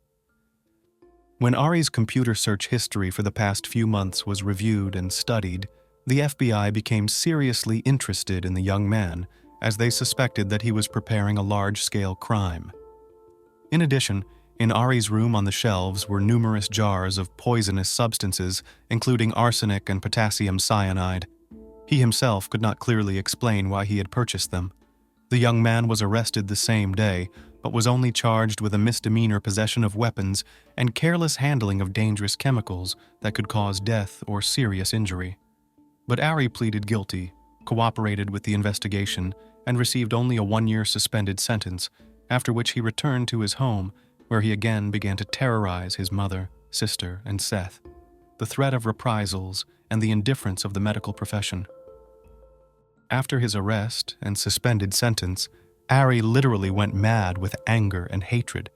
When Ari's computer search history for the past few months was reviewed and studied, the FBI became seriously interested in the young man as they suspected that he was preparing a large-scale crime. In addition, in Ari's room on the shelves were numerous jars of poisonous substances, including arsenic and potassium cyanide. He himself could not clearly explain why he had purchased them. The young man was arrested the same day, but was only charged with a misdemeanor possession of weapons and careless handling of dangerous chemicals that could cause death or serious injury. But Ari pleaded guilty, cooperated with the investigation, and received only a 1-year suspended sentence, after which he returned to his home, where he again began to terrorize his mother, sister, and Seth. The threat of reprisals and the indifference of the medical profession. After his arrest and suspended sentence, Ari literally went mad with anger and hatred.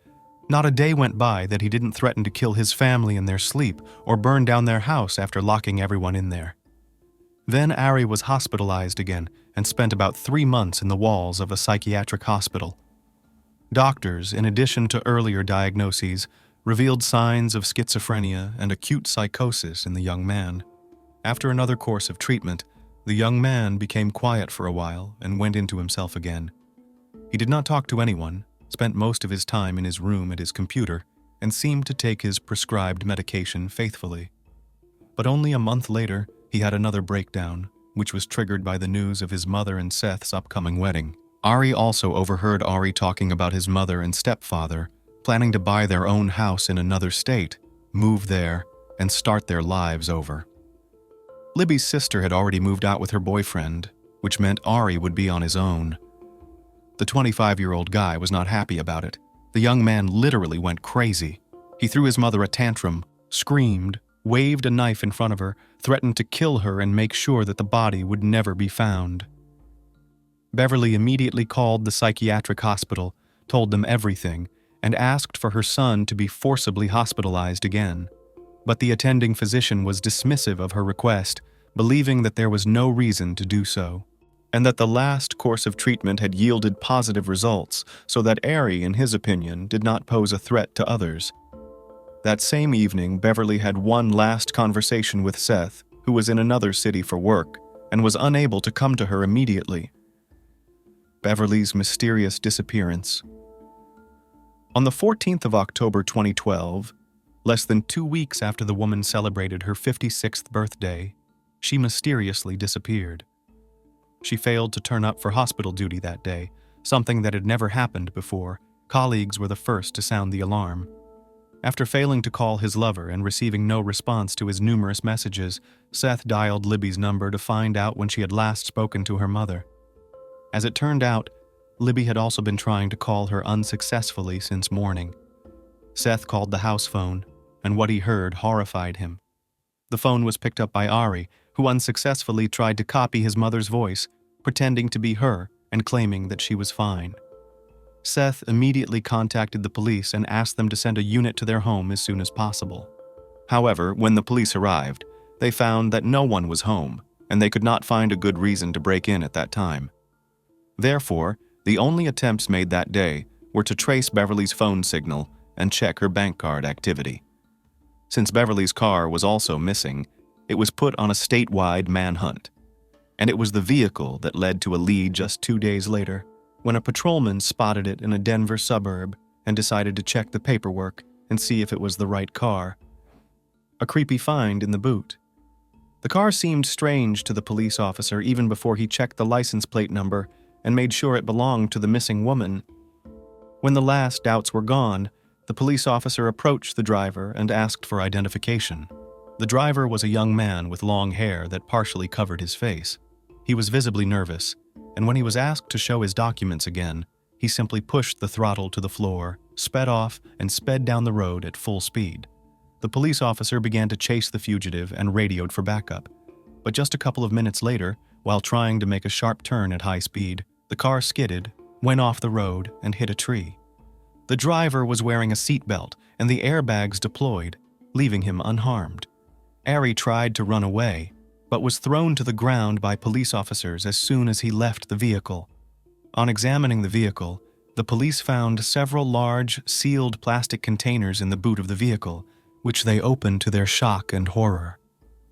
Not a day went by that he didn't threaten to kill his family in their sleep or burn down their house after locking everyone in there. Then Ari was hospitalized again and spent about 3 months in the walls of a psychiatric hospital. Doctors, in addition to earlier diagnoses, revealed signs of schizophrenia and acute psychosis in the young man. After another course of treatment, the young man became quiet for a while and went into himself again. He did not talk to anyone, spent most of his time in his room at his computer, and seemed to take his prescribed medication faithfully. But only a month later, he had another breakdown, which was triggered by the news of his mother and Seth's upcoming wedding. Ari also overheard Ari talking about his mother and stepfather, planning to buy their own house in another state, move there, and start their lives over. Libby's sister had already moved out with her boyfriend, which meant Ari would be on his own. The 25-year-old guy was not happy about it. The young man literally went crazy. He threw his mother a tantrum, screamed, waved a knife in front of her, threatened to kill her and make sure that the body would never be found. Beverly immediately called the psychiatric hospital, told them everything, and asked for her son to be forcibly hospitalized again. But the attending physician was dismissive of her request, believing that there was no reason to do so, and that the last course of treatment had yielded positive results, so that Ari, in his opinion, did not pose a threat to others. That same evening, Beverly had one last conversation with Seth, who was in another city for work, and was unable to come to her immediately. Beverly's mysterious disappearance. On the 14th of October 2012, less than 2 weeks after the woman celebrated her 56th birthday, she mysteriously disappeared. She failed to turn up for hospital duty that day, something that had never happened before. Colleagues were the first to sound the alarm. After failing to call his lover and receiving no response to his numerous messages, Seth dialed Libby's number to find out when she had last spoken to her mother. As it turned out, Libby had also been trying to call her unsuccessfully since morning. Seth called the house phone, and what he heard horrified him. The phone was picked up by Ari, who unsuccessfully tried to copy his mother's voice, pretending to be her and claiming that she was fine. Seth immediately contacted the police and asked them to send a unit to their home as soon as possible. However, when the police arrived, they found that no one was home, and they could not find a good reason to break in at that time. Therefore, the only attempts made that day were to trace Beverly's phone signal and check her bank card activity. Since Beverly's car was also missing, it was put on a statewide manhunt. And it was the vehicle that led to a lead just 2 days later, when a patrolman spotted it in a Denver suburb and decided to check the paperwork and see if it was the right car. A creepy find in the boot. The car seemed strange to the police officer even before he checked the license plate number and made sure it belonged to the missing woman. When the last doubts were gone, the police officer approached the driver and asked for identification. The driver was a young man with long hair that partially covered his face. He was visibly nervous, and when he was asked to show his documents again, he simply pushed the throttle to the floor, sped off, and sped down the road at full speed. The police officer began to chase the fugitive and radioed for backup. But just a couple of minutes later, while trying to make a sharp turn at high speed, the car skidded, went off the road, and hit a tree. The driver was wearing a seatbelt, and the airbags deployed, leaving him unharmed. Ari tried to run away, but was thrown to the ground by police officers as soon as he left the vehicle. On examining the vehicle, the police found several large, sealed plastic containers in the boot of the vehicle, which they opened to their shock and horror.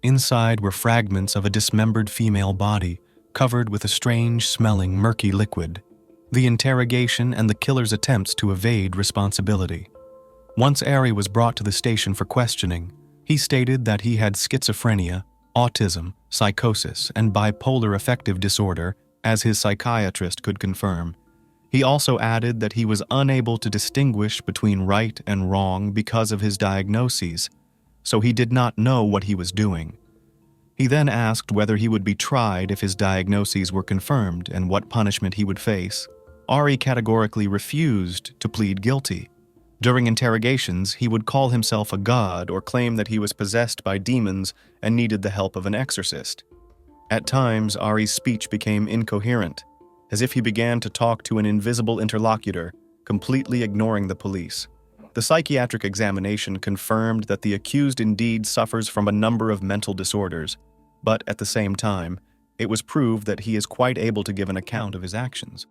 Inside were fragments of a dismembered female body, covered with a strange-smelling, murky liquid. The interrogation and the killer's attempts to evade responsibility. Once Ari was brought to the station for questioning, he stated that he had schizophrenia, autism, psychosis, and bipolar affective disorder, as his psychiatrist could confirm. He also added that he was unable to distinguish between right and wrong because of his diagnoses, so he did not know what he was doing. He then asked whether he would be tried if his diagnoses were confirmed and what punishment he would face. Ari categorically refused to plead guilty. During interrogations, he would call himself a god or claim that he was possessed by demons and needed the help of an exorcist. At times, Ari's speech became incoherent, as if he began to talk to an invisible interlocutor, completely ignoring the police. The psychiatric examination confirmed that the accused indeed suffers from a number of mental disorders, but at the same time, it was proved that he is quite able to give an account of his actions.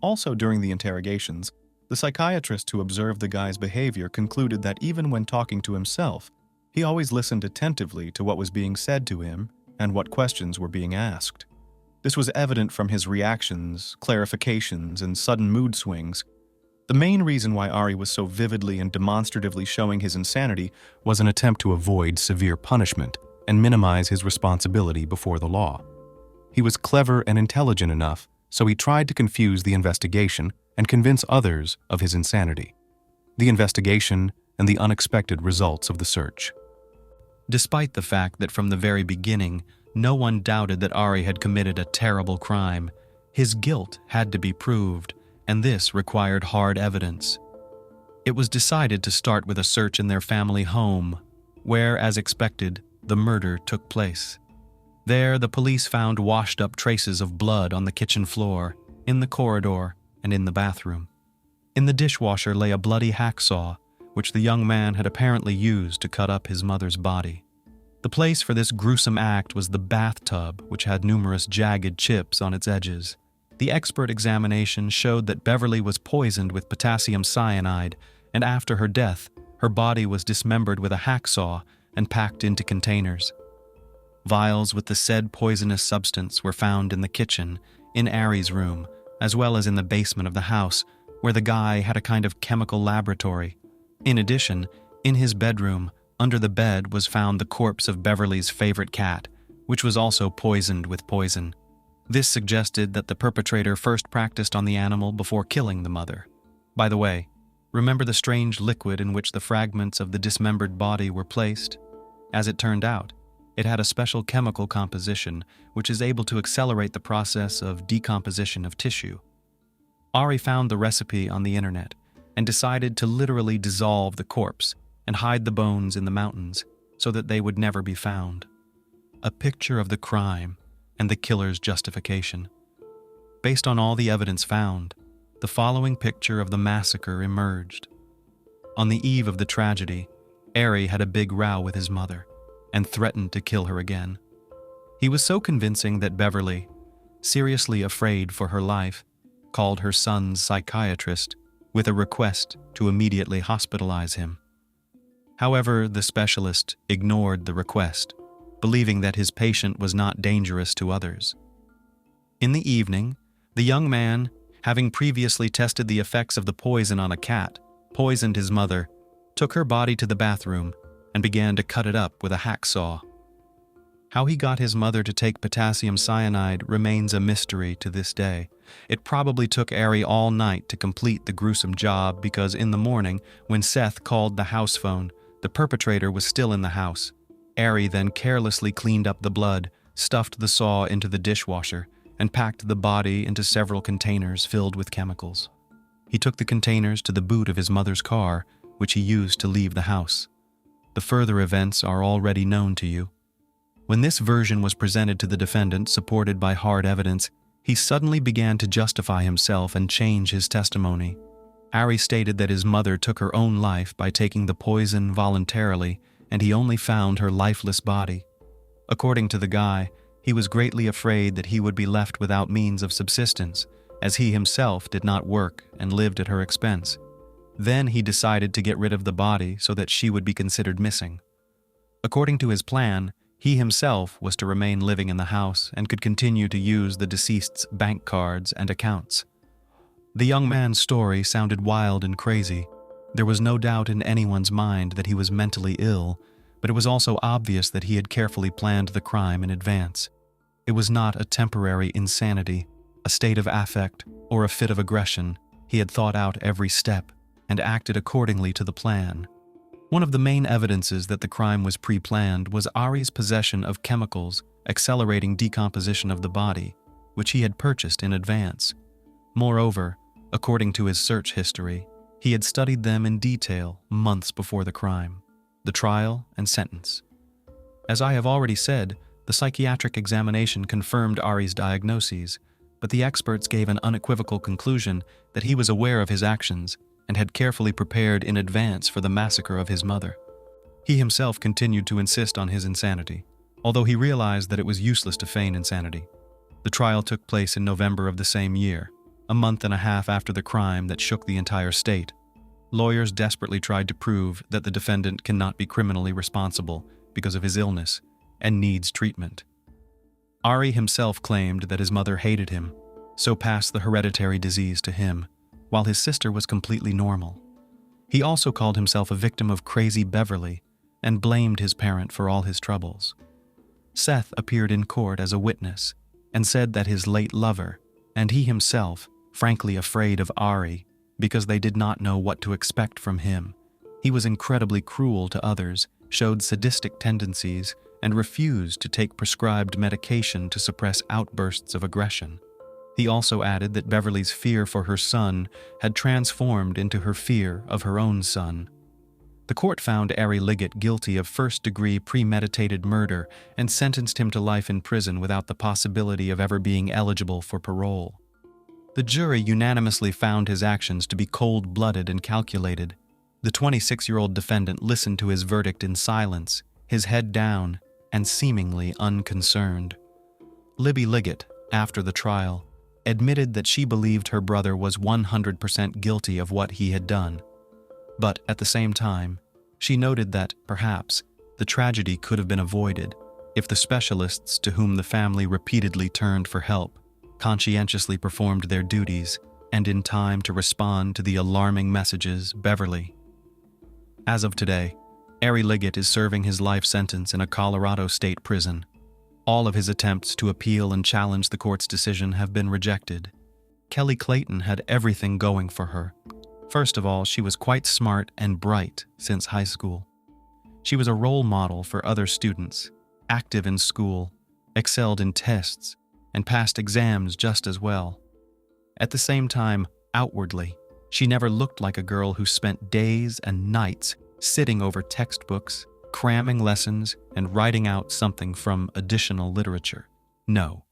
Also during the interrogations, the psychiatrist who observed the guy's behavior concluded that even when talking to himself, he always listened attentively to what was being said to him and what questions were being asked. This was evident from his reactions, clarifications, and sudden mood swings. The main reason why Ari was so vividly and demonstratively showing his insanity was an attempt to avoid severe punishment and minimize his responsibility before the law. He was clever and intelligent enough, so he tried to confuse the investigation and convince others of his insanity. The investigation and the unexpected results of the search. Despite the fact that from the very beginning, no one doubted that Ari had committed a terrible crime, his guilt had to be proved, and this required hard evidence. It was decided to start with a search in their family home, where, as expected, the murder took place. There, the police found washed-up traces of blood on the kitchen floor, in the corridor, and in the bathroom. In the dishwasher lay a bloody hacksaw, which the young man had apparently used to cut up his mother's body. The place for this gruesome act was the bathtub, which had numerous jagged chips on its edges. The expert examination showed that Beverly was poisoned with potassium cyanide, and after her death, her body was dismembered with a hacksaw and packed into containers. Vials with the said poisonous substance were found in the kitchen, in Ari's room, as well as in the basement of the house, where the guy had a kind of chemical laboratory. In addition, in his bedroom, under the bed was found the corpse of Beverly's favorite cat, which was also poisoned with poison. This suggested that the perpetrator first practiced on the animal before killing the mother. By the way, remember the strange liquid in which the fragments of the dismembered body were placed? As it turned out, it had a special chemical composition which is able to accelerate the process of decomposition of tissue. Ari found the recipe on the internet and decided to literally dissolve the corpse and hide the bones in the mountains so that they would never be found. A picture of the crime and the killer's justification. Based on all the evidence found, the following picture of the massacre emerged. On the eve of the tragedy, Ari had a big row with his mother and threatened to kill her again. He was so convincing that Beverly, seriously afraid for her life, called her son's psychiatrist with a request to immediately hospitalize him. However, the specialist ignored the request, believing that his patient was not dangerous to others. In the evening, the young man, having previously tested the effects of the poison on a cat, poisoned his mother, took her body to the bathroom, and began to cut it up with a hacksaw. How he got his mother to take potassium cyanide remains a mystery to this day. It probably took Ari all night to complete the gruesome job because in the morning, when Seth called the house phone, the perpetrator was still in the house. Ari then carelessly cleaned up the blood, stuffed the saw into the dishwasher, and packed the body into several containers filled with chemicals. He took the containers to the boot of his mother's car, which he used to leave the house. The further events are already known to you. When this version was presented to the defendant, supported by hard evidence, he suddenly began to justify himself and change his testimony. Ari stated that his mother took her own life by taking the poison voluntarily, and he only found her lifeless body. According to the guy, he was greatly afraid that he would be left without means of subsistence, as he himself did not work and lived at her expense. Then he decided to get rid of the body so that she would be considered missing. According to his plan, he himself was to remain living in the house and could continue to use the deceased's bank cards and accounts. The young man's story sounded wild and crazy. There was no doubt in anyone's mind that he was mentally ill, but it was also obvious that he had carefully planned the crime in advance. It was not a temporary insanity, a state of affect, or a fit of aggression. He had thought out every step and acted accordingly to the plan. One of the main evidences that the crime was pre-planned was Ari's possession of chemicals accelerating decomposition of the body, which he had purchased in advance. Moreover, according to his search history, he had studied them in detail months before the crime, the trial, and sentence. As I have already said, the psychiatric examination confirmed Ari's diagnoses, but the experts gave an unequivocal conclusion that he was aware of his actions and had carefully prepared in advance for the massacre of his mother. He himself continued to insist on his insanity, although he realized that it was useless to feign insanity. The trial took place in November of the same year, a month and a half after the crime that shook the entire state. Lawyers desperately tried to prove that the defendant cannot be criminally responsible because of his illness and needs treatment. Ari himself claimed that his mother hated him, so passed the hereditary disease to him, while his sister was completely normal. He also called himself a victim of crazy Beverly and blamed his parent for all his troubles. Seth appeared in court as a witness and said that his late lover, and he himself, frankly afraid of Ari because they did not know what to expect from him. He was incredibly cruel to others, showed sadistic tendencies, and refused to take prescribed medication to suppress outbursts of aggression. He also added that Beverly's fear for her son had transformed into her fear of her own son. The court found Ari Liggett guilty of first-degree premeditated murder and sentenced him to life in prison without the possibility of ever being eligible for parole. The jury unanimously found his actions to be cold-blooded and calculated. The 26-year-old defendant listened to his verdict in silence, his head down, and seemingly unconcerned. Libby Liggett, after the trial, admitted that she believed her brother was 100% guilty of what he had done. But at the same time, she noted that, perhaps, the tragedy could have been avoided if the specialists to whom the family repeatedly turned for help conscientiously performed their duties and in time to respond to the alarming messages Beverly. As of today, Ari Liggett is serving his life sentence in a Colorado state prison. All of his attempts to appeal and challenge the court's decision have been rejected. Kelly Clayton had everything going for her. First of all, she was quite smart and bright since high school. She was a role model for other students, active in school, excelled in tests, and passed exams just as well. At the same time, outwardly, she never looked like a girl who spent days and nights sitting over textbooks, cramming lessons, and writing out something from additional literature. No.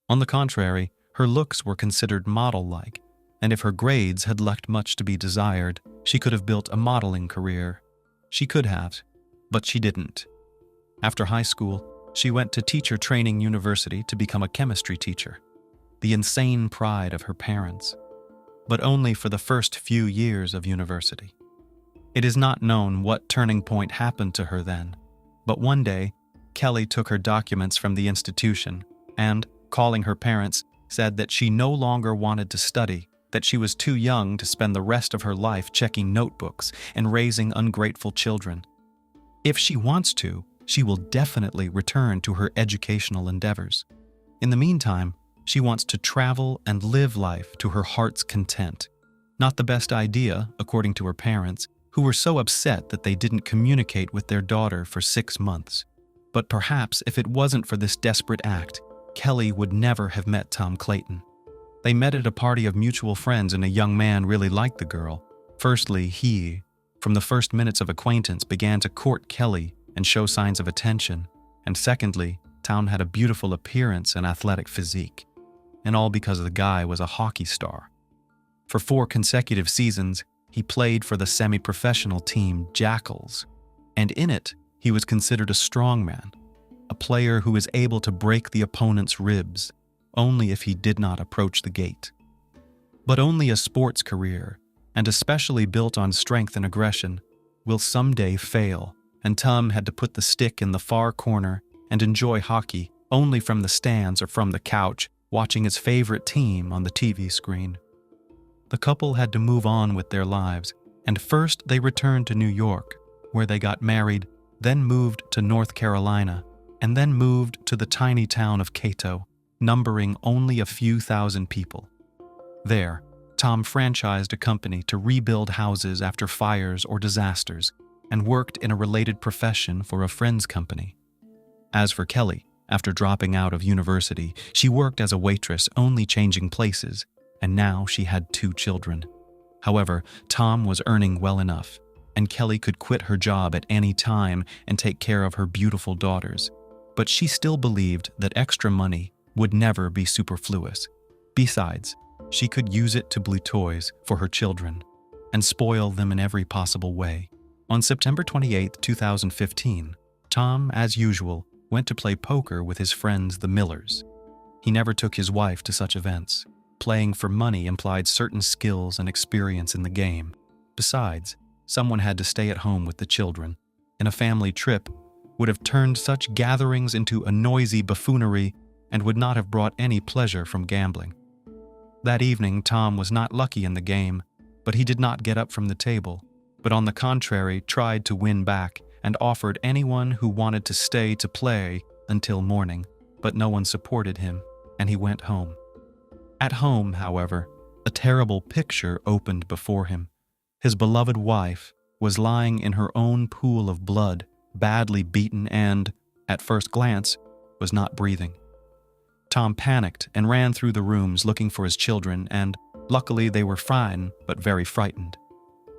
On the contrary, her looks were considered model-like, and if her grades had left much to be desired, she could have built a modeling career. She could have, but she didn't. After high school, she went to Teacher Training University to become a chemistry teacher, the insane pride of her parents, but only for the first few years of university. It is not known what turning point happened to her then, but one day, Kelly took her documents from the institution and, calling her parents, said that she no longer wanted to study, that she was too young to spend the rest of her life checking notebooks and raising ungrateful children. If she wants to, she will definitely return to her educational endeavors. In the meantime, she wants to travel and live life to her heart's content. Not the best idea, according to her parents, who were so upset that they didn't communicate with their daughter for 6 months. But perhaps if it wasn't for this desperate act, Kelly would never have met Tom Clayton. They met at a party of mutual friends and a young man really liked the girl. Firstly, he, from the first minutes of acquaintance, began to court Kelly and show signs of attention. And secondly, Tom had a beautiful appearance and athletic physique. And all because the guy was a hockey star. For 4 consecutive seasons, he played for the semi-professional team Jackals. And in it, he was considered a strongman, a player who was able to break the opponent's ribs, only if he did not approach the gate. But only a sports career, and especially built on strength and aggression, will someday fail, and Tom had to put the stick in the far corner and enjoy hockey only from the stands or from the couch, watching his favorite team on the TV screen. The couple had to move on with their lives, and first they returned to New York, where they got married, then moved to North Carolina, and then moved to the tiny town of Cato, numbering only a few thousand people. There, Tom franchised a company to rebuild houses after fires or disasters, and worked in a related profession for a friend's company. As for Kelly, after dropping out of university, she worked as a waitress, only changing places, and now she had 2 children. However, Tom was earning well enough, and Kelly could quit her job at any time and take care of her beautiful daughters. But she still believed that extra money would never be superfluous. Besides, she could use it to buy toys for her children and spoil them in every possible way. On September 28, 2015, Tom, as usual, went to play poker with his friends the Millers. He never took his wife to such events. Playing for money implied certain skills and experience in the game. Besides, someone had to stay at home with the children, and a family trip would have turned such gatherings into a noisy buffoonery and would not have brought any pleasure from gambling. That evening, Tom was not lucky in the game, but he did not get up from the table, but on the contrary tried to win back and offered anyone who wanted to stay to play until morning, but no one supported him, and he went home. At home, however, a terrible picture opened before him. His beloved wife was lying in her own pool of blood, badly beaten and, at first glance, was not breathing. Tom panicked and ran through the rooms looking for his children, and luckily they were fine but very frightened.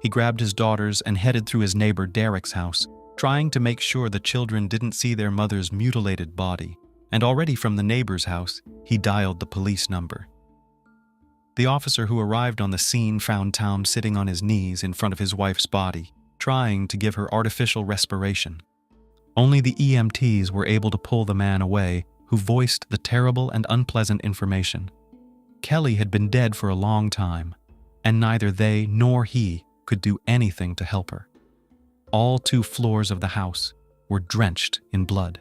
He grabbed his daughters and headed through his neighbor Derek's house, trying to make sure the children didn't see their mother's mutilated body, and already from the neighbor's house, he dialed the police number. The officer who arrived on the scene found Tom sitting on his knees in front of his wife's body, trying to give her artificial respiration. Only the EMTs were able to pull the man away, who voiced the terrible and unpleasant information. Kelly had been dead for a long time, and neither they nor he could do anything to help her. All 2 floors of the house were drenched in blood.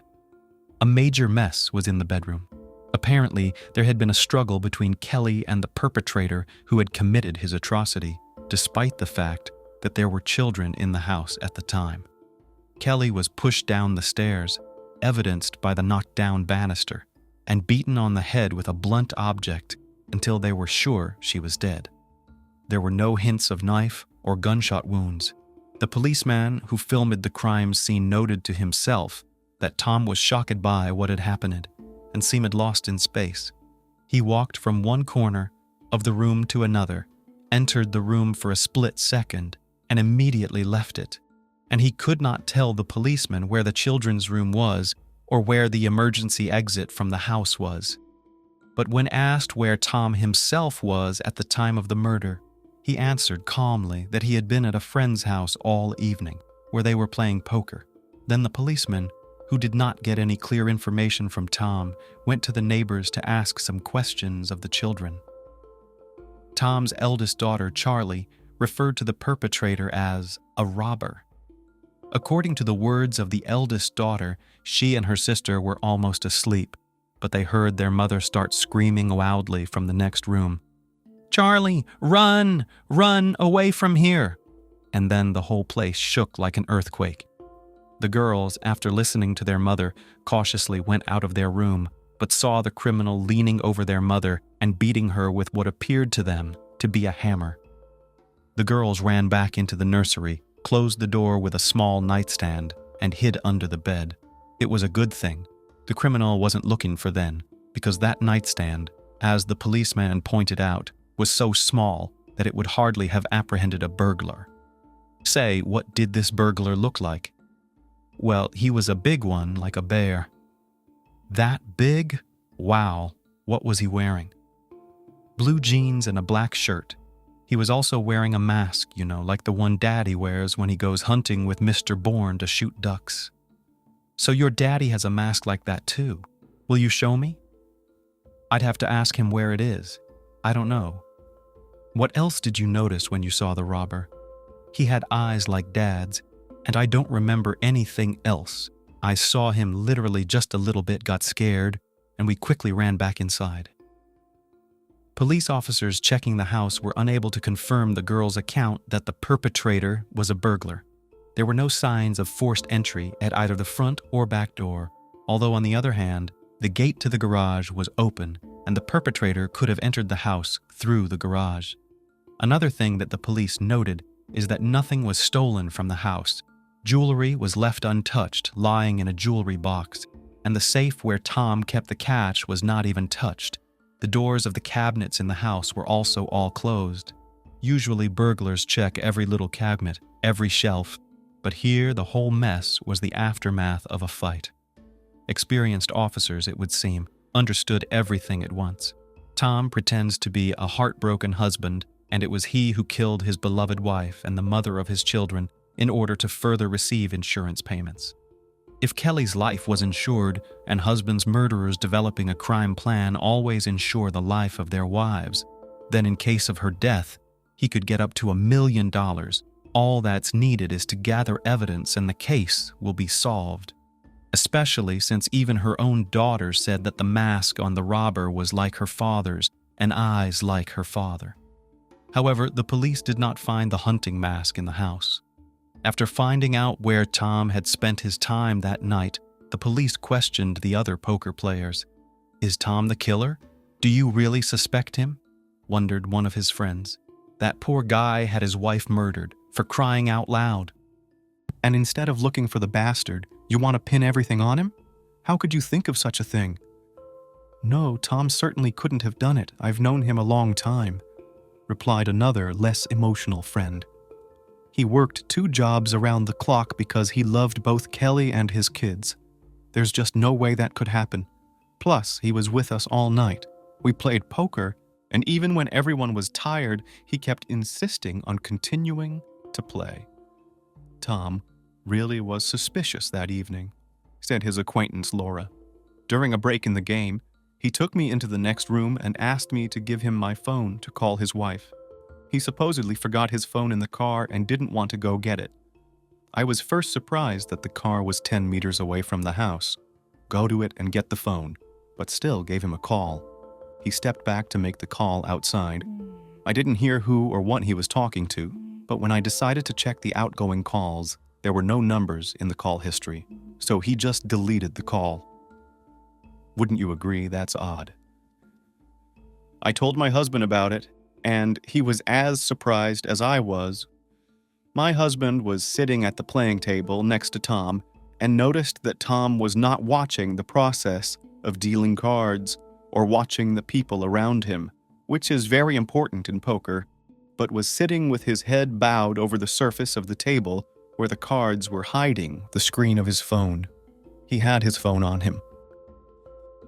A major mess was in the bedroom. Apparently, there had been a struggle between Kelly and the perpetrator who had committed his atrocity, despite the fact that there were children in the house at the time. Kelly was pushed down the stairs, evidenced by the knocked-down banister, and beaten on the head with a blunt object until they were sure she was dead. There were no hints of knife or gunshot wounds. The policeman who filmed the crime scene noted to himself that Tom was shocked by what had happened and seemed lost in space. He walked from one corner of the room to another, entered the room for a split second, and immediately left it. And he could not tell the policeman where the children's room was or where the emergency exit from the house was. But when asked where Tom himself was at the time of the murder, he answered calmly that he had been at a friend's house all evening, where they were playing poker. Then the policeman, who did not get any clear information from Tom, went to the neighbors to ask some questions of the children. Tom's eldest daughter, Charlie, referred to the perpetrator as a robber. According to the words of the eldest daughter, she and her sister were almost asleep, but they heard their mother start screaming loudly from the next room, "Charlie, run! Run away from here!" And then the whole place shook like an earthquake. The girls, after listening to their mother, cautiously went out of their room, but saw the criminal leaning over their mother and beating her with what appeared to them to be a hammer. The girls ran back into the nursery, closed the door with a small nightstand, and hid under the bed. It was a good thing. The criminal wasn't looking for them, because that nightstand, as the policeman pointed out, was so small that it would hardly have apprehended a burglar. Say, what did this burglar look like? Well, he was a big one, like a bear. That big? Wow, what was he wearing? Blue jeans and a black shirt. He was also wearing a mask, like the one Daddy wears when he goes hunting with Mr. Bourne to shoot ducks. So your daddy has a mask like that too. Will you show me? I'd have to ask him where it is. I don't know. What else did you notice when you saw the robber? He had eyes like Dad's, and I don't remember anything else. I saw him literally just a little bit, got scared, and we quickly ran back inside. Police officers checking the house were unable to confirm the girl's account that the perpetrator was a burglar. There were no signs of forced entry at either the front or back door, although on the other hand, the gate to the garage was open and the perpetrator could have entered the house through the garage. Another thing that the police noted is that nothing was stolen from the house. Jewelry was left untouched, lying in a jewelry box, and the safe where Tom kept the cash was not even touched. The doors of the cabinets in the house were also all closed. Usually burglars check every little cabinet, every shelf, but here the whole mess was the aftermath of a fight. Experienced officers, it would seem, understood everything at once. Tom pretends to be a heartbroken husband, and it was he who killed his beloved wife and the mother of his children in order to further receive insurance payments. If Kelly's life was insured, and husbands' murderers developing a crime plan always insure the life of their wives, then in case of her death, he could get up to $1 million. All that's needed is to gather evidence and the case will be solved. Especially since even her own daughter said that the mask on the robber was like her father's and eyes like her father. However, the police did not find the hunting mask in the house. After finding out where Tom had spent his time that night, the police questioned the other poker players. "Is Tom the killer? Do you really suspect him?" wondered one of his friends. That poor guy had his wife murdered, for crying out loud. And instead of looking for the bastard, you want to pin everything on him? How could you think of such a thing? No, Tom certainly couldn't have done it. I've known him a long time, replied another, less emotional friend. He worked 2 jobs around the clock because he loved both Kelly and his kids. There's just no way that could happen. Plus, he was with us all night. We played poker, and even when everyone was tired, he kept insisting on continuing to play. Tom really was suspicious that evening, said his acquaintance Laura. During a break in the game, he took me into the next room and asked me to give him my phone to call his wife. He supposedly forgot his phone in the car and didn't want to go get it. I was first surprised that the car was 10 meters away from the house. Go to it and get the phone, but still gave him a call. He stepped back to make the call outside. I didn't hear who or what he was talking to, but when I decided to check the outgoing calls, there were no numbers in the call history, so he just deleted the call. Wouldn't you agree that's odd? I told my husband about it, and he was as surprised as I was. My husband was sitting at the playing table next to Tom and noticed that Tom was not watching the process of dealing cards or watching the people around him, which is very important in poker, but was sitting with his head bowed over the surface of the table where the cards were hiding the screen of his phone. He had his phone on him.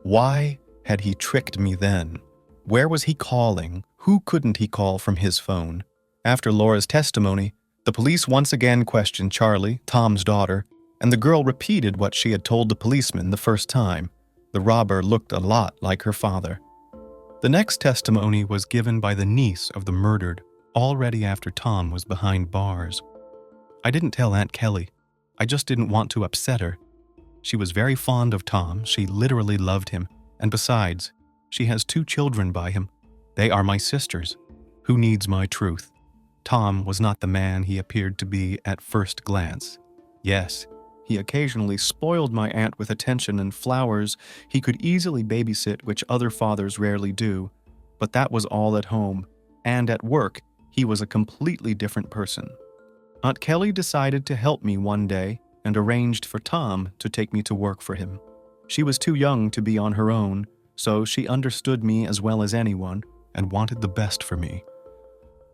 Why had he tricked me then? Where was he calling? Who couldn't he call from his phone? After Laura's testimony, the police once again questioned Charlie, Tom's daughter, and the girl repeated what she had told the policeman the first time. The robber looked a lot like her father. The next testimony was given by the niece of the murdered, already after Tom was behind bars. I didn't tell Aunt Kelly. I just didn't want to upset her. She was very fond of Tom. She literally loved him. And besides, she has 2 children by him. They are my sisters. Who needs my truth? Tom was not the man he appeared to be at first glance. Yes, he occasionally spoiled my aunt with attention and flowers. He could easily babysit, which other fathers rarely do. But that was all at home. And at work, he was a completely different person. Aunt Kelly decided to help me one day and arranged for Tom to take me to work for him. She was too young to be on her own, so she understood me as well as anyone and wanted the best for me.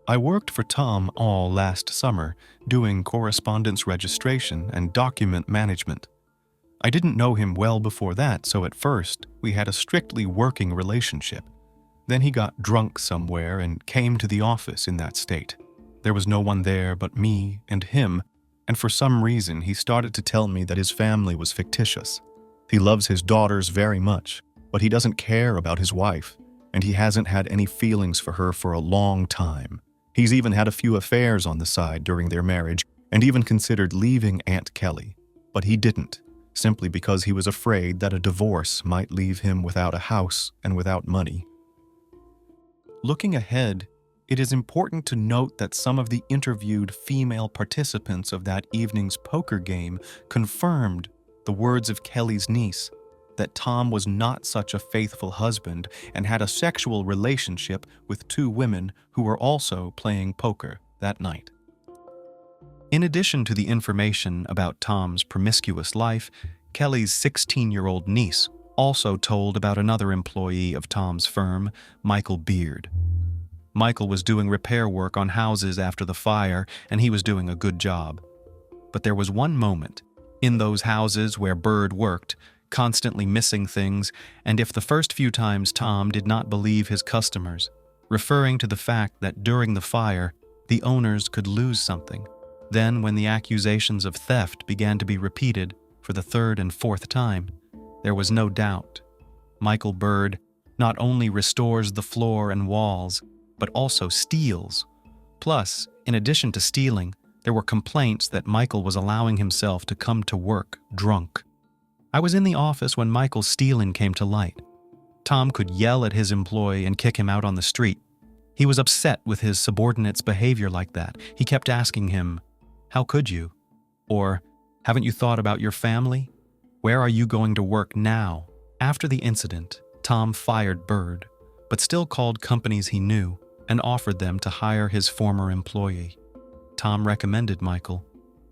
I worked for Tom all last summer, doing correspondence registration and document management. I didn't know him well before that, so at first we had a strictly working relationship. Then he got drunk somewhere and came to the office in that state. There was no one there but me and him, and for some reason he started to tell me that his family was fictitious. He loves his daughters very much, but he doesn't care about his wife, and he hasn't had any feelings for her for a long time. He's even had a few affairs on the side during their marriage and even considered leaving Aunt Kelly, but he didn't, simply because he was afraid that a divorce might leave him without a house and without money. Looking ahead, it is important to note that some of the interviewed female participants of that evening's poker game confirmed the words of Kelly's niece, that Tom was not such a faithful husband and had a sexual relationship with two women who were also playing poker that night. In addition to the information about Tom's promiscuous life, Kelly's 16-year-old niece also told about another employee of Tom's firm, Michael Beard. Michael was doing repair work on houses after the fire, and he was doing a good job. But there was one moment in those houses where Bird worked, constantly missing things, and if the first few times Tom did not believe his customers, referring to the fact that during the fire, the owners could lose something. Then, when the accusations of theft began to be repeated for the third and fourth time, there was no doubt. Michael Bird not only restores the floor and walls, but also steals. Plus, in addition to stealing, there were complaints that Michael was allowing himself to come to work drunk. I was in the office when Michael's stealing came to light. Tom could yell at his employee and kick him out on the street. He was upset with his subordinate's behavior like that. He kept asking him, "How could you?" Or, "Haven't you thought about your family? Where are you going to work now?" After the incident, Tom fired Bird, but still called companies he knew and offered them to hire his former employee. Tom recommended Michael,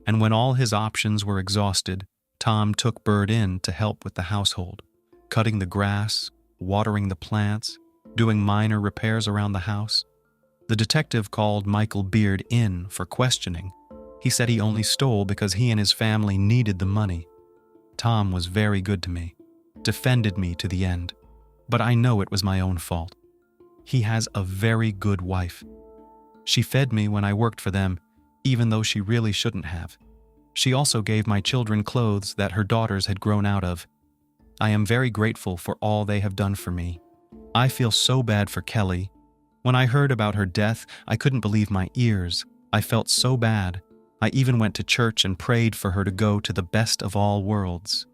and when all his options were exhausted, Tom took Bird in to help with the household, cutting the grass, watering the plants, doing minor repairs around the house. The detective called Michael Beard in for questioning. He said he only stole because he and his family needed the money. Tom was very good to me, defended me to the end, but I know it was my own fault. He has a very good wife. She fed me when I worked for them, even though she really shouldn't have. She also gave my children clothes that her daughters had grown out of. I am very grateful for all they have done for me. I feel so bad for Kelly. When I heard about her death, I couldn't believe my ears. I felt so bad. I even went to church and prayed for her to go to the best of all worlds.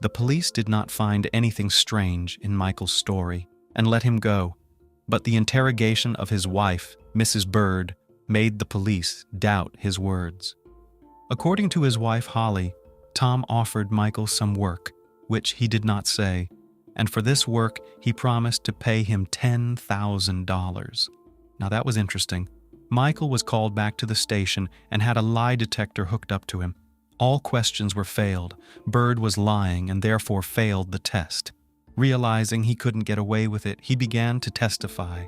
The police did not find anything strange in Michael's story and let him go, but the interrogation of his wife, Mrs. Bird, made the police doubt his words. According to his wife, Holly, Tom offered Michael some work, which he did not say, and for this work, he promised to pay him $10,000. Now that was interesting. Michael was called back to the station and had a lie detector hooked up to him. All questions were failed. Bird was lying and therefore failed the test. Realizing he couldn't get away with it, he began to testify.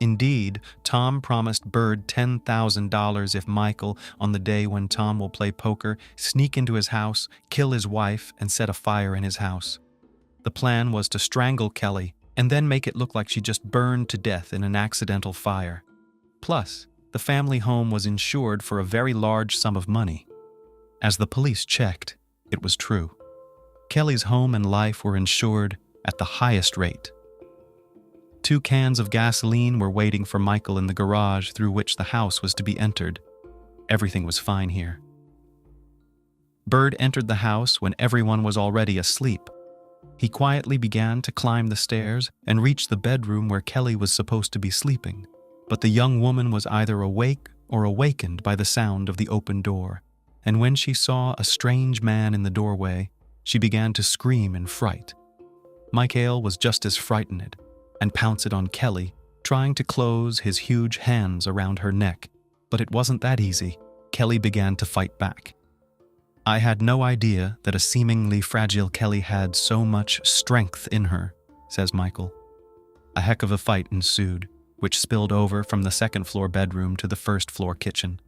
Indeed, Tom promised Bird $10,000 if Michael, on the day when Tom will play poker, sneak into his house, kill his wife, and set a fire in his house. The plan was to strangle Kelly and then make it look like she just burned to death in an accidental fire. Plus, the family home was insured for a very large sum of money. As the police checked, it was true. Kelly's home and life were insured at the highest rate. 2 cans of gasoline were waiting for Michael in the garage through which the house was to be entered. Everything was fine here. Bird entered the house when everyone was already asleep. He quietly began to climb the stairs and reach the bedroom where Kelly was supposed to be sleeping. But the young woman was either awake or awakened by the sound of the open door, and when she saw a strange man in the doorway, she began to scream in fright. Michael was just as frightened and pounced on Kelly, trying to close his huge hands around her neck. But it wasn't that easy. Kelly began to fight back. I had no idea that a seemingly fragile Kelly had so much strength in her. says Michael. A heck of a fight ensued, which spilled over from the second-floor bedroom to the first-floor kitchen.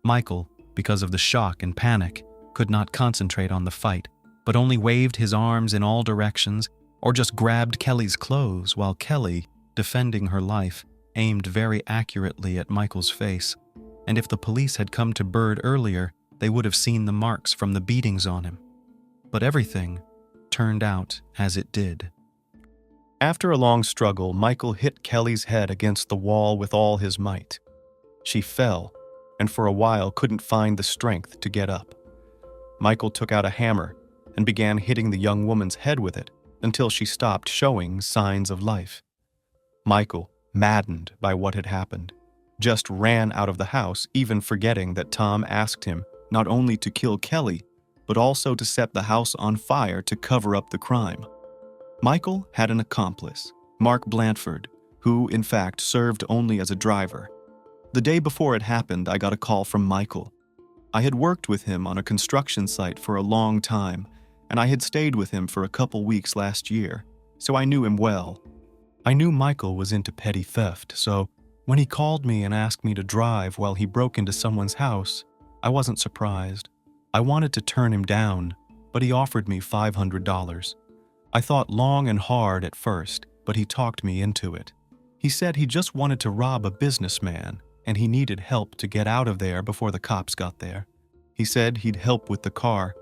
Michael, because of the shock and panic, could not concentrate on the fight, but only waved his arms in all directions or just grabbed Kelly's clothes while Kelly, defending her life, aimed very accurately at Michael's face. And if the police had come to Bird earlier, they would have seen the marks from the beatings on him. But everything turned out as it did. After a long struggle, Michael hit Kelly's head against the wall with all his might. She fell, and for a while couldn't find the strength to get up. Michael took out a hammer and began hitting the young woman's head with it until she stopped showing signs of life. Michael, maddened by what had happened, just ran out of the house, even forgetting that Tom asked him not only to kill Kelly, but also to set the house on fire to cover up the crime. Michael had an accomplice, Mark Blanford, who, in fact, served only as a driver. The day before it happened, I got a call from Michael. I had worked with him on a construction site for a long time, and I had stayed with him for a couple weeks last year, so I knew him well. I knew Michael was into petty theft, so when he called me and asked me to drive while he broke into someone's house, I wasn't surprised. I wanted to turn him down, but he offered me $500. I thought long and hard at first, but he talked me into it. He said he just wanted to rob a businessman, and he needed help to get out of there before the cops got there. He said he'd help with the car.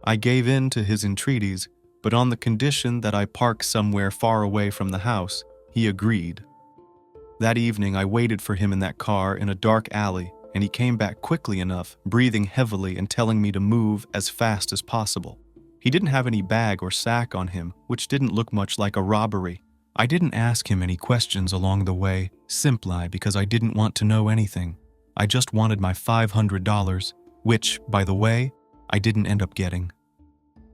I gave in to his entreaties, but on the condition that I park somewhere far away from the house, he agreed. That evening, I waited for him in that car in a dark alley, and he came back quickly enough, breathing heavily and telling me to move as fast as possible. He didn't have any bag or sack on him, which didn't look much like a robbery. I didn't ask him any questions along the way, simply because I didn't want to know anything. I just wanted my $500, which, by the way, I didn't end up getting.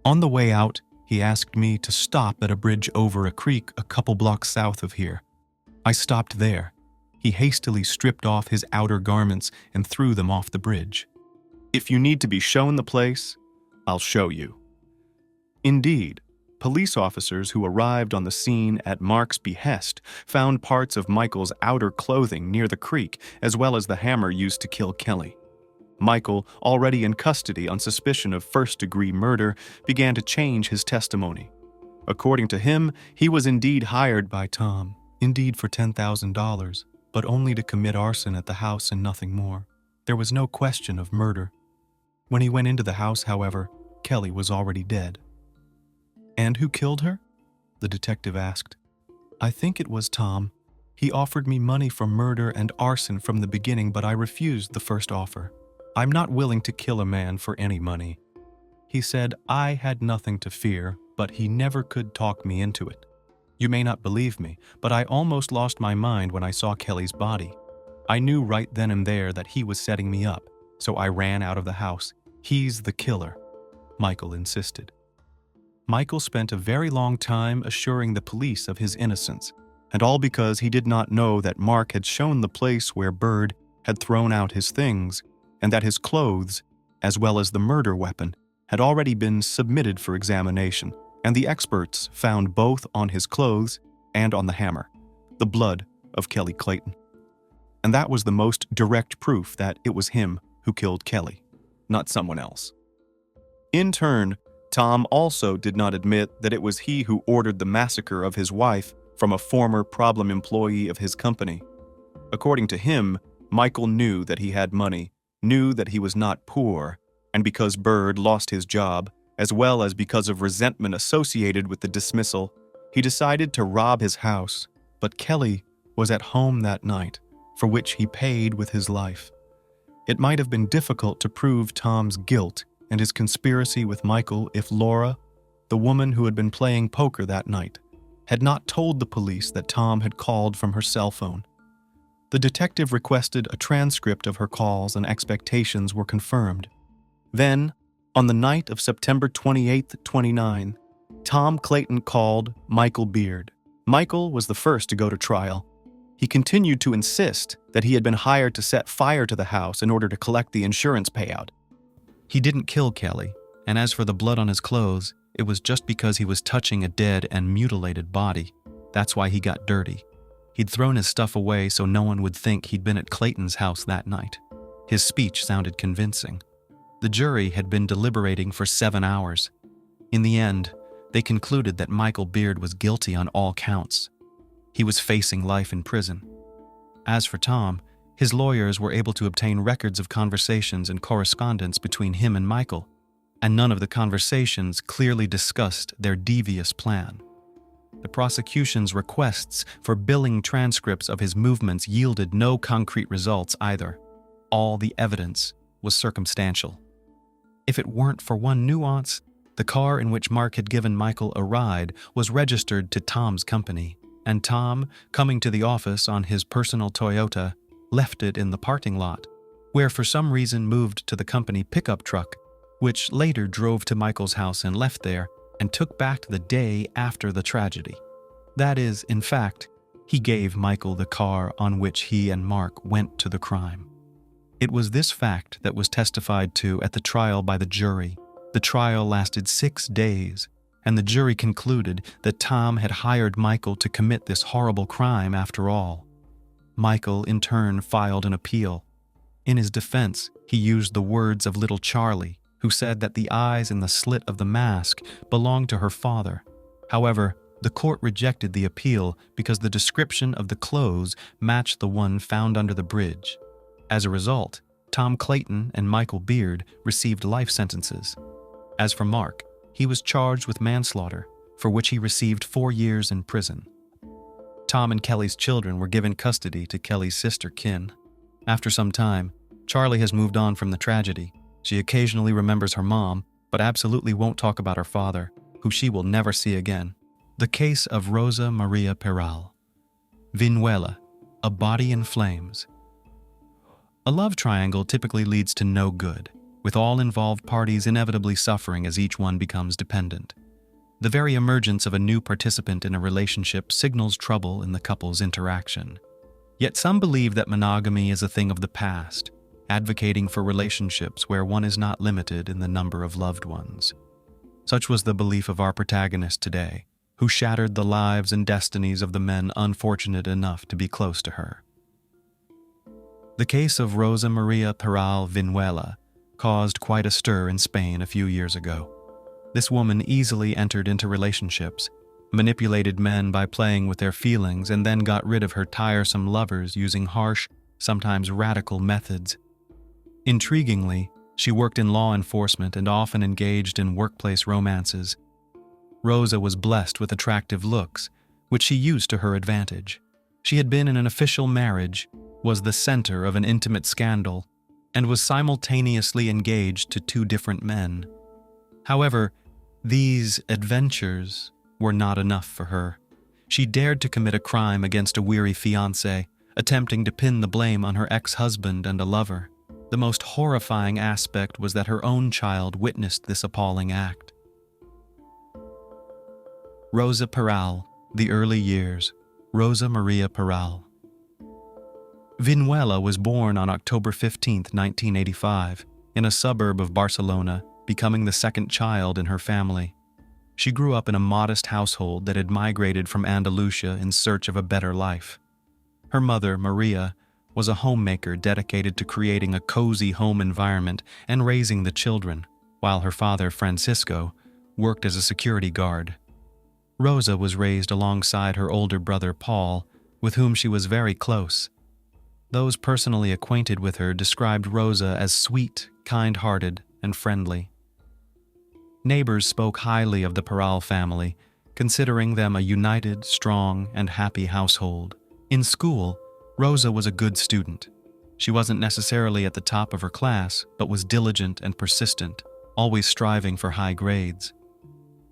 On the way out, he asked me to stop at a bridge over a creek a couple blocks south of here. I stopped there. He hastily stripped off his outer garments and threw them off the bridge. "If you need to be shown the place, I'll show you." Indeed, police officers who arrived on the scene at Mark's behest found parts of Michael's outer clothing near the creek, as well as the hammer used to kill Kelly. Michael, already in custody on suspicion of first-degree murder, began to change his testimony. According to him, he was indeed hired by Tom, indeed for $10,000, but only to commit arson at the house and nothing more. There was no question of murder. When he went into the house, however, Kelly was already dead. "And who killed her?" the detective asked. "I think it was Tom. He offered me money for murder and arson from the beginning, but I refused the first offer. I'm not willing to kill a man for any money. He said I had nothing to fear, but he never could talk me into it. You may not believe me, but I almost lost my mind when I saw Kelly's body. I knew right then and there that he was setting me up, so I ran out of the house. He's the killer," Michael insisted. Michael spent a very long time assuring the police of his innocence, and all because he did not know that Mark had shown the place where Bird had thrown out his things, and that his clothes, as well as the murder weapon, had already been submitted for examination, and the experts found both on his clothes and on the hammer the blood of Kelly Clayton. And that was the most direct proof that it was him who killed Kelly, not someone else. In turn, Tom also did not admit that it was he who ordered the massacre of his wife from a former problem employee of his company. According to him, Michael knew that he had money, knew that he was not poor, and because Bird lost his job, as well as because of resentment associated with the dismissal, he decided to rob his house. But Kelly was at home that night, for which he paid with his life. It might have been difficult to prove Tom's guilt and his conspiracy with Michael if Laura, the woman who had been playing poker that night, had not told the police that Tom had called from her cell phone. The detective requested a transcript of her calls, and expectations were confirmed. Then, on the night of September 28, 29, Tom Clayton called Michael Beard. Michael was the first to go to trial. He continued to insist that he had been hired to set fire to the house in order to collect the insurance payout. He didn't kill Kelly, and as for the blood on his clothes, it was just because he was touching a dead and mutilated body. That's why he got dirty. He'd thrown his stuff away so no one would think he'd been at Clayton's house that night. His speech sounded convincing. The jury had been deliberating for 7 hours. In the end, they concluded that Michael Beard was guilty on all counts. He was facing life in prison. As for Tom, his lawyers were able to obtain records of conversations and correspondence between him and Michael, and none of the conversations clearly discussed their devious plan. The prosecution's requests for billing transcripts of his movements yielded no concrete results either. All the evidence was circumstantial. If it weren't for one nuance, the car in which Mark had given Michael a ride was registered to Tom's company, and Tom, coming to the office on his personal Toyota, left it in the parking lot, where for some reason moved to the company pickup truck, which later drove to Michael's house and left there, and took back the day after the tragedy. That is, in fact, he gave Michael the car on which he and Mark went to the crime. It was this fact that was testified to at the trial by the jury. The trial lasted 6 days, and the jury concluded that Tom had hired Michael to commit this horrible crime after all. Michael, in turn, filed an appeal. In his defense, he used the words of little Charlie, who said that the eyes in the slit of the mask belonged to her father. However, the court rejected the appeal because the description of the clothes matched the one found under the bridge. As a result, Tom Clayton and Michael Beard received life sentences. As for Mark, he was charged with manslaughter, for which he received 4 years in prison. Tom and Kelly's children were given custody to Kelly's sister, Kin. After some time, Charlie has moved on from the tragedy. She occasionally remembers her mom, but absolutely won't talk about her father, who she will never see again. The case of Rosa Maria Peral. Vinuela, a body in flames. A love triangle typically leads to no good, with all involved parties inevitably suffering as each one becomes dependent. The very emergence of a new participant in a relationship signals trouble in the couple's interaction. Yet some believe that monogamy is a thing of the past, advocating for relationships where one is not limited in the number of loved ones. Such was the belief of our protagonist today, who shattered the lives and destinies of the men unfortunate enough to be close to her. The case of Rosa Maria Peral Vinuela caused quite a stir in Spain a few years ago. This woman easily entered into relationships, manipulated men by playing with their feelings, and then got rid of her tiresome lovers using harsh, sometimes radical methods. Intriguingly, she worked in law enforcement and often engaged in workplace romances. Rosa was blessed with attractive looks, which she used to her advantage. She had been in an official marriage, was the center of an intimate scandal, and was simultaneously engaged to 2 different men. However, these adventures were not enough for her. She dared to commit a crime against a weary fiancé, attempting to pin the blame on her ex-husband and a lover. The most horrifying aspect was that her own child witnessed this appalling act. Rosa Peral, the early years. Rosa Maria Peral. Vinuela was born on October 15, 1985, in a suburb of Barcelona, becoming the second child in her family. She grew up in a modest household that had migrated from Andalusia in search of a better life. Her mother, Maria, was a homemaker dedicated to creating a cozy home environment and raising the children, while her father, Francisco, worked as a security guard. Rosa was raised alongside her older brother, Paul, with whom she was very close. Those personally acquainted with her described Rosa as sweet, kind-hearted, and friendly. Neighbors spoke highly of the Peral family, considering them a united, strong, and happy household. In school, Rosa was a good student. She wasn't necessarily at the top of her class, but was diligent and persistent, always striving for high grades.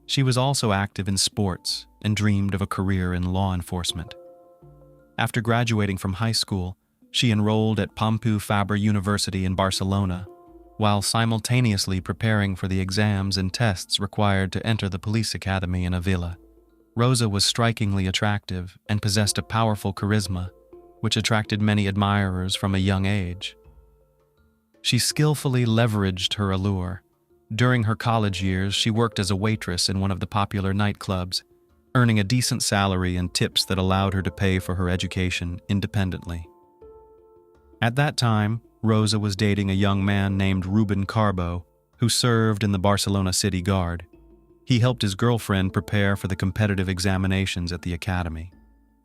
She was also active in sports and dreamed of a career in law enforcement. After graduating from high school, she enrolled at Pompeu Fabra University in Barcelona, while simultaneously preparing for the exams and tests required to enter the police academy in Avila. Rosa was strikingly attractive and possessed a powerful charisma, which attracted many admirers from a young age. She skillfully leveraged her allure, During her college years, she worked as a waitress in one of the popular nightclubs, earning a decent salary and tips that allowed her to pay for her education independently. At that time, Rosa was dating a young man named Ruben Carbo, who served in the Barcelona City Guard. He helped his girlfriend prepare for the competitive examinations at the academy.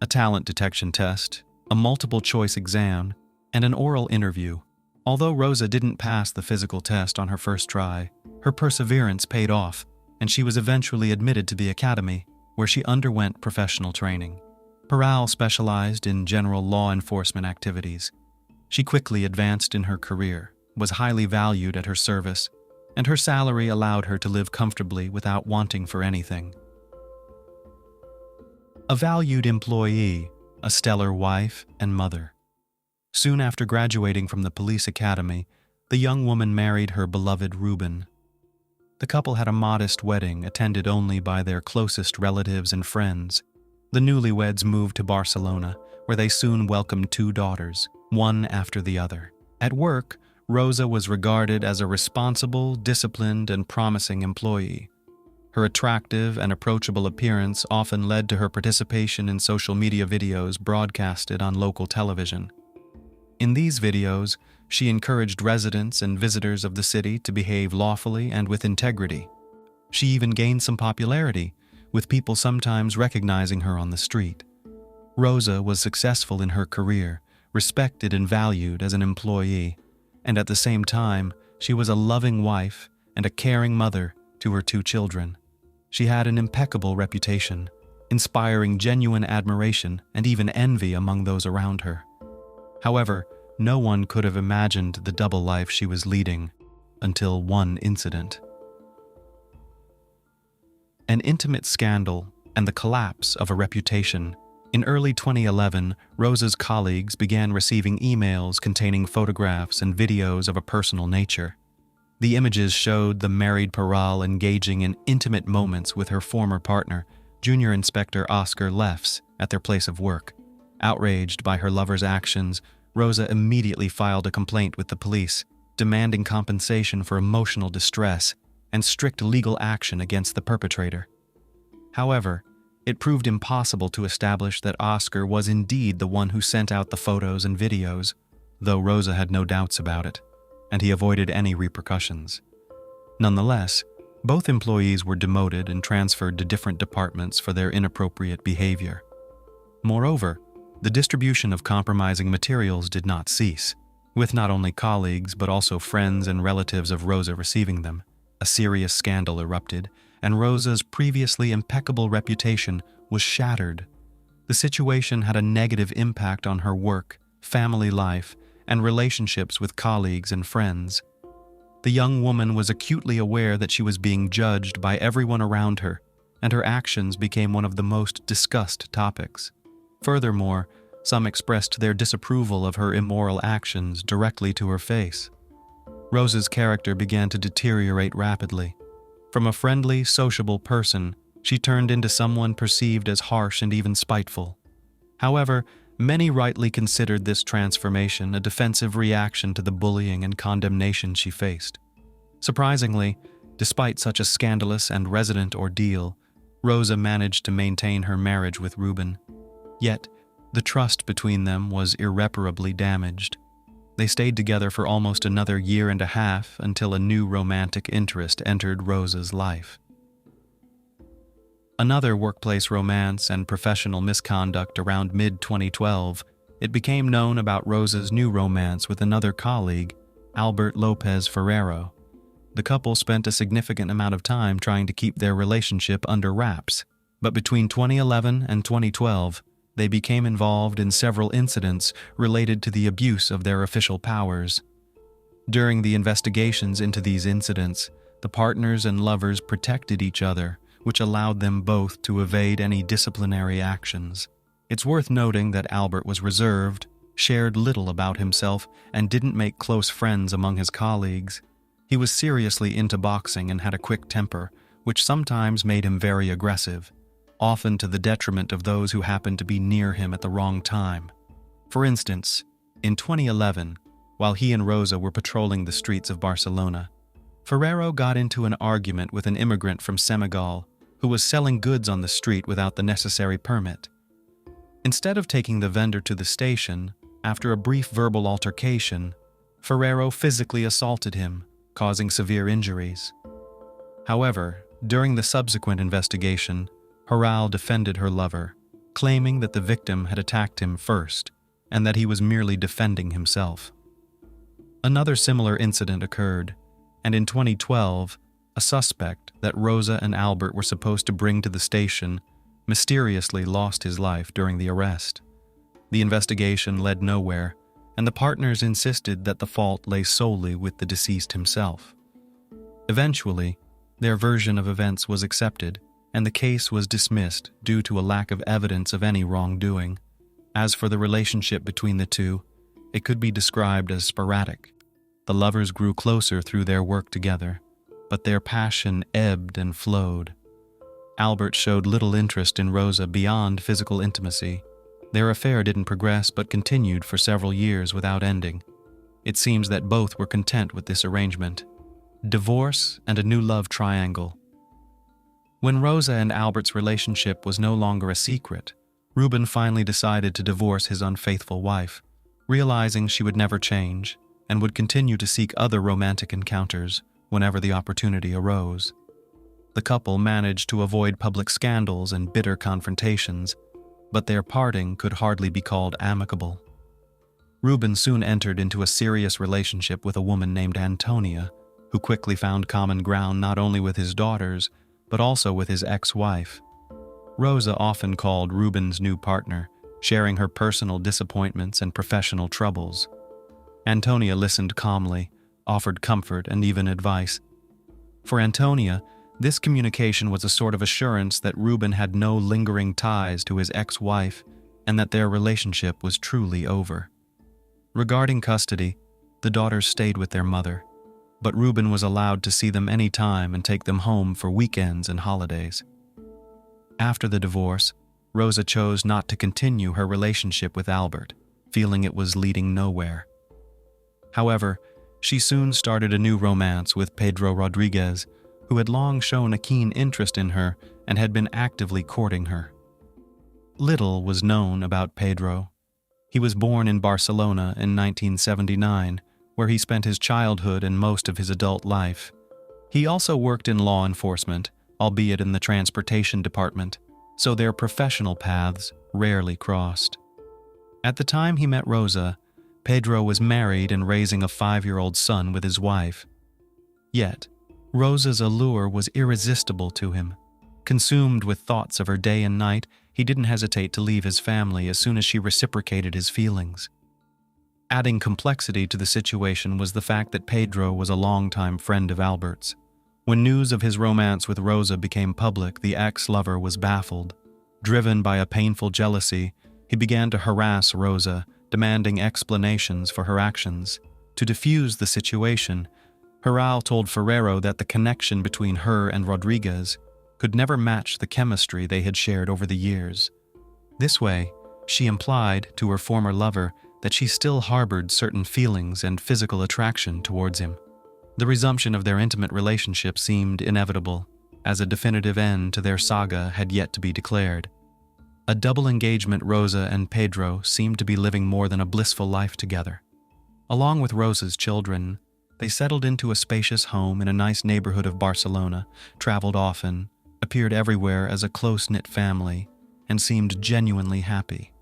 A talent detection test, a multiple-choice exam, and an oral interview. Although Rosa didn't pass the physical test on her first try, her perseverance paid off, and she was eventually admitted to the academy, where she underwent professional training. Peral specialized in general law enforcement activities. She quickly advanced in her career, was highly valued at her service, and her salary allowed her to live comfortably without wanting for anything. A valued employee, a stellar wife and mother. Soon after graduating from the police academy, the young woman married her beloved Ruben. The couple had a modest wedding attended only by their closest relatives and friends. The newlyweds moved to Barcelona, where they soon welcomed 2 daughters, one after the other. At work, Rosa was regarded as a responsible, disciplined, and promising employee. Her attractive and approachable appearance often led to her participation in social media videos broadcasted on local television. In these videos, she encouraged residents and visitors of the city to behave lawfully and with integrity. She even gained some popularity, with people sometimes recognizing her on the street. Rosa was successful in her career, respected and valued as an employee, and at the same time, she was a loving wife and a caring mother to her 2 children. She had an impeccable reputation, inspiring genuine admiration and even envy among those around her. However, no one could have imagined the double life she was leading until one incident. An intimate scandal and the collapse of a reputation. In early 2011, Rosa's colleagues began receiving emails containing photographs and videos of a personal nature. The images showed the married Peral engaging in intimate moments with her former partner, Junior Inspector Oscar Lefs, at their place of work. Outraged by her lover's actions, Rosa immediately filed a complaint with the police, demanding compensation for emotional distress and strict legal action against the perpetrator. However, it proved impossible to establish that Oscar was indeed the one who sent out the photos and videos, though Rosa had no doubts about it, and he avoided any repercussions. Nonetheless, both employees were demoted and transferred to different departments for their inappropriate behavior. Moreover, the distribution of compromising materials did not cease, with not only colleagues but also friends and relatives of Rosa receiving them. A serious scandal erupted, and Rosa's previously impeccable reputation was shattered. The situation had a negative impact on her work, family life, and relationships with colleagues and friends. The young woman was acutely aware that she was being judged by everyone around her, and her actions became one of the most discussed topics. Furthermore, some expressed their disapproval of her immoral actions directly to her face. Rosa's character began to deteriorate rapidly. From a friendly, sociable person, she turned into someone perceived as harsh and even spiteful. However, many rightly considered this transformation a defensive reaction to the bullying and condemnation she faced. Surprisingly, despite such a scandalous and resonant ordeal, Rosa managed to maintain her marriage with Ruben. Yet, the trust between them was irreparably damaged. They stayed together for almost another year and a half until a new romantic interest entered Rosa's life. Another workplace romance and professional misconduct around mid-2012, it became known about Rosa's new romance with another colleague, Albert Lopez Ferrero. The couple spent a significant amount of time trying to keep their relationship under wraps, but between 2011 and 2012, they became involved in several incidents related to the abuse of their official powers. During the investigations into these incidents, the partners and lovers protected each other, which allowed them both to evade any disciplinary actions. It's worth noting that Albert was reserved, shared little about himself, and didn't make close friends among his colleagues. He was seriously into boxing and had a quick temper, which sometimes made him very aggressive, often to the detriment of those who happened to be near him at the wrong time. For instance, in 2011, while he and Rosa were patrolling the streets of Barcelona, Ferrero got into an argument with an immigrant from Senegal who was selling goods on the street without the necessary permit. Instead of taking the vendor to the station, after a brief verbal altercation, Ferrero physically assaulted him, causing severe injuries. However, during the subsequent investigation, Haral defended her lover, claiming that the victim had attacked him first and that he was merely defending himself. Another similar incident occurred, and in 2012, a suspect that Rosa and Albert were supposed to bring to the station mysteriously lost his life during the arrest. The investigation led nowhere, and the partners insisted that the fault lay solely with the deceased himself. Eventually, their version of events was accepted, and the case was dismissed due to a lack of evidence of any wrongdoing. As for the relationship between the two, it could be described as sporadic. The lovers grew closer through their work together, but their passion ebbed and flowed. Albert showed little interest in Rosa beyond physical intimacy. Their affair didn't progress but continued for several years without ending. It seems that both were content with this arrangement. Divorce and a new love triangle. When Rosa and Albert's relationship was no longer a secret, Ruben finally decided to divorce his unfaithful wife, realizing she would never change and would continue to seek other romantic encounters whenever the opportunity arose. The couple managed to avoid public scandals and bitter confrontations, but their parting could hardly be called amicable. Ruben soon entered into a serious relationship with a woman named Antonia, who quickly found common ground not only with his daughters, but also with his ex-wife. Rosa often called Ruben's new partner, sharing her personal disappointments and professional troubles. Antonia listened calmly, offered comfort and even advice. For Antonia, this communication was a sort of assurance that Ruben had no lingering ties to his ex-wife and that their relationship was truly over. Regarding custody, the daughters stayed with their mother, but Ruben was allowed to see them any time and take them home for weekends and holidays. After the divorce, Rosa chose not to continue her relationship with Albert, feeling it was leading nowhere. However, she soon started a new romance with Pedro Rodriguez, who had long shown a keen interest in her and had been actively courting her. Little was known about Pedro. He was born in Barcelona in 1979, where he spent his childhood and most of his adult life. He also worked in law enforcement, albeit in the transportation department, so their professional paths rarely crossed. At the time he met Rosa, Pedro was married and raising a 5-year-old son with his wife. Yet, Rosa's allure was irresistible to him. Consumed with thoughts of her day and night, he didn't hesitate to leave his family as soon as she reciprocated his feelings. Adding complexity to the situation was the fact that Pedro was a longtime friend of Albert's. When news of his romance with Rosa became public, the ex-lover was baffled. Driven by a painful jealousy, he began to harass Rosa, demanding explanations for her actions. To defuse the situation, Haral told Ferrero that the connection between her and Rodriguez could never match the chemistry they had shared over the years. This way, she implied to her former lover that she still harbored certain feelings and physical attraction towards him. The resumption of their intimate relationship seemed inevitable, as a definitive end to their saga had yet to be declared. A double engagement, Rosa and Pedro seemed to be living more than a blissful life together. Along with Rosa's children, they settled into a spacious home in a nice neighborhood of Barcelona, traveled often, appeared everywhere as a close-knit family, and seemed genuinely happy.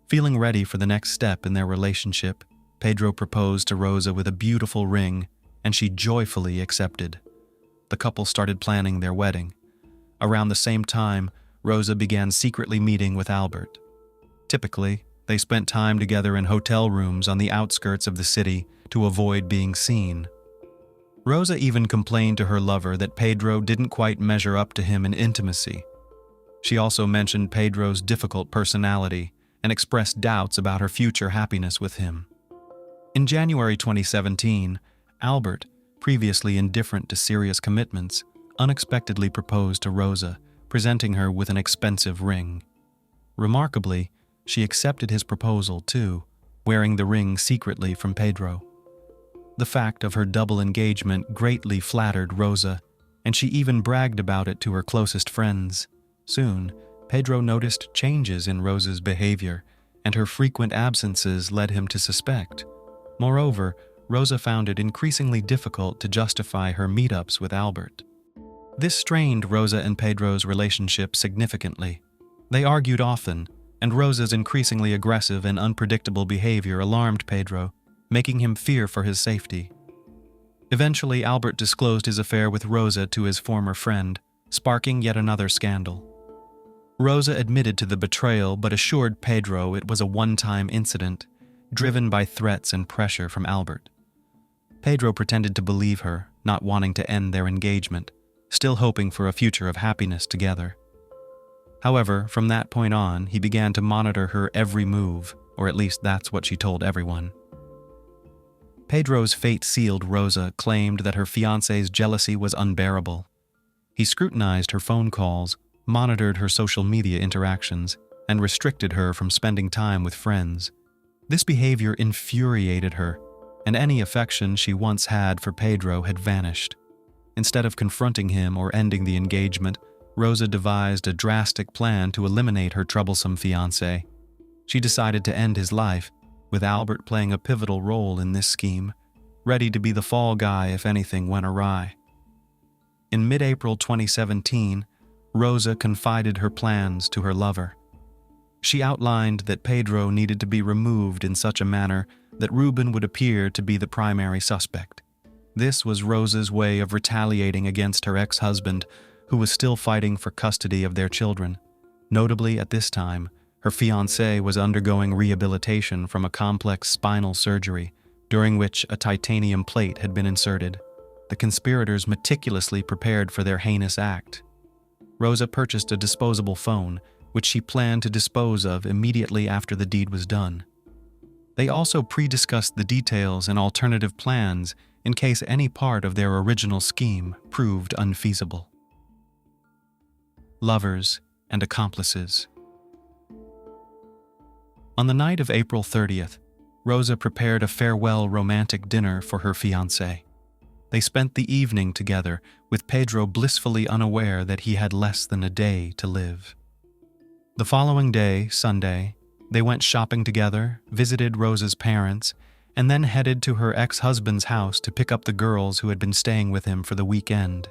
Feeling ready for the next step in their relationship, Pedro proposed to Rosa with a beautiful ring, and she joyfully accepted. The couple started planning their wedding. Around the same time, Rosa began secretly meeting with Albert. Typically, they spent time together in hotel rooms on the outskirts of the city to avoid being seen. Rosa even complained to her lover that Pedro didn't quite measure up to him in intimacy. She also mentioned Pedro's difficult personality and expressed doubts about her future happiness with him. In January 2017, Albert, previously indifferent to serious commitments, unexpectedly proposed to Rosa, presenting her with an expensive ring. Remarkably, she accepted his proposal too, wearing the ring secretly from Pedro. The fact of her double engagement greatly flattered Rosa, and she even bragged about it to her closest friends. Soon, Pedro noticed changes in Rosa's behavior, and her frequent absences led him to suspect. Moreover, Rosa found it increasingly difficult to justify her meetups with Albert. This strained Rosa and Pedro's relationship significantly. They argued often, and Rosa's increasingly aggressive and unpredictable behavior alarmed Pedro, making him fear for his safety. Eventually, Albert disclosed his affair with Rosa to his former friend, sparking yet another scandal. Rosa admitted to the betrayal but assured Pedro it was a one-time incident, driven by threats and pressure from Albert. Pedro pretended to believe her, not wanting to end their engagement, still hoping for a future of happiness together. However, from that point on, he began to monitor her every move, or at least that's what she told everyone. Pedro's fate-sealed Rosa claimed that her fiancé's jealousy was unbearable. He scrutinized her phone calls, monitored her social media interactions, and restricted her from spending time with friends. This behavior infuriated her, and any affection she once had for Pedro had vanished. Instead of confronting him or ending the engagement, Rosa devised a drastic plan to eliminate her troublesome fiancé. She decided to end his life, with Albert playing a pivotal role in this scheme, ready to be the fall guy if anything went awry. In mid-April 2017, Rosa confided her plans to her lover. She outlined that Pedro needed to be removed in such a manner that Ruben would appear to be the primary suspect. This was Rosa's way of retaliating against her ex-husband, who was still fighting for custody of their children. Notably, at this time, her fiancé was undergoing rehabilitation from a complex spinal surgery, during which a titanium plate had been inserted. The conspirators meticulously prepared for their heinous act. Rosa purchased a disposable phone, which she planned to dispose of immediately after the deed was done. They also pre-discussed the details and alternative plans in case any part of their original scheme proved unfeasible. Lovers and accomplices. On the night of April 30th, Rosa prepared a farewell romantic dinner for her fiancé. They spent the evening together, with Pedro blissfully unaware that he had less than a day to live. The following day, Sunday, they went shopping together, visited Rosa's parents, and then headed to her ex-husband's house to pick up the girls who had been staying with him for the weekend.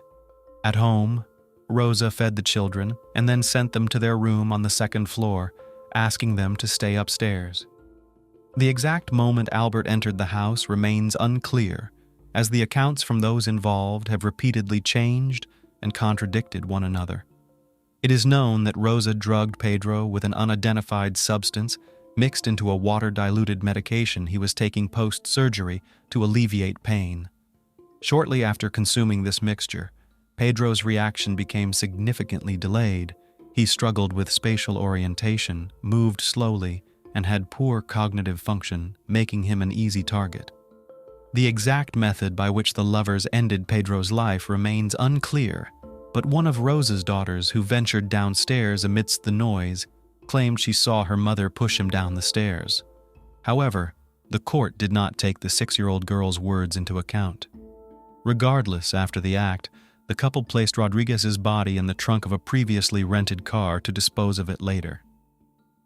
At home, Rosa fed the children and then sent them to their room on the second floor, asking them to stay upstairs. The exact moment Albert entered the house remains unclear, as the accounts from those involved have repeatedly changed and contradicted one another. It is known that Rosa drugged Pedro with an unidentified substance mixed into a water-diluted medication he was taking post-surgery to alleviate pain. Shortly after consuming this mixture, Pedro's reaction became significantly delayed. He struggled with spatial orientation, moved slowly, and had poor cognitive function, making him an easy target. The exact method by which the lovers ended Pedro's life remains unclear, but one of Rosa's daughters, who ventured downstairs amidst the noise, claimed she saw her mother push him down the stairs. However, the court did not take the 6-year-old girl's words into account. Regardless, after the act, the couple placed Rodriguez's body in the trunk of a previously rented car to dispose of it later.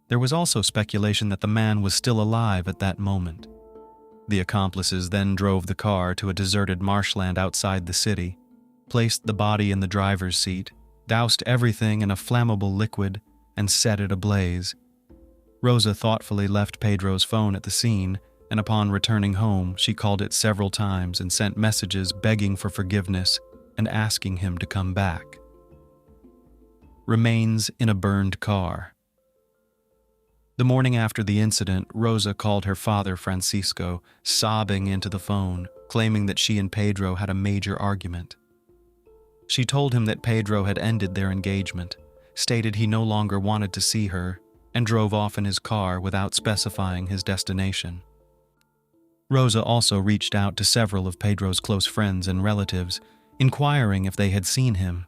There was also speculation that the man was still alive at that moment. The accomplices then drove the car to a deserted marshland outside the city, placed the body in the driver's seat, doused everything in a flammable liquid, and set it ablaze. Rosa thoughtfully left Pedro's phone at the scene, and upon returning home, she called it several times and sent messages begging for forgiveness and asking him to come back. Remains in a burned car. The morning after the incident, Rosa called her father, Francisco, sobbing into the phone, claiming that she and Pedro had a major argument. She told him that Pedro had ended their engagement, stated he no longer wanted to see her, and drove off in his car without specifying his destination. Rosa also reached out to several of Pedro's close friends and relatives, inquiring if they had seen him.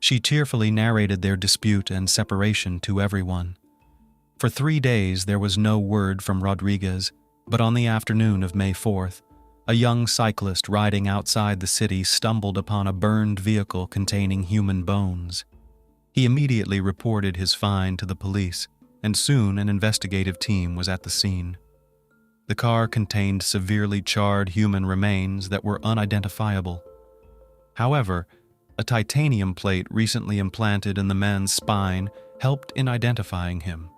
She tearfully narrated their dispute and separation to everyone. For 3 days there was no word from Rodriguez, but on the afternoon of May 4th, A young cyclist riding outside the city stumbled upon a burned vehicle containing human bones. He immediately reported his find to the police, and soon an investigative team was at the scene. The car contained severely charred human remains that were unidentifiable. However, a titanium plate recently implanted in the man's spine helped in identifying him.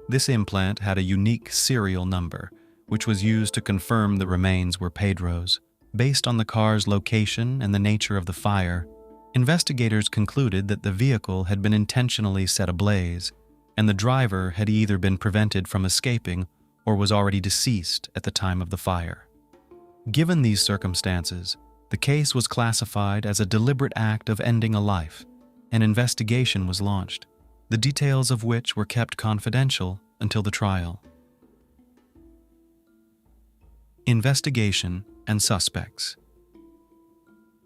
This implant had a unique serial number, which was used to confirm the remains were Pedro's. Based on the car's location and the nature of the fire, investigators concluded that the vehicle had been intentionally set ablaze, and the driver had either been prevented from escaping or was already deceased at the time of the fire. Given these circumstances, the case was classified as a deliberate act of ending a life. An investigation was launched, the details of which were kept confidential until the trial. Investigation and suspects.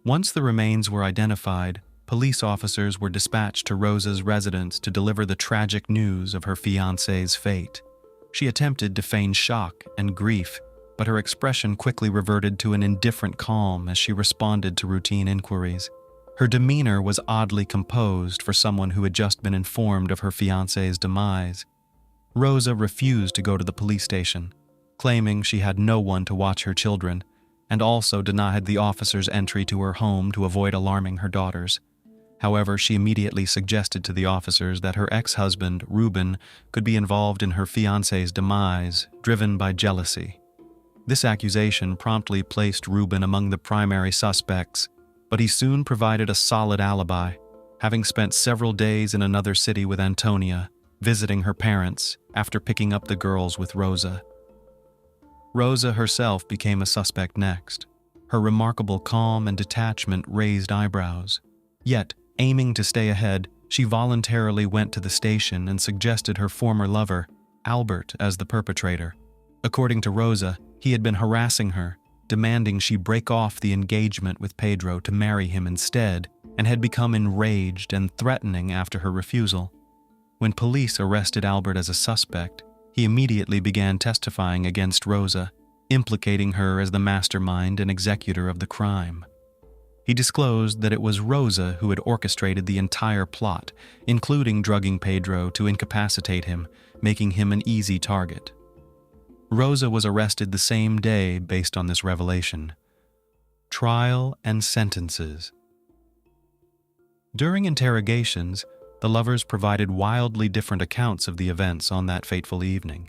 Once the remains were identified, police officers were dispatched to Rosa's residence to deliver the tragic news of her fiancé's fate. She attempted to feign shock and grief, but her expression quickly reverted to an indifferent calm as she responded to routine inquiries. Her demeanor was oddly composed for someone who had just been informed of her fiancé's demise. Rosa refused to go to the police station, claiming she had no one to watch her children, and also denied the officers' entry to her home to avoid alarming her daughters. However, she immediately suggested to the officers that her ex-husband, Ruben, could be involved in her fiancé's demise, driven by jealousy. This accusation promptly placed Ruben among the primary suspects, but he soon provided a solid alibi, having spent several days in another city with Antonia, visiting her parents after picking up the girls with Rosa. Rosa herself became a suspect next. Her remarkable calm and detachment raised eyebrows. Yet, aiming to stay ahead, she voluntarily went to the station and suggested her former lover, Albert, as the perpetrator. According to Rosa, he had been harassing her, demanding she break off the engagement with Pedro to marry him instead, and had become enraged and threatening after her refusal. When police arrested Albert as a suspect, he immediately began testifying against Rosa, implicating her as the mastermind and executor of the crime. He disclosed that it was Rosa who had orchestrated the entire plot, including drugging Pedro to incapacitate him, making him an easy target. Rosa was arrested the same day based on this revelation. Trial and sentences. During interrogations, the lovers provided wildly different accounts of the events on that fateful evening.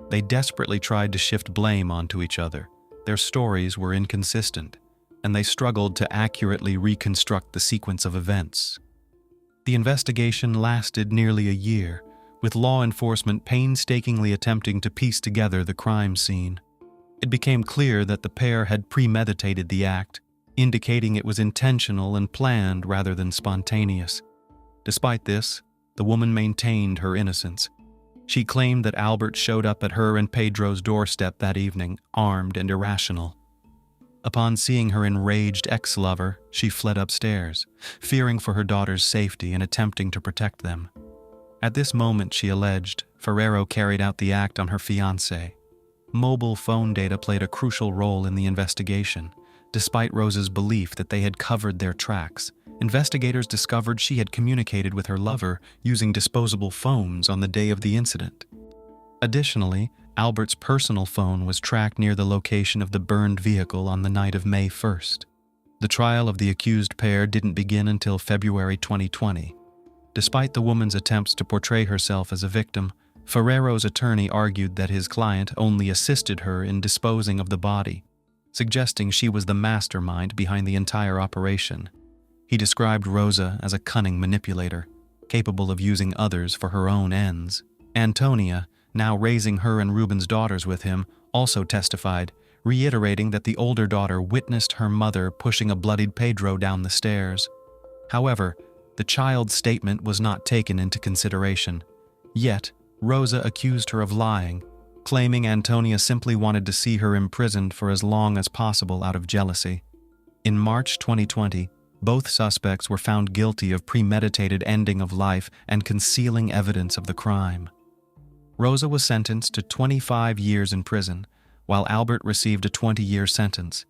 They desperately tried to shift blame onto each other. Their stories were inconsistent, and they struggled to accurately reconstruct the sequence of events. The investigation lasted nearly a year, with law enforcement painstakingly attempting to piece together the crime scene. It became clear that the pair had premeditated the act, indicating it was intentional and planned rather than spontaneous. Despite this, the woman maintained her innocence. She claimed that Albert showed up at her and Pedro's doorstep that evening, armed and irrational. Upon seeing her enraged ex-lover, she fled upstairs, fearing for her daughter's safety and attempting to protect them. At this moment, she alleged, Ferrero carried out the act on her fiancé. Mobile phone data played a crucial role in the investigation. Despite Rosa's belief that they had covered their tracks, investigators discovered she had communicated with her lover using disposable phones on the day of the incident. Additionally, Albert's personal phone was tracked near the location of the burned vehicle on the night of May 1st. The trial of the accused pair didn't begin until February 2020. Despite the woman's attempts to portray herself as a victim, Ferrero's attorney argued that his client only assisted her in disposing of the body, suggesting she was the mastermind behind the entire operation. He described Rosa as a cunning manipulator, capable of using others for her own ends. Antonia, now raising her and Ruben's daughters with him, also testified, reiterating that the older daughter witnessed her mother pushing a bloodied Pedro down the stairs. However, the child's statement was not taken into consideration. Yet, Rosa accused her of lying, claiming Antonia simply wanted to see her imprisoned for as long as possible out of jealousy. In March 2020, both suspects were found guilty of premeditated ending of life and concealing evidence of the crime. Rosa was sentenced to 25 years in prison, while Albert received a 20-year sentence.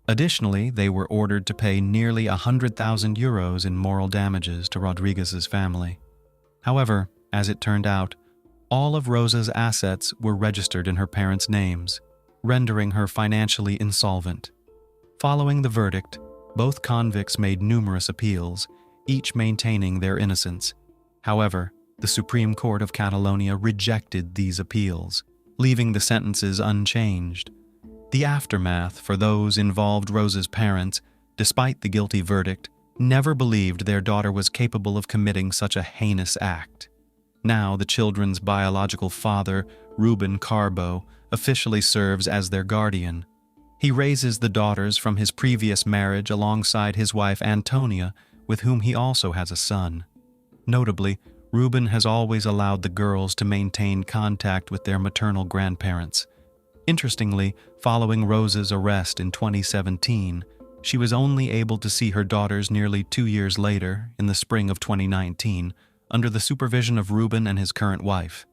Additionally, they were ordered to pay nearly 100,000 euros in moral damages to Rodriguez's family. However, as it turned out, all of Rosa's assets were registered in her parents' names, rendering her financially insolvent. Following the verdict, both convicts made numerous appeals, each maintaining their innocence. However, the Supreme Court of Catalonia rejected these appeals, leaving the sentences unchanged. The aftermath for those involved. Rosa's parents, despite the guilty verdict, never believed their daughter was capable of committing such a heinous act. Now, the children's biological father, Ruben Carbo, officially serves as their guardian. He raises the daughters from his previous marriage alongside his wife Antonia, with whom he also has a son. Notably, Ruben has always allowed the girls to maintain contact with their maternal grandparents. Interestingly, following Rosa's arrest in 2017, she was only able to see her daughters nearly 2 years later, in the spring of 2019, under the supervision of Ruben and his current wife.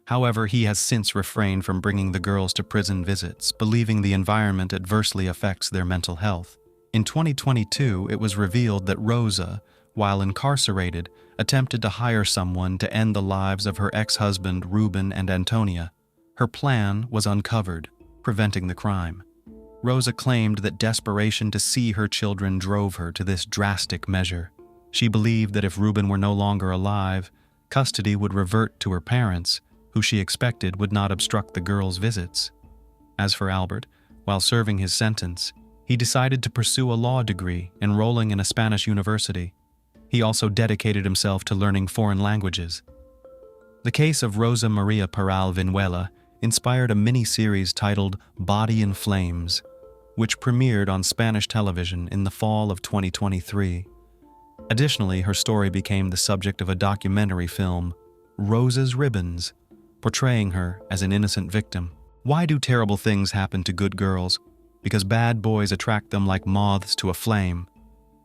However, he has since refrained from bringing the girls to prison visits, believing the environment adversely affects their mental health. In 2022, it was revealed that Rosa, while incarcerated, attempted to hire someone to end the lives of her ex-husband Ruben and Antonia. Her plan was uncovered, preventing the crime. Rosa claimed that desperation to see her children drove her to this drastic measure. She believed that if Ruben were no longer alive, custody would revert to her parents, who she expected would not obstruct the girls' visits. As for Albert, while serving his sentence, he decided to pursue a law degree, enrolling in a Spanish university. He also dedicated himself to learning foreign languages. The case of Rosa Maria Peral Vinuela inspired a mini-series titled Body in Flames, which premiered on Spanish television in the fall of 2023. Additionally, her story became the subject of a documentary film, Rosa's Ribbons, portraying her as an innocent victim. Why do terrible things happen to good girls? Because bad boys attract them like moths to a flame.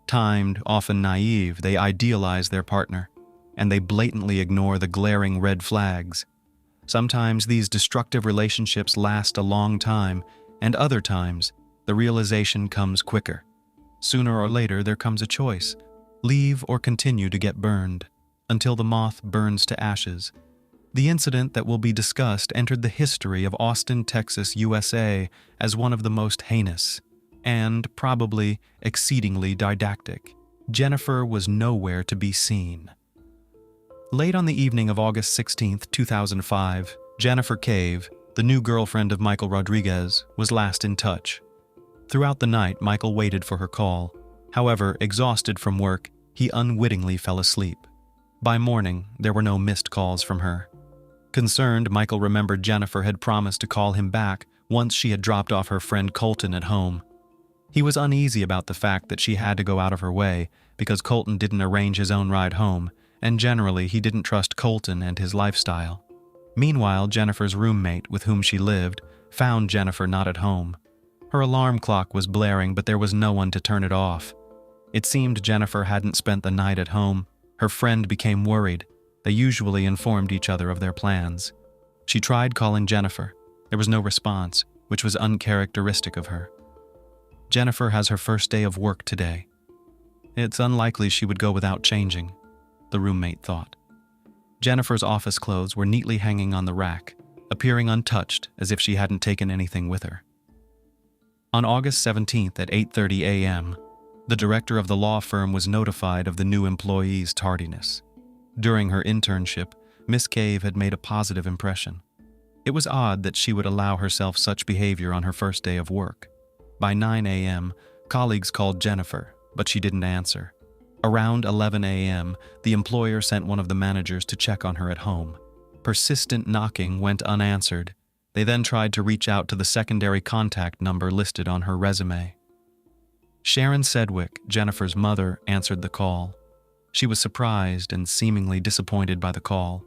Timed, often naive, they idealize their partner, and they blatantly ignore the glaring red flags. Sometimes these destructive relationships last a long time, and other times, the realization comes quicker. Sooner or later, there comes a choice: leave or continue to get burned, until the moth burns to ashes. The incident that will be discussed entered the history of Austin, Texas, USA as one of the most heinous and probably exceedingly didactic. Jennifer was nowhere to be seen. Late on the evening of August 16, 2005, Jennifer Cave, the new girlfriend of Michael Rodriguez, was last in touch. Throughout the night, Michael waited for her call. However, exhausted from work, he unwittingly fell asleep. By morning, there were no missed calls from her. Concerned, Michael remembered Jennifer had promised to call him back once she had dropped off her friend Colton at home. He was uneasy about the fact that she had to go out of her way because Colton didn't arrange his own ride home, and generally he didn't trust Colton and his lifestyle. Meanwhile, Jennifer's roommate, with whom she lived, found Jennifer not at home. Her alarm clock was blaring, but there was no one to turn it off. It seemed Jennifer hadn't spent the night at home. Her friend became worried. They usually informed each other of their plans. She tried calling Jennifer. There was no response, which was uncharacteristic of her. Jennifer has her first day of work today. It's unlikely she would go without changing, the roommate thought. Jennifer's office clothes were neatly hanging on the rack, appearing untouched as if she hadn't taken anything with her. On August 17th at 8:30 a.m., the director of the law firm was notified of the new employee's tardiness. During her internship, Miss Cave had made a positive impression. It was odd that she would allow herself such behavior on her first day of work. By 9 a.m., colleagues called Jennifer, but she didn't answer. Around 11 a.m., the employer sent one of the managers to check on her at home. Persistent knocking went unanswered. They then tried to reach out to the secondary contact number listed on her resume. Sharon Sedgwick, Jennifer's mother, answered the call. She was surprised and seemingly disappointed by the call.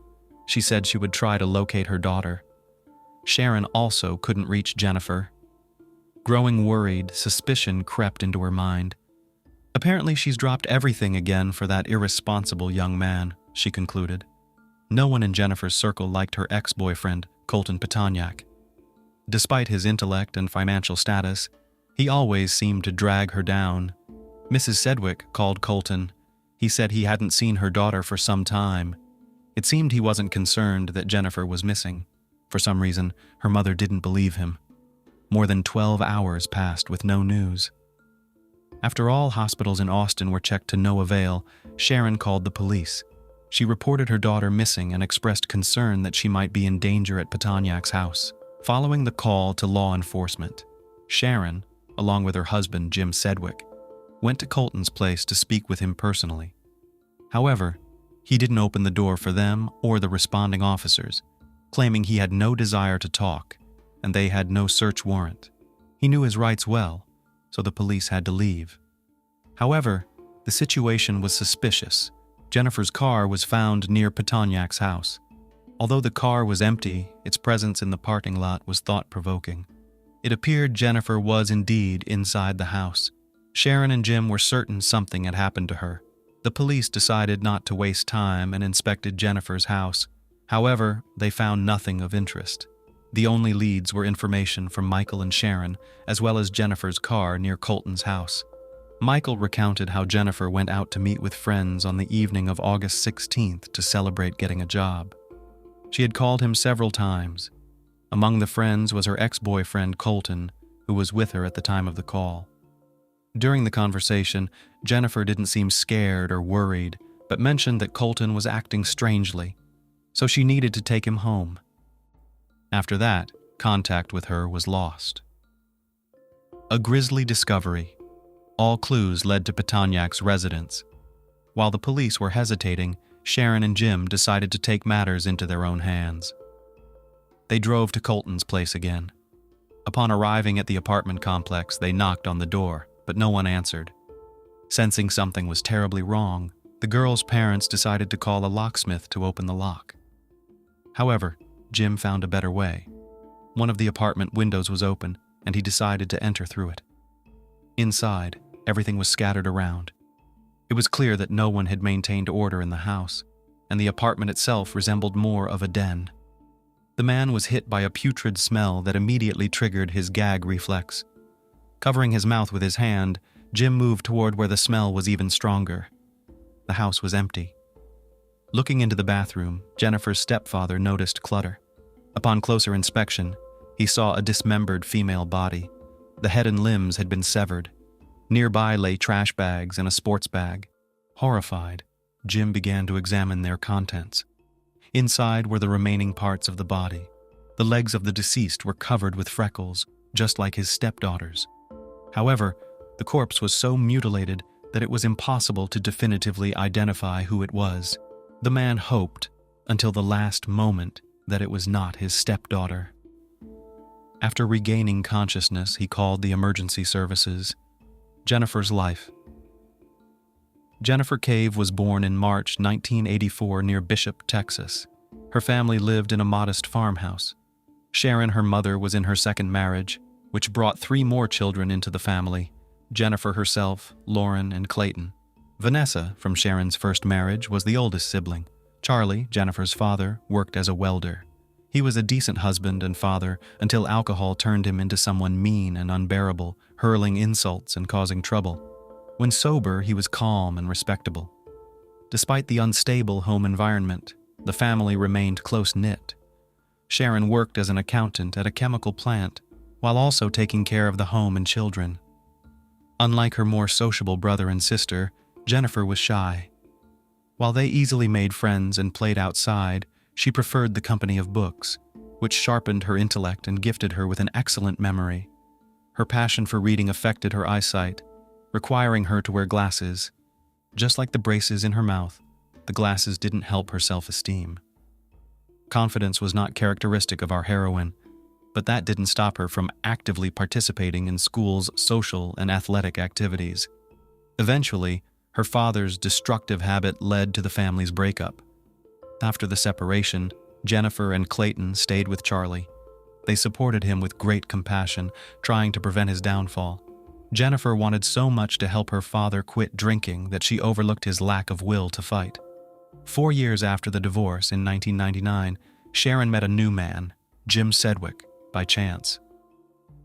She said she would try to locate her daughter. Sharon also couldn't reach Jennifer. Growing worried, suspicion crept into her mind. Apparently she's dropped everything again for that irresponsible young man, she concluded. No one in Jennifer's circle liked her ex-boyfriend, Colton Petagnac. Despite his intellect and financial status, he always seemed to drag her down. Mrs. Sedgwick called Colton. He said he hadn't seen her daughter for some time. It seemed he wasn't concerned that Jennifer was missing. For some reason, her mother didn't believe him. More than 12 hours passed with no news. After all hospitals in Austin were checked to no avail, Sharon called the police. She reported her daughter missing and expressed concern that she might be in danger at Petoniak's house. Following the call to law enforcement, Sharon, along with her husband Jim Sedgwick, went to Colton's place to speak with him personally. However, he didn't open the door for them or the responding officers, claiming he had no desire to talk and they had no search warrant. He knew his rights well, so the police had to leave. However, the situation was suspicious. Jennifer's car was found near Petoniak's house. Although the car was empty, its presence in the parking lot was thought-provoking. It appeared Jennifer was indeed inside the house. Sharon and Jim were certain something had happened to her. The police decided not to waste time and inspected Jennifer's house. However, they found nothing of interest. The only leads were information from Michael and Sharon, as well as Jennifer's car near Colton's house. Michael recounted how Jennifer went out to meet with friends on the evening of August 16th to celebrate getting a job. She had called him several times. Among the friends was her ex-boyfriend Colton, who was with her at the time of the call. During the conversation, Jennifer didn't seem scared or worried, but mentioned that Colton was acting strangely, so she needed to take him home. After that, contact with her was lost. A grisly discovery. All clues led to Petoniak's residence. While the police were hesitating, Sharon and Jim decided to take matters into their own hands. They drove to Colton's place again. Upon arriving at the apartment complex, they knocked on the door, but no one answered. Sensing something was terribly wrong, the girls' parents decided to call a locksmith to open the lock. However, Jim found a better way. One of the apartment windows was open, and he decided to enter through it. Inside, everything was scattered around. It was clear that no one had maintained order in the house, and the apartment itself resembled more of a den. The man was hit by a putrid smell that immediately triggered his gag reflex. Covering his mouth with his hand, Jim moved toward where the smell was even stronger. The house was empty. Looking into the bathroom, Jennifer's stepfather noticed clutter. Upon closer inspection, he saw a dismembered female body. The head and limbs had been severed. Nearby lay trash bags and a sports bag. Horrified, Jim began to examine their contents. Inside were the remaining parts of the body. The legs of the deceased were covered with freckles, just like his stepdaughter's. However, the corpse was so mutilated that it was impossible to definitively identify who it was. The man hoped, until the last moment, that it was not his stepdaughter. After regaining consciousness, he called the emergency services. Jennifer's life. Jennifer Cave was born in March 1984 near Bishop, Texas. Her family lived in a modest farmhouse. Sharon, her mother, was in her second marriage, which brought 3 more children into the family: Jennifer herself, Lauren, and Clayton. Vanessa, from Sharon's first marriage, was the oldest sibling. Charlie, Jennifer's father, worked as a welder. He was a decent husband and father until alcohol turned him into someone mean and unbearable, hurling insults and causing trouble. When sober, he was calm and respectable. Despite the unstable home environment, the family remained close-knit. Sharon worked as an accountant at a chemical plant, while also taking care of the home and children. Unlike her more sociable brother and sister, Jennifer was shy. While they easily made friends and played outside, she preferred the company of books, which sharpened her intellect and gifted her with an excellent memory. Her passion for reading affected her eyesight, requiring her to wear glasses. Just like the braces in her mouth, the glasses didn't help her self-esteem. Confidence was not characteristic of our heroine, but that didn't stop her from actively participating in school's social and athletic activities. Eventually, her father's destructive habit led to the family's breakup. After the separation, Jennifer and Clayton stayed with Charlie. They supported him with great compassion, trying to prevent his downfall. Jennifer wanted so much to help her father quit drinking that she overlooked his lack of will to fight. 4 years after the divorce, in 1999, Sharon met a new man, Jim Sedgwick. by chance.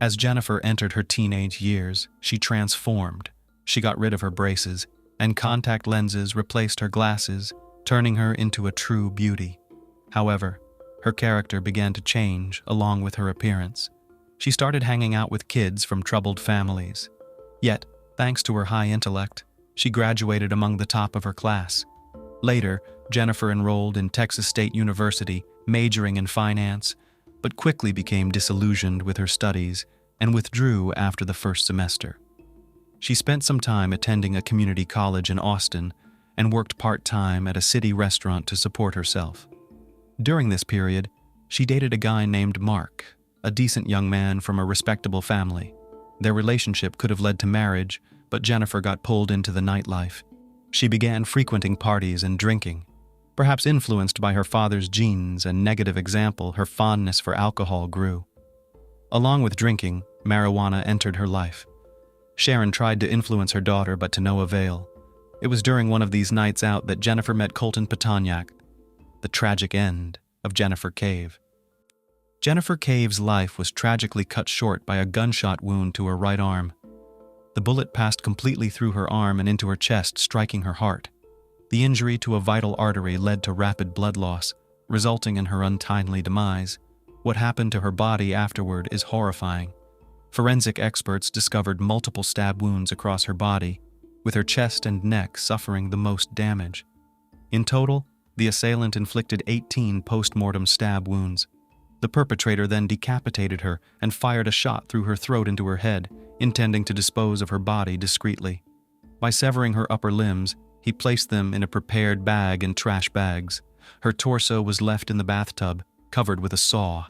As Jennifer entered her teenage years, she transformed. She got rid of her braces, and contact lenses replaced her glasses, turning her into a true beauty. However, her character began to change along with her appearance. She started hanging out with kids from troubled families. Yet, thanks to her high intellect, she graduated among the top of her class. Later, Jennifer enrolled in Texas State University, majoring in finance, but quickly became disillusioned with her studies and withdrew after the first semester. She spent some time attending a community college in Austin and worked part-time at a city restaurant to support herself. During this period, she dated a guy named Mark, a decent young man from a respectable family. Their relationship could have led to marriage, but Jennifer got pulled into the nightlife. She began frequenting parties and drinking. Perhaps influenced by her father's genes and negative example, her fondness for alcohol grew. Along with drinking, marijuana entered her life. Sharon tried to influence her daughter, but to no avail. It was during one of these nights out that Jennifer met Colton Petoniak, the tragic end of Jennifer Cave. Jennifer Cave's life was tragically cut short by a gunshot wound to her right arm. The bullet passed completely through her arm and into her chest, striking her heart. The injury to a vital artery led to rapid blood loss, resulting in her untimely demise. What happened to her body afterward is horrifying. Forensic experts discovered multiple stab wounds across her body, with her chest and neck suffering the most damage. In total, the assailant inflicted 18 post-mortem stab wounds. The perpetrator then decapitated her and fired a shot through her throat into her head, intending to dispose of her body discreetly. By severing her upper limbs, he placed them in a prepared bag and trash bags. Her torso was left in the bathtub, covered with a saw.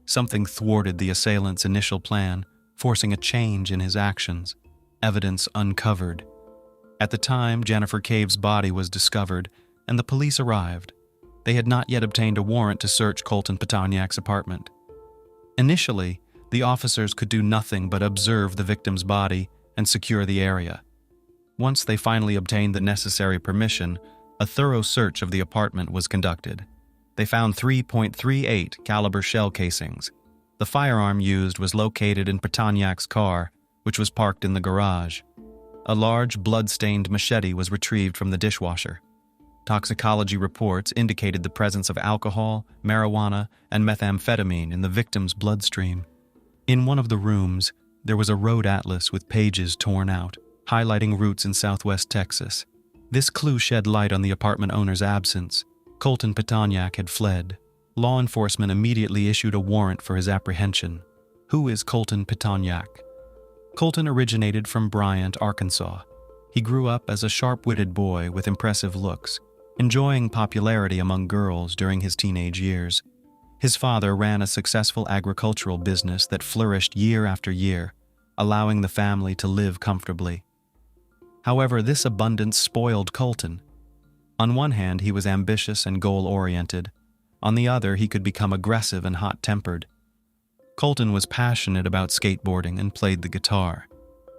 Something thwarted the assailant's initial plan, forcing a change in his actions. Evidence uncovered. At the time, Jennifer Cave's body was discovered, and the police arrived. They had not yet obtained a warrant to search Colton Petoniak's apartment. Initially, the officers could do nothing but observe the victim's body and secure the area. Once they finally obtained the necessary permission, a thorough search of the apartment was conducted. They found 3.38 caliber shell casings. The firearm used was located in Petoniak's car, which was parked in the garage. A large blood-stained machete was retrieved from the dishwasher. Toxicology reports indicated the presence of alcohol, marijuana, and methamphetamine in the victim's bloodstream. In one of the rooms, there was a road atlas with pages torn out, highlighting routes in southwest Texas. This clue shed light on the apartment owner's absence. Colton Petoniak had fled. Law enforcement immediately issued a warrant for his apprehension. Who is Colton Petoniak? Colton originated from Bryant, Arkansas. He grew up as a sharp-witted boy with impressive looks, enjoying popularity among girls during his teenage years. His father ran a successful agricultural business that flourished year after year, allowing the family to live comfortably. However, this abundance spoiled Colton. On one hand, he was ambitious and goal-oriented. On the other, he could become aggressive and hot-tempered. Colton was passionate about skateboarding and played the guitar.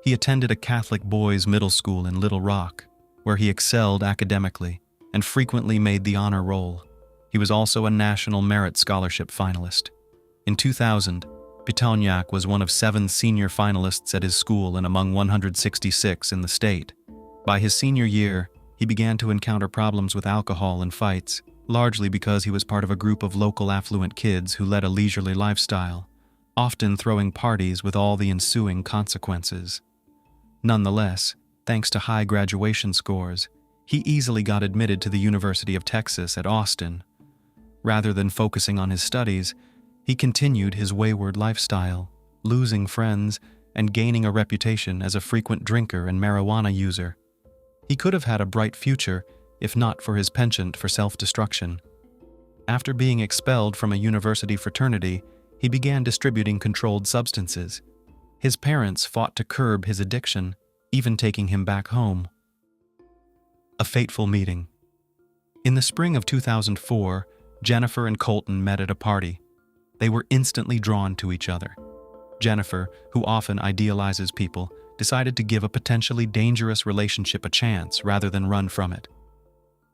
He attended a Catholic boys' middle school in Little Rock, where he excelled academically and frequently made the honor roll. He was also a National Merit Scholarship finalist. In 2000, Petoniak was one of 7 senior finalists at his school and among 166 in the state. By his senior year, he began to encounter problems with alcohol and fights, largely because he was part of a group of local affluent kids who led a leisurely lifestyle, often throwing parties with all the ensuing consequences. Nonetheless, thanks to high graduation scores, he easily got admitted to the University of Texas at Austin. Rather than focusing on his studies, he continued his wayward lifestyle, losing friends and gaining a reputation as a frequent drinker and marijuana user. He could have had a bright future if not for his penchant for self-destruction. After being expelled from a university fraternity, he began distributing controlled substances. His parents fought to curb his addiction, even taking him back home. A fateful meeting. In the spring of 2004, Jennifer and Colton met at a party. They were instantly drawn to each other. Jennifer, who often idealizes people, decided to give a potentially dangerous relationship a chance rather than run from it.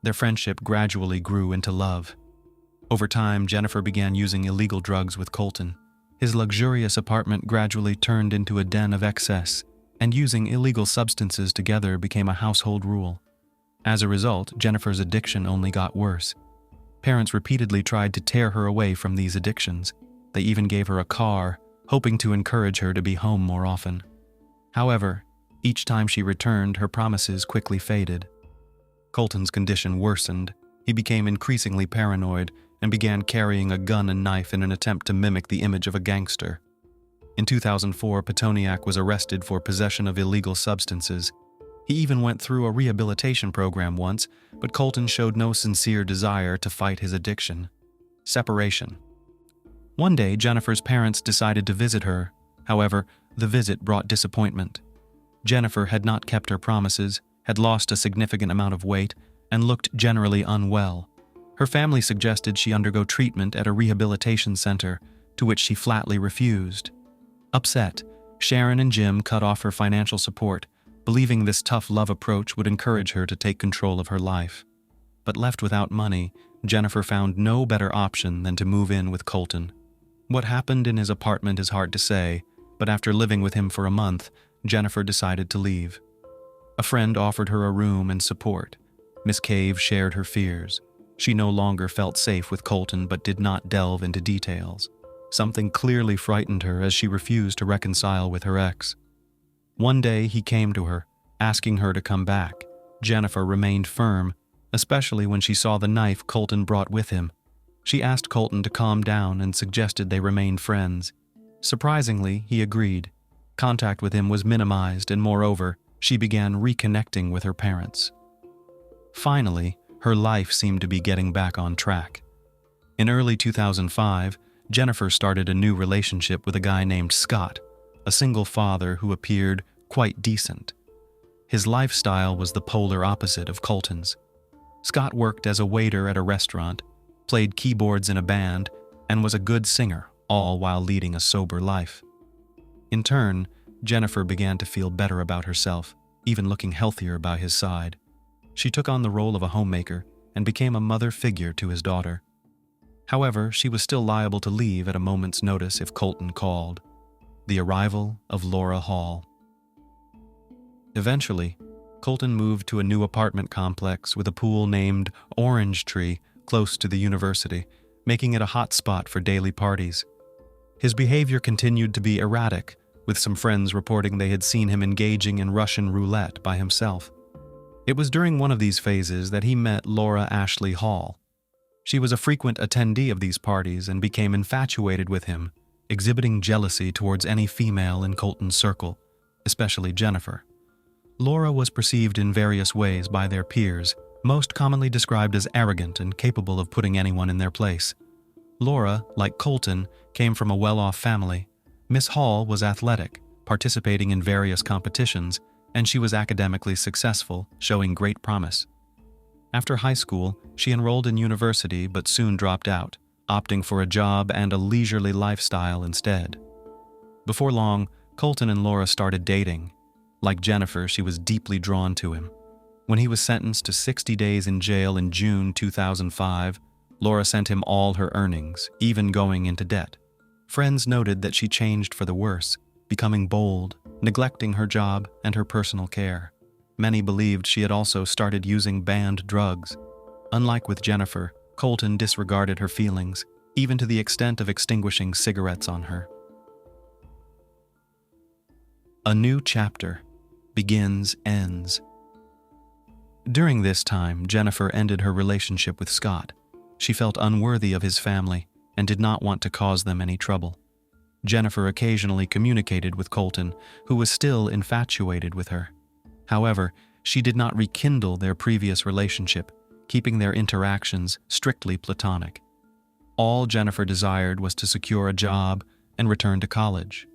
Their friendship gradually grew into love. Over time, Jennifer began using illegal drugs with Colton. His luxurious apartment gradually turned into a den of excess, and using illegal substances together became a household rule. As a result, Jennifer's addiction only got worse. Parents repeatedly tried to tear her away from these addictions. They even gave her a car, hoping to encourage her to be home more often. However, each time she returned, her promises quickly faded. Colton's condition worsened. He became increasingly paranoid and began carrying a gun and knife in an attempt to mimic the image of a gangster. In 2004, Petoniak was arrested for possession of illegal substances. He even went through a rehabilitation program once, but Colton showed no sincere desire to fight his addiction. Separation. One day, Jennifer's parents decided to visit her. However, the visit brought disappointment. Jennifer had not kept her promises, had lost a significant amount of weight, and looked generally unwell. Her family suggested she undergo treatment at a rehabilitation center, to which she flatly refused. Upset, Sharon and Jim cut off her financial support, believing this tough love approach would encourage her to take control of her life. But left without money, Jennifer found no better option than to move in with Colton. What happened in his apartment is hard to say, but after living with him for a month, Jennifer decided to leave. A friend offered her a room and support. Miss Cave shared her fears. She no longer felt safe with Colton but did not delve into details. Something clearly frightened her as she refused to reconcile with her ex. One day he came to her, asking her to come back. Jennifer remained firm, especially when she saw the knife Colton brought with him. She asked Colton to calm down and suggested they remain friends. Surprisingly, he agreed. Contact with him was minimized, and moreover, she began reconnecting with her parents. Finally, her life seemed to be getting back on track. In early 2005, Jennifer started a new relationship with a guy named Scott, a single father who appeared quite decent. His lifestyle was the polar opposite of Colton's. Scott worked as a waiter at a restaurant, played keyboards in a band, and was a good singer, all while leading a sober life. In turn, Jennifer began to feel better about herself, even looking healthier by his side. She took on the role of a homemaker and became a mother figure to his daughter. However, she was still liable to leave at a moment's notice if Colton called. The arrival of Laura Hall. Eventually, Colton moved to a new apartment complex with a pool named Orange Tree close to the university, making it a hot spot for daily parties. His behavior continued to be erratic, with some friends reporting they had seen him engaging in Russian roulette by himself. It was during one of these phases that he met Laura Ashley Hall. She was a frequent attendee of these parties and became infatuated with him, exhibiting jealousy towards any female in Colton's circle, especially Jennifer. Laura was perceived in various ways by their peers, most commonly described as arrogant and capable of putting anyone in their place. Laura, like Colton, came from a well-off family. Miss Hall was athletic, participating in various competitions, and she was academically successful, showing great promise. After high school, she enrolled in university but soon dropped out, opting for a job and a leisurely lifestyle instead. Before long, Colton and Laura started dating. Like Jennifer, she was deeply drawn to him. When he was sentenced to 60 days in jail in June 2005, Laura sent him all her earnings, even going into debt. Friends noted that she changed for the worse, becoming bold, neglecting her job and her personal care. Many believed she had also started using banned drugs. Unlike with Jennifer, Colton disregarded her feelings, even to the extent of extinguishing cigarettes on her. A new chapter begins, ends. During this time, Jennifer ended her relationship with Scott. She felt unworthy of his family and did not want to cause them any trouble. Jennifer occasionally communicated with Colton, who was still infatuated with her. However, she did not rekindle their previous relationship, keeping their interactions strictly platonic. All Jennifer desired was to secure a job and return to college.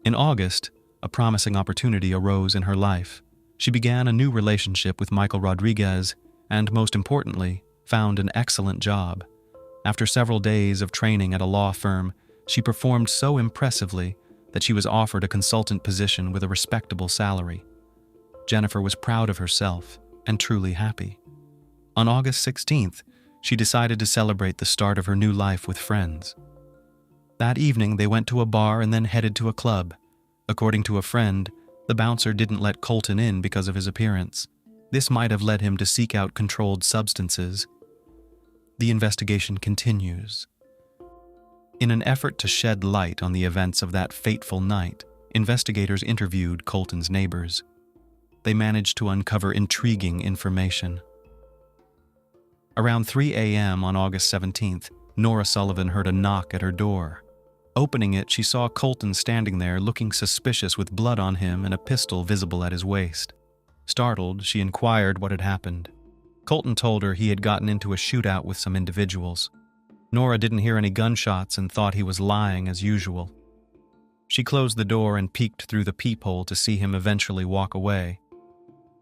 In August, a promising opportunity arose in her life. She began a new relationship with Michael Rodriguez and, most importantly, found an excellent job. After several days of training at a law firm, she performed so impressively that she was offered a consultant position with a respectable salary. Jennifer was proud of herself and truly happy. On August 16th, she decided to celebrate the start of her new life with friends. That evening, they went to a bar and then headed to a club. According to a friend, the bouncer didn't let Colton in because of his appearance. This might have led him to seek out controlled substances. The investigation continues. In an effort to shed light on the events of that fateful night, investigators interviewed Colton's neighbors. They managed to uncover intriguing information. Around 3 a.m. on August 17th, Nora Sullivan heard a knock at her door. Opening it, she saw Colton standing there looking suspicious with blood on him and a pistol visible at his waist. Startled, she inquired what had happened. Colton told her he had gotten into a shootout with some individuals. Nora didn't hear any gunshots and thought he was lying as usual. She closed the door and peeked through the peephole to see him eventually walk away.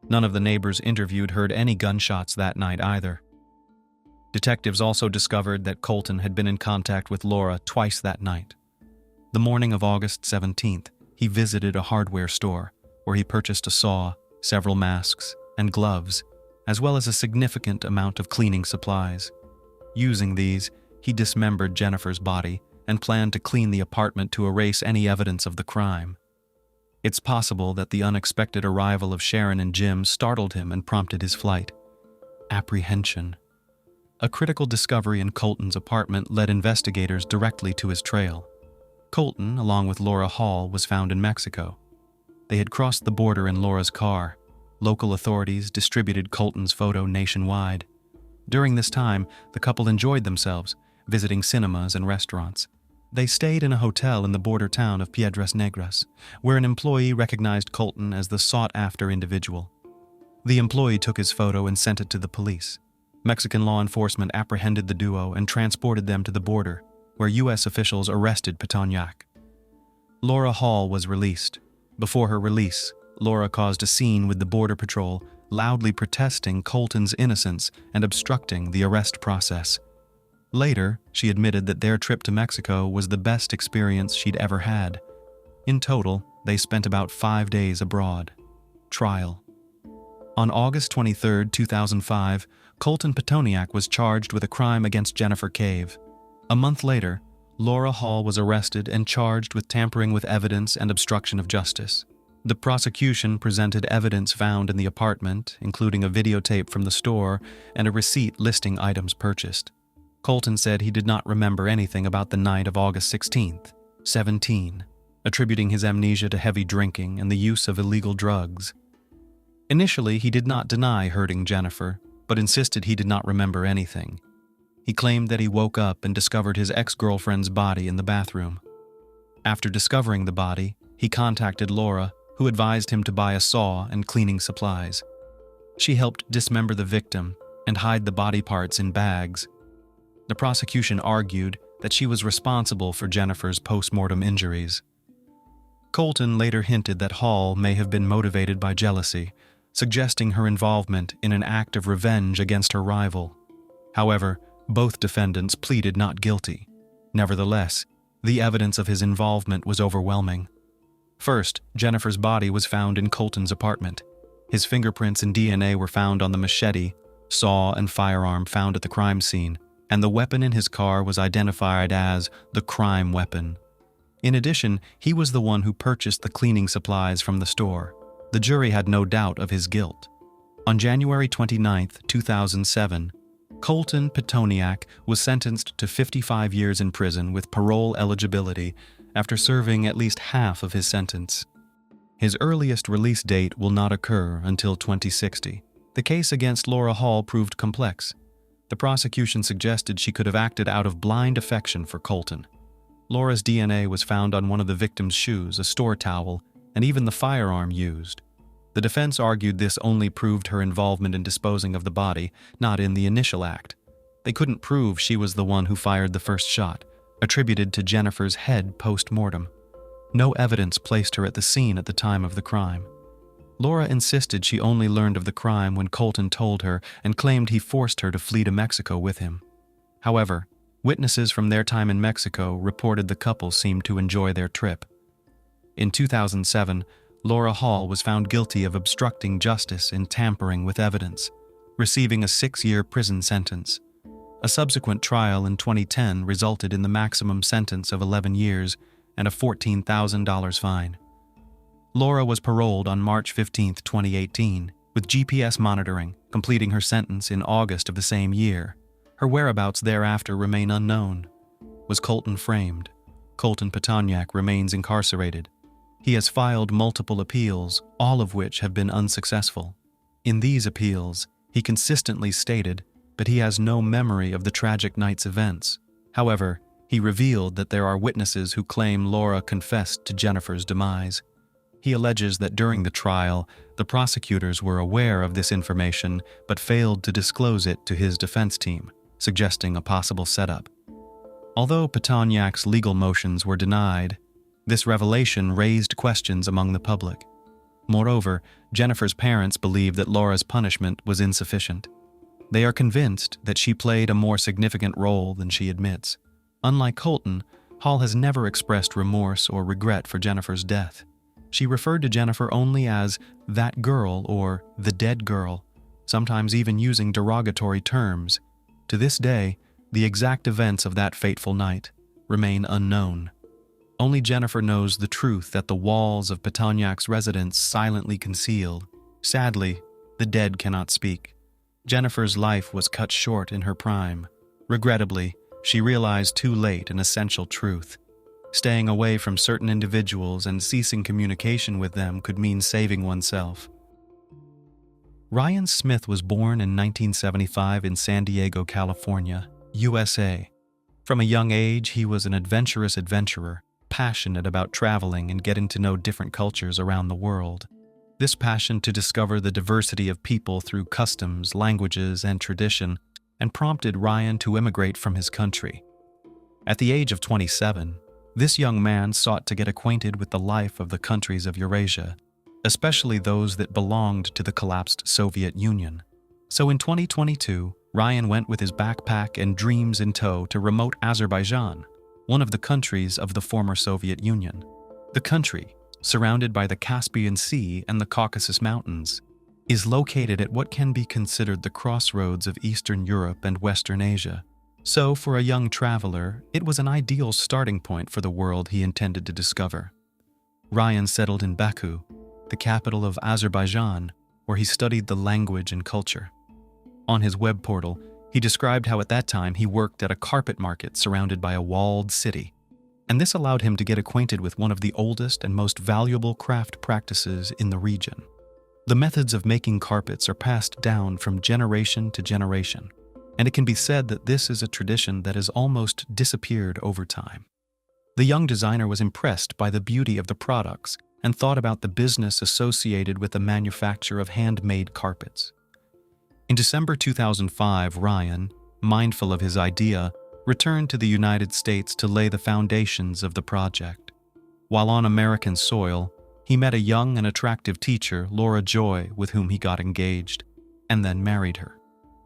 None of the neighbors interviewed heard any gunshots that night either. Detectives also discovered that Colton had been in contact with Laura twice that night. The morning of August 17th, he visited a hardware store where he purchased a saw, several masks, and gloves, as well as a significant amount of cleaning supplies. Using these, he dismembered Jennifer's body and planned to clean the apartment to erase any evidence of the crime. It's possible that the unexpected arrival of Sharon and Jim startled him and prompted his flight. Apprehension. A critical discovery in Colton's apartment led investigators directly to his trail. Colton, along with Laura Hall, was found in Mexico. They had crossed the border in Laura's car. Local authorities distributed Colton's photo nationwide. During this time, the couple enjoyed themselves, visiting cinemas and restaurants. They stayed in a hotel in the border town of Piedras Negras, where an employee recognized Colton as the sought-after individual. The employee took his photo and sent it to the police. Mexican law enforcement apprehended the duo and transported them to the border, where U.S. officials arrested Petoniak. Laura Hall was released. Before her release, Laura caused a scene with the Border Patrol, loudly protesting Colton's innocence and obstructing the arrest process. Later, she admitted that their trip to Mexico was the best experience she'd ever had. In total, they spent about 5 days abroad. Trial. On August 23, 2005, Colton Petoniak was charged with a crime against Jennifer Cave. A month later, Laura Hall was arrested and charged with tampering with evidence and obstruction of justice. The prosecution presented evidence found in the apartment, including a videotape from the store and a receipt listing items purchased. Colton said he did not remember anything about the night of August 16th, 17, attributing his amnesia to heavy drinking and the use of illegal drugs. Initially, he did not deny hurting Jennifer, but insisted he did not remember anything. He claimed that he woke up and discovered his ex-girlfriend's body in the bathroom. After discovering the body, he contacted Laura, who advised him to buy a saw and cleaning supplies. She helped dismember the victim and hide the body parts in bags. The prosecution argued that she was responsible for Jennifer's post-mortem injuries. Colton later hinted that Hall may have been motivated by jealousy, suggesting her involvement in an act of revenge against her rival. However, both defendants pleaded not guilty. Nevertheless, the evidence of his involvement was overwhelming. First, Jennifer's body was found in Colton's apartment. His fingerprints and DNA were found on the machete, saw, and firearm found at the crime scene, and the weapon in his car was identified as the crime weapon. In addition, he was the one who purchased the cleaning supplies from the store. The jury had no doubt of his guilt. On January 29, 2007, Colton Petoniak was sentenced to 55 years in prison with parole eligibility after serving at least half of his sentence. His earliest release date will not occur until 2060. The case against Laura Hall proved complex. The prosecution suggested she could have acted out of blind affection for Colton. Laura's DNA was found on one of the victim's shoes, a store towel, and even the firearm used. The defense argued this only proved her involvement in disposing of the body, not in the initial act. They couldn't prove she was the one who fired the first shot, attributed to Jennifer's head post-mortem. No evidence placed her at the scene at the time of the crime. Laura insisted she only learned of the crime when Colton told her and claimed he forced her to flee to Mexico with him. However, witnesses from their time in Mexico reported the couple seemed to enjoy their trip. In 2007, Laura Hall was found guilty of obstructing justice and tampering with evidence, receiving a 6-year prison sentence. A subsequent trial in 2010 resulted in the maximum sentence of 11 years and a $14,000 fine. Laura was paroled on March 15, 2018, with GPS monitoring, completing her sentence in August of the same year. Her whereabouts thereafter remain unknown. Was Colton framed? Colton Petoniak remains incarcerated. He has filed multiple appeals, all of which have been unsuccessful. In these appeals, he consistently stated that he has no memory of the tragic night's events. However, he revealed that there are witnesses who claim Laura confessed to Jennifer's demise. He alleges that during the trial, the prosecutors were aware of this information but failed to disclose it to his defense team, suggesting a possible setup. Although Petoniak's legal motions were denied, this revelation raised questions among the public. Moreover, Jennifer's parents believe that Laura's punishment was insufficient. They are convinced that she played a more significant role than she admits. Unlike Colton, Hall has never expressed remorse or regret for Jennifer's death. She referred to Jennifer only as that girl or the dead girl, sometimes even using derogatory terms. To this day, the exact events of that fateful night remain unknown. Only Jennifer knows the truth that the walls of Petoniak's residence silently concealed. Sadly, the dead cannot speak. Jennifer's life was cut short in her prime. Regrettably, she realized too late an essential truth. Staying away from certain individuals and ceasing communication with them could mean saving oneself. Ryan Smith was born in 1975 in San Diego, California, USA. From a young age, he was an adventurous adventurer, passionate about traveling and getting to know different cultures around the world. This passion to discover the diversity of people through customs, languages, and tradition, and prompted Ryan to immigrate from his country. At the age of 27, this young man sought to get acquainted with the life of the countries of Eurasia, especially those that belonged to the collapsed Soviet Union. So in 2022, Ryan went with his backpack and dreams in tow to remote Azerbaijan, one of the countries of the former Soviet Union. The country, surrounded by the Caspian Sea and the Caucasus Mountains, is located at what can be considered the crossroads of Eastern Europe and Western Asia. So, for a young traveler, it was an ideal starting point for the world he intended to discover. Ryan settled in Baku, the capital of Azerbaijan, where he studied the language and culture. On his web portal, he described how at that time he worked at a carpet market surrounded by a walled city, and this allowed him to get acquainted with one of the oldest and most valuable craft practices in the region. The methods of making carpets are passed down from generation to generation, and it can be said that this is a tradition that has almost disappeared over time. The young designer was impressed by the beauty of the products and thought about the business associated with the manufacture of handmade carpets. In December 2005, Ryan, mindful of his idea, returned to the United States to lay the foundations of the project. While on American soil, he met a young and attractive teacher, Laura Joy, with whom he got engaged, and then married her.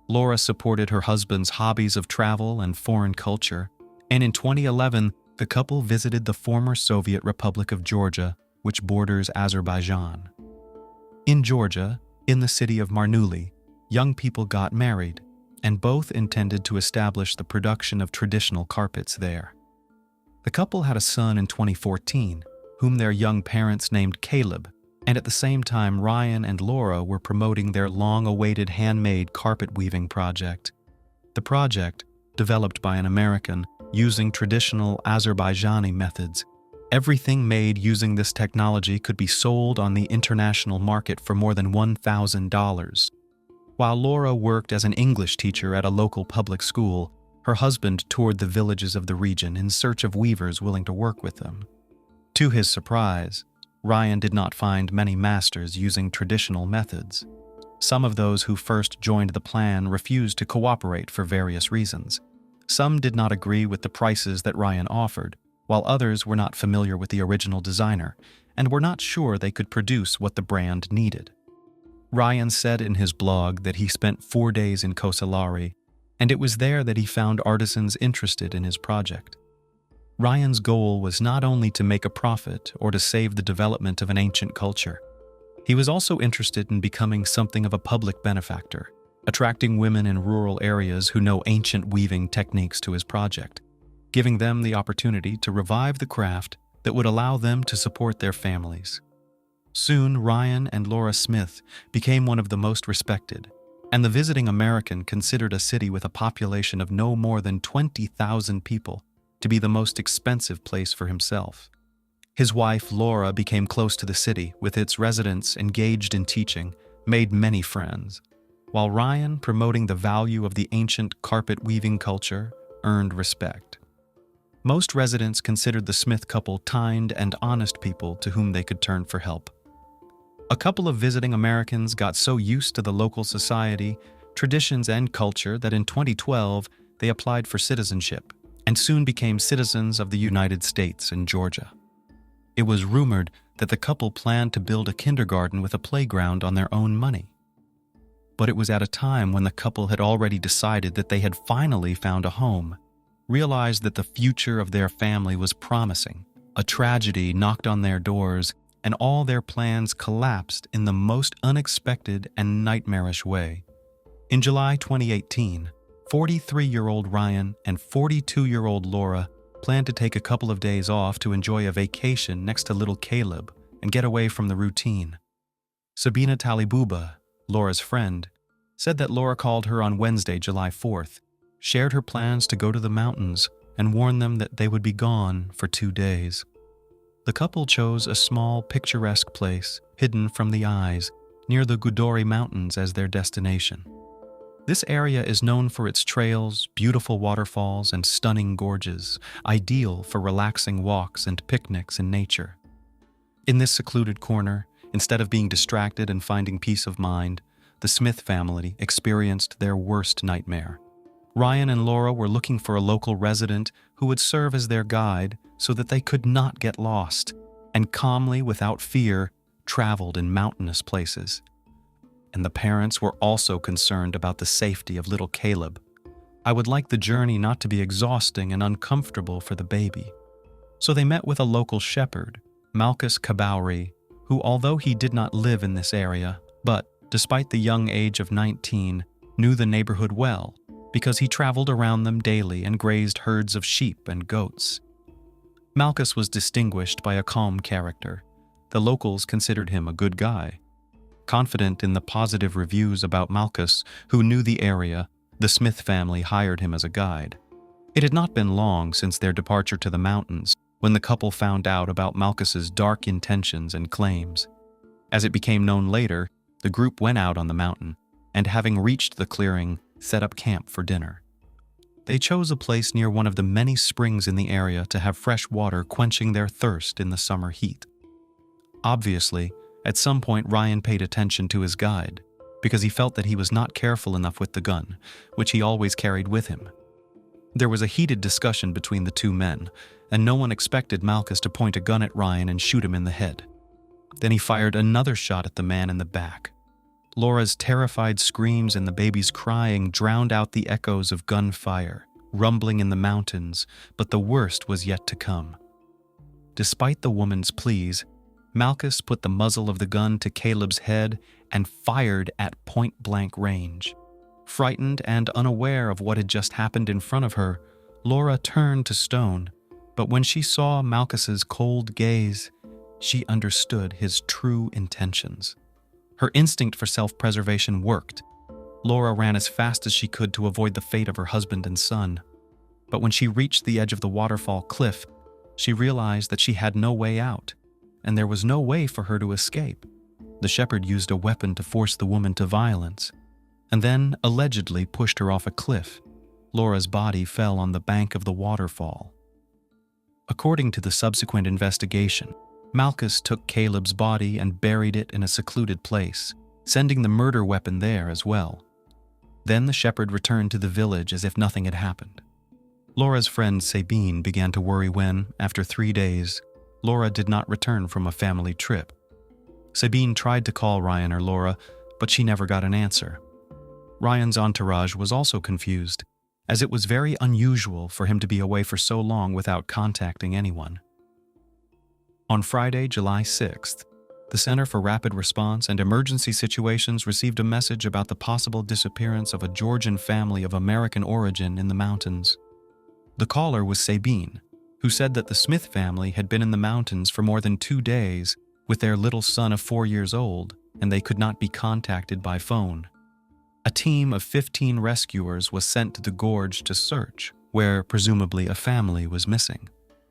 Laura supported her husband's hobbies of travel and foreign culture, and in 2011, the couple visited the former Soviet Republic of Georgia, which borders Azerbaijan. In Georgia, in the city of Marneuli, young people got married, and both intended to establish the production of traditional carpets there. The couple had a son in 2014, whom their young parents named Caleb, and at the same time Ryan and Laura were promoting their long-awaited handmade carpet weaving project. The project, developed by an American using traditional Azerbaijani methods, everything made using this technology could be sold on the international market for more than $1,000. While Laura worked as an English teacher at a local public school, her husband toured the villages of the region in search of weavers willing to work with them. To his surprise, Ryan did not find many masters using traditional methods. Some of those who first joined the plan refused to cooperate for various reasons. Some did not agree with the prices that Ryan offered, while others were not familiar with the original designer and were not sure they could produce what the brand needed. Ryan said in his blog that he spent 4 days in Kosalari, and it was there that he found artisans interested in his project. Ryan's goal was not only to make a profit or to save the development of an ancient culture. He was also interested in becoming something of a public benefactor. attracting women in rural areas who know ancient weaving techniques to his project, giving them the opportunity to revive the craft that would allow them to support their families. Soon, Ryan and Laura Smith became one of the most respected, and the visiting American considered a city with a population of no more than 20,000 people to be the most expensive place for himself. His wife, Laura, became close to the city, with its residents engaged in teaching, made many friends, while Ryan, promoting the value of the ancient carpet weaving culture, earned respect. Most residents considered the Smith couple kind and honest people to whom they could turn for help. A couple of visiting Americans got so used to the local society, traditions, and culture that in 2012 they applied for citizenship and soon became citizens of the United States and Georgia. It was rumored that the couple planned to build a kindergarten with a playground on their own money. But it was at a time when the couple had already decided that they had finally found a home, realized that the future of their family was promising. A tragedy knocked on their doors, and all their plans collapsed in the most unexpected and nightmarish way. In July 2018, 43-year-old Ryan and 42-year-old Laura planned to take a couple of days off to enjoy a vacation next to little Caleb and get away from the routine. Sabina Talibuba, Laura's friend, said that Laura called her on Wednesday, July 4th, shared her plans to go to the mountains, and warned them that they would be gone for 2 days. The couple chose a small, picturesque place, hidden from the eyes, near the Gudori Mountains as their destination. This area is known for its trails, beautiful waterfalls, and stunning gorges, ideal for relaxing walks and picnics in nature. In this secluded corner, instead of being distracted and finding peace of mind, the Smith family experienced their worst nightmare. Ryan and Laura were looking for a local resident who would serve as their guide so that they could not get lost, and calmly, without fear, traveled in mountainous places. And the parents were also concerned about the safety of little Caleb. I would like the journey not to be exhausting and uncomfortable for the baby. So they met with a local shepherd, Malchus Kabauri, who, although he did not live in this area, but, despite the young age of 19, knew the neighborhood well, because he traveled around them daily and grazed herds of sheep and goats. Malchus was distinguished by a calm character. The locals considered him a good guy. Confident in the positive reviews about Malchus, who knew the area, the Smith family hired him as a guide. It had not been long since their departure to the mountains when the couple found out about Malchus's dark intentions and claims. As it became known later, the group went out on the mountain, and having reached the clearing, set up camp for dinner. They chose a place near one of the many springs in the area to have fresh water quenching their thirst in the summer heat. Obviously, at some point Ryan paid attention to his guide, because he felt that he was not careful enough with the gun, which he always carried with him. There was a heated discussion between the two men, and no one expected Malchus to point a gun at Ryan and shoot him in the head. Then he fired another shot at the man in the back. Laura's terrified screams and the baby's crying drowned out the echoes of gunfire, rumbling in the mountains, but the worst was yet to come. Despite the woman's pleas, Malchus put the muzzle of the gun to Caleb's head and fired at point-blank range. Frightened and unaware of what had just happened in front of her, Laura turned to stone, but when she saw Malchus's cold gaze, she understood his true intentions. Her instinct for self-preservation worked. Laura ran as fast as she could to avoid the fate of her husband and son. But when she reached the edge of the waterfall cliff, she realized that she had no way out, and there was no way for her to escape. The shepherd used a weapon to force the woman to violence, and then allegedly pushed her off a cliff. Laura's body fell on the bank of the waterfall. According to the subsequent investigation, Malchus took Caleb's body and buried it in a secluded place, sending the murder weapon there as well. Then the shepherd returned to the village as if nothing had happened. Laura's friend Sabine began to worry when, after 3 days, Laura did not return from a family trip. Sabine tried to call Ryan or Laura, but she never got an answer. Ryan's entourage was also confused, as it was very unusual for him to be away for so long without contacting anyone. On Friday, July 6th, The Center for Rapid Response and Emergency Situations received a message about the possible disappearance of a Georgian family of American origin in the mountains. The caller was Sabine, who said that the Smith family had been in the mountains for more than 2 days with their little son of 4 years old, and they could not be contacted by phone. A team of 15 rescuers was sent to the gorge to search, where presumably a family was missing.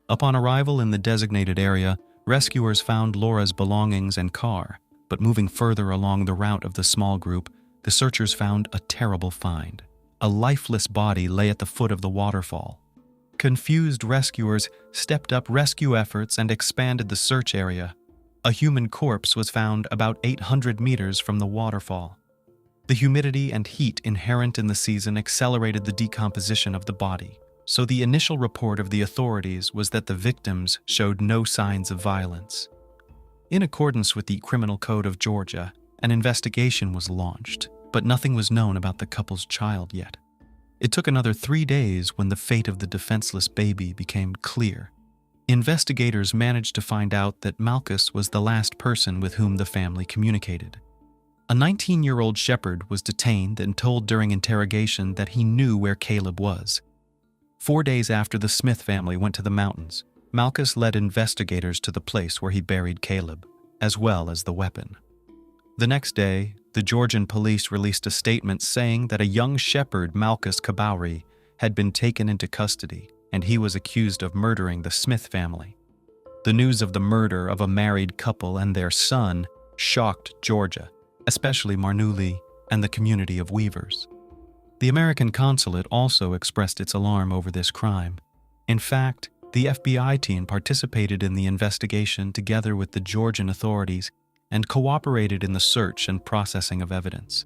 Upon arrival in the designated area, rescuers found Laura's belongings and car, but moving further along the route of the small group, the searchers found a terrible find. A lifeless body lay at the foot of the waterfall. Confused rescuers stepped up rescue efforts and expanded the search area. A human corpse was found about 800 meters from the waterfall. The humidity and heat inherent in the season accelerated the decomposition of the body, so the initial report of the authorities was that the victims showed no signs of violence. In accordance with the Criminal Code of Georgia, an investigation was launched, but nothing was known about the couple's child yet. It took another 3 days when the fate of the defenseless baby became clear. Investigators managed to find out that Malchus was the last person with whom the family communicated. A 19-year-old shepherd was detained and told during interrogation that he knew where Caleb was. 4 days after the Smith family went to the mountains, Malchus led investigators to the place where he buried Caleb, as well as the weapon. The next day, the Georgian police released a statement saying that a young shepherd, Malchus Kabauri, had been taken into custody, and he was accused of murdering the Smith family. The news of the murder of a married couple and their son shocked Georgia, especially Marnuli and the community of weavers. The American consulate also expressed its alarm over this crime. In fact, the FBI team participated in the investigation together with the Georgian authorities and cooperated in the search and processing of evidence.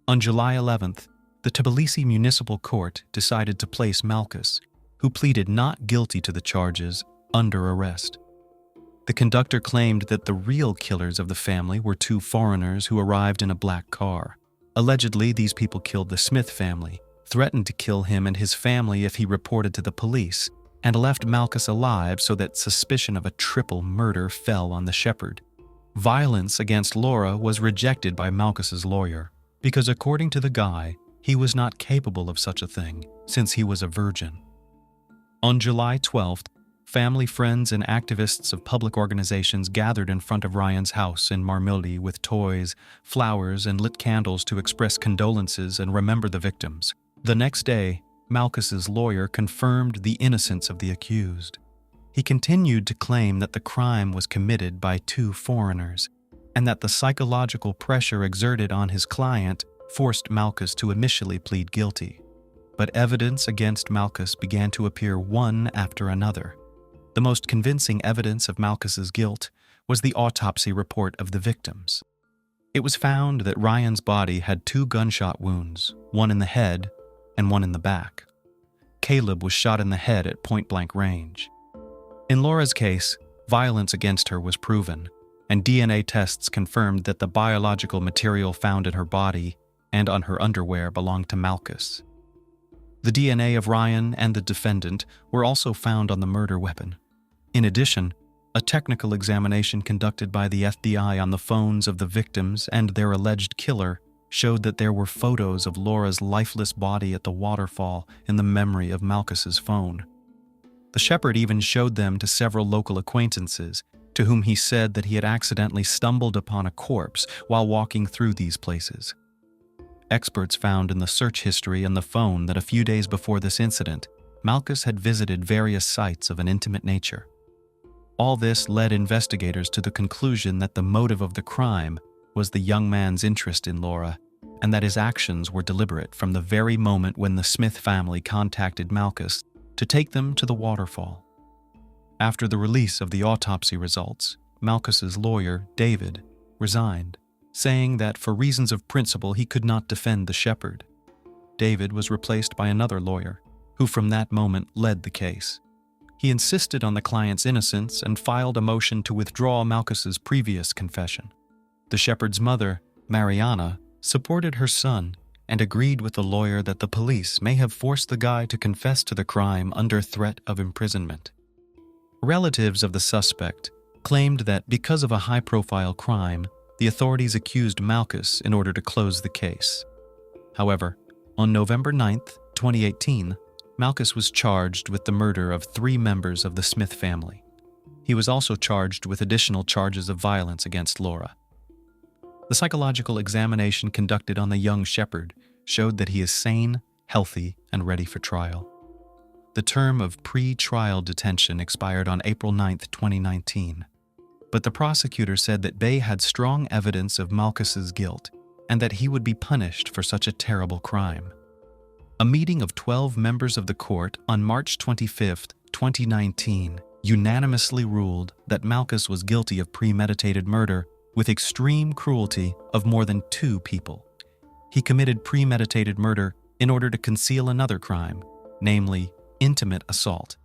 On July 11th, the Tbilisi Municipal Court decided to place Malchus, who pleaded not guilty to the charges, under arrest. The conductor claimed that the real killers of the family were 2 foreigners who arrived in a black car. Allegedly, these people killed the Smith family, threatened to kill him and his family if he reported to the police, and left Malchus alive so that suspicion of a triple murder fell on the shepherd. Violence against Laura was rejected by Malchus's lawyer, because according to the guy, he was not capable of such a thing, since he was a virgin. On July 12th, family, friends, and activists of public organizations gathered in front of Ryan's house in Marmilli with toys, flowers, and lit candles to express condolences and remember the victims. The next day, Malchus's lawyer confirmed the innocence of the accused. He continued to claim that the crime was committed by 2 foreigners, and that the psychological pressure exerted on his client forced Malchus to initially plead guilty. But evidence against Malchus began to appear one after another. The most convincing evidence of Malchus's guilt was the autopsy report of the victims. It was found that Ryan's body had 2 gunshot wounds, one in the head and one in the back. Caleb was shot in the head at point-blank range. In Laura's case, violence against her was proven, and DNA tests confirmed that the biological material found in her body and on her underwear belonged to Malchus. The DNA of Ryan and the defendant were also found on the murder weapon. In addition, a technical examination conducted by the FBI on the phones of the victims and their alleged killer showed that there were photos of Laura's lifeless body at the waterfall in the memory of Malchus's phone. The shepherd even showed them to several local acquaintances, to whom he said that he had accidentally stumbled upon a corpse while walking through these places. Experts found in the search history on the phone that a few days before this incident, Malchus had visited various sites of an intimate nature. All this led investigators to the conclusion that the motive of the crime was the young man's interest in Laura, and that his actions were deliberate from the very moment when the Smith family contacted Malchus to take them to the waterfall. After the release of the autopsy results, Malchus's lawyer, David, resigned, saying that for reasons of principle he could not defend the shepherd. David was replaced by another lawyer, who from that moment led the case. He insisted on the client's innocence and filed a motion to withdraw Malchus's previous confession. The shepherd's mother, Mariana, supported her son and agreed with the lawyer that the police may have forced the guy to confess to the crime under threat of imprisonment. Relatives of the suspect, claimed that because of a high-profile crime, the authorities accused Malkus in order to close the case. However, on November 9, 2018, Malkus was charged with the murder of 3 members of the Smith family. He was also charged with additional charges of violence against Laura. The psychological examination conducted on the young shepherd showed that he is sane, healthy, and ready for trial. The term of pre-trial detention expired on April 9, 2019. But the prosecutor said that Bay had strong evidence of Malkus's guilt and that he would be punished for such a terrible crime. A meeting of 12 members of the court on March 25, 2019, unanimously ruled that Malkus was guilty of premeditated murder with extreme cruelty of more than 2 people. He committed premeditated murder in order to conceal another crime, namely intimate assault.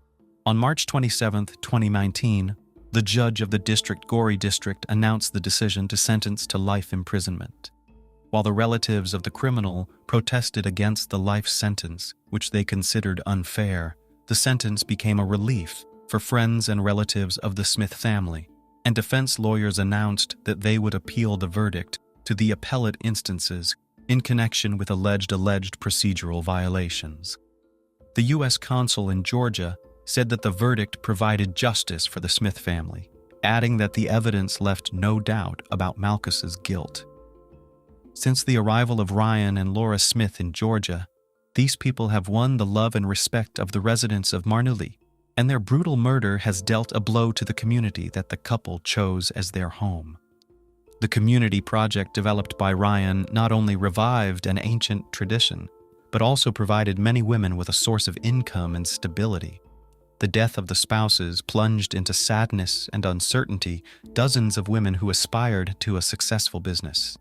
On March 27, 2019, the judge of the Gorey District announced the decision to sentence to life imprisonment. While the relatives of the criminal protested against the life sentence, which they considered unfair, the sentence became a relief for friends and relatives of the Smith family, and defense lawyers announced that they would appeal the verdict to the appellate instances in connection with alleged procedural violations. The U.S. consul in Georgia said that the verdict provided justice for the Smith family, adding that the evidence left no doubt about Malkus's guilt. Since the arrival of Ryan and Laura Smith in Georgia, these people have won the love and respect of the residents of Marnooly, and their brutal murder has dealt a blow to the community that the couple chose as their home. The community project developed by Ryan not only revived an ancient tradition, but also provided many women with a source of income and stability. The death of the spouses plunged into sadness and uncertainty dozens of women who aspired to a successful business.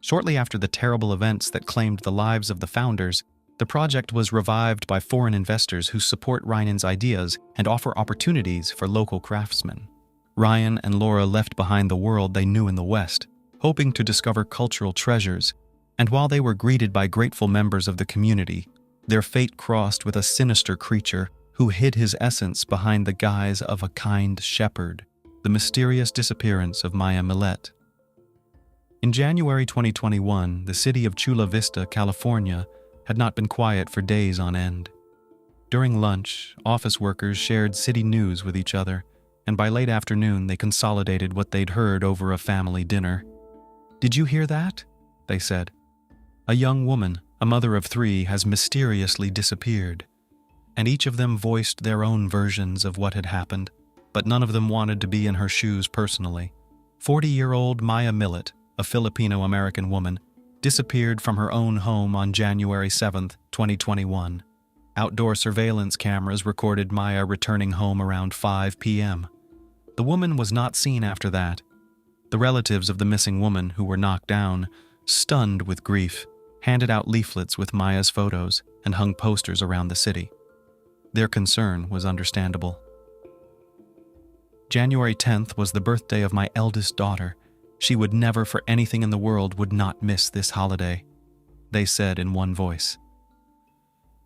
Shortly after the terrible events that claimed the lives of the founders, the project was revived by foreign investors who support Ryan's ideas and offer opportunities for local craftsmen. Ryan and Laura left behind the world they knew in the West, hoping to discover cultural treasures, and while they were greeted by grateful members of the community, their fate crossed with a sinister creature who hid his essence behind the guise of a kind shepherd, the mysterious disappearance of Maya Millette. In January 2021, the city of Chula Vista, California, had not been quiet for days on end. During lunch, office workers shared city news with each other, and by late afternoon they consolidated what they'd heard over a family dinner. "Did you hear that?" they said. "A young woman, a mother of 3, has mysteriously disappeared." And each of them voiced their own versions of what had happened, but none of them wanted to be in her shoes personally. 40-year-old Maya Millette, a Filipino-American woman, disappeared from her own home on January 7, 2021. Outdoor surveillance cameras recorded Maya returning home around 5 p.m. The woman was not seen after that. The relatives of the missing woman, who were knocked down, stunned with grief, handed out leaflets with Maya's photos and hung posters around the city. Their concern was understandable. January 10th was the birthday of my eldest daughter. She would never for anything in the world would not miss this holiday, they said in one voice.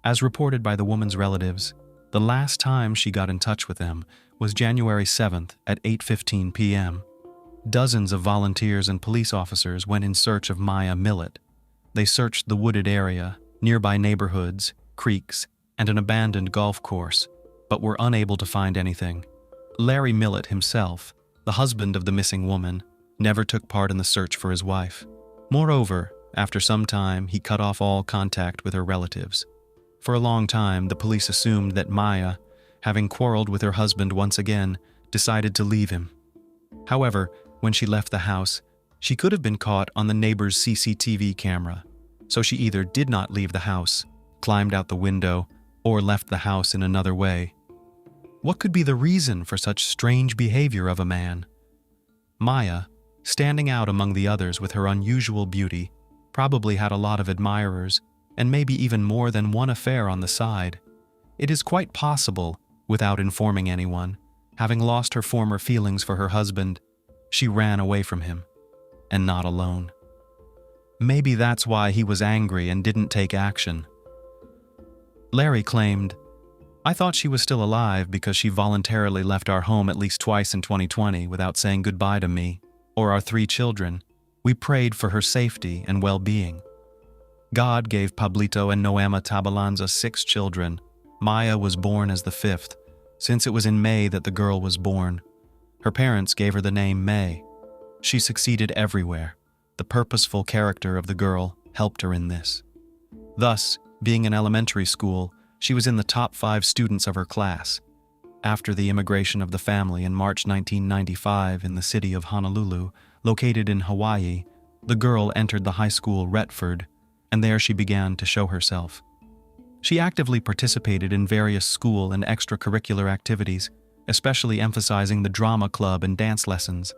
As reported by the woman's relatives, the last time she got in touch with them was January 7th at 8:15 p.m. Dozens of volunteers and police officers went in search of Maya Millette. They searched the wooded area, nearby neighborhoods, creeks, and an abandoned golf course, but were unable to find anything. Larry Millette himself, the husband of the missing woman, never took part in the search for his wife. Moreover, after some time, he cut off all contact with her relatives. For a long time, the police assumed that Maya, having quarreled with her husband once again, decided to leave him. However, when she left the house, she could have been caught on the neighbor's CCTV camera, so she either did not leave the house, climbed out the window, or left the house in another way. What could be the reason for such strange behavior of a man? Maya, standing out among the others with her unusual beauty, probably had a lot of admirers, and maybe even more than one affair on the side. It is quite possible, without informing anyone, having lost her former feelings for her husband, she ran away from him, and not alone. Maybe that's why he was angry and didn't take action. Larry claimed, I thought she was still alive because she voluntarily left our home at least twice in 2020 without saying goodbye to me or our 3 children. We prayed for her safety and well-being. God gave Pablito and Noema Tabalanza 6 children. Maya was born as the 5th, since it was in May that the girl was born. Her parents gave her the name May. She succeeded everywhere. The purposeful character of the girl helped her in this. Thus, being in elementary school, she was in the top 5 students of her class. After the immigration of the family in March 1995 in the city of Honolulu, located in Hawaii, the girl entered the high school Retford, and there she began to show herself. She actively participated in various school and extracurricular activities, especially emphasizing the drama club and dance lessons.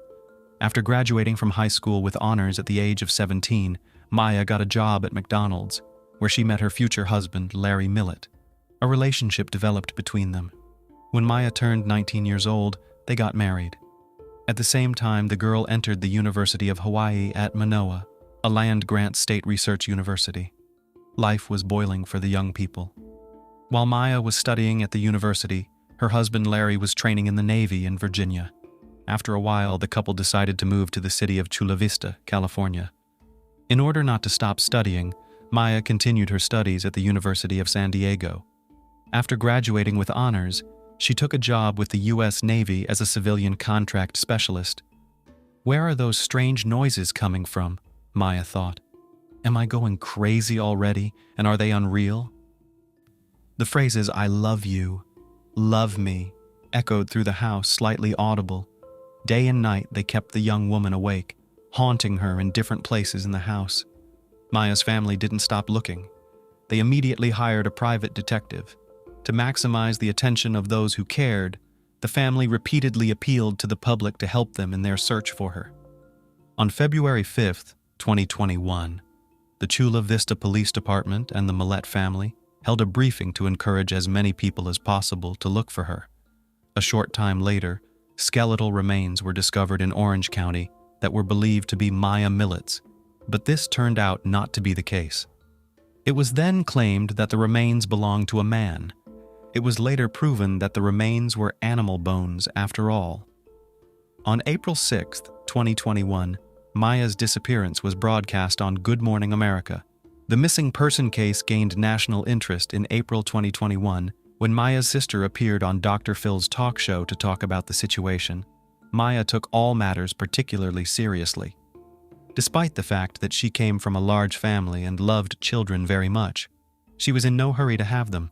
After graduating from high school with honors at the age of 17, Maya got a job at McDonald's, where she met her future husband, Larry Millett. A relationship developed between them. When Maya turned 19 years old, they got married. At the same time, the girl entered the University of Hawaii at Manoa, a land-grant state research university. Life was boiling for the young people. While Maya was studying at the university, her husband Larry was training in the Navy in Virginia. After a while, the couple decided to move to the city of Chula Vista, California. In order not to stop studying, Maya continued her studies at the University of San Diego. After graduating with honors, she took a job with the U.S. Navy as a civilian contract specialist. Where are those strange noises coming from? Maya thought. Am I going crazy already, and are they unreal? The phrases, I love you, love me, echoed through the house, slightly audible. Day and night they kept the young woman awake, haunting her in different places in the house. Maya's family didn't stop looking. They immediately hired a private detective. To maximize the attention of those who cared, the family repeatedly appealed to the public to help them in their search for her. On February 5th, 2021, the Chula Vista Police Department and the Millett family held a briefing to encourage as many people as possible to look for her. A short time later, skeletal remains were discovered in Orange County that were believed to be Maya Millett's, but this turned out not to be the case. It was then claimed that the remains belonged to a man. It was later proven that the remains were animal bones after all. On April 6, 2021, Maya's disappearance was broadcast on Good Morning America. The missing person case gained national interest in April 2021 when Maya's sister appeared on Dr. Phil's talk show to talk about the situation. Maya took all matters particularly seriously. Despite the fact that she came from a large family and loved children very much, she was in no hurry to have them.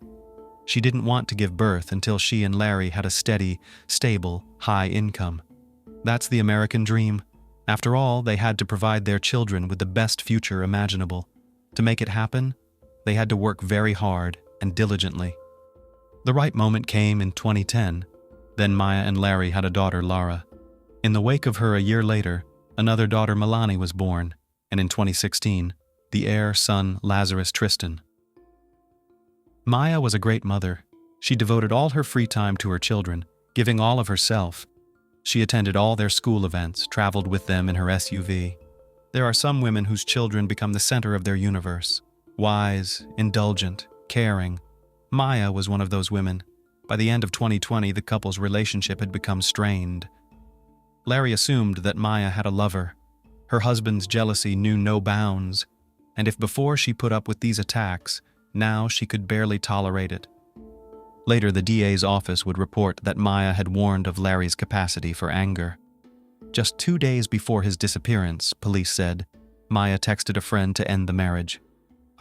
She didn't want to give birth until she and Larry had a steady, stable, high income. That's the American dream. After all, they had to provide their children with the best future imaginable. To make it happen, they had to work very hard and diligently. The right moment came in 2010. Then Maya and Larry had a daughter, Lara. In the wake of her a year later, another daughter, Milani, was born, and in 2016, the heir son, Lazarus Tristan. Maya was a great mother. She devoted all her free time to her children, giving all of herself. She attended all their school events, traveled with them in her SUV. There are some women whose children become the center of their universe. Wise, indulgent, caring. Maya was one of those women. By the end of 2020, the couple's relationship had become strained. Larry assumed that Maya had a lover. Her husband's jealousy knew no bounds, and if before she put up with these attacks, now she could barely tolerate it. Later, the DA's office would report that Maya had warned of Larry's capacity for anger. Just 2 days before his disappearance, police said, Maya texted a friend to end the marriage.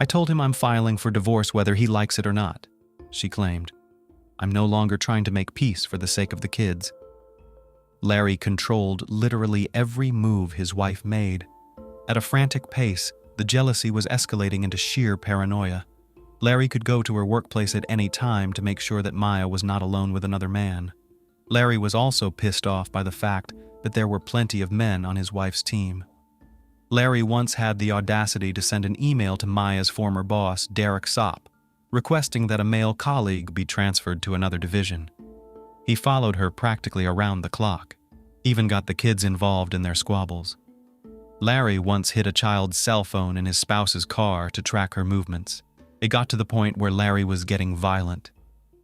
I told him I'm filing for divorce whether he likes it or not, she claimed. I'm no longer trying to make peace for the sake of the kids. Larry controlled literally every move his wife made. At a frantic pace, the jealousy was escalating into sheer paranoia. Larry could go to her workplace at any time to make sure that Maya was not alone with another man. Larry was also pissed off by the fact that there were plenty of men on his wife's team. Larry once had the audacity to send an email to Maya's former boss, Derek Sopp, requesting that a male colleague be transferred to another division. He followed her practically around the clock, even got the kids involved in their squabbles. Larry once hid a child's cell phone in his spouse's car to track her movements. It got to the point where Larry was getting violent.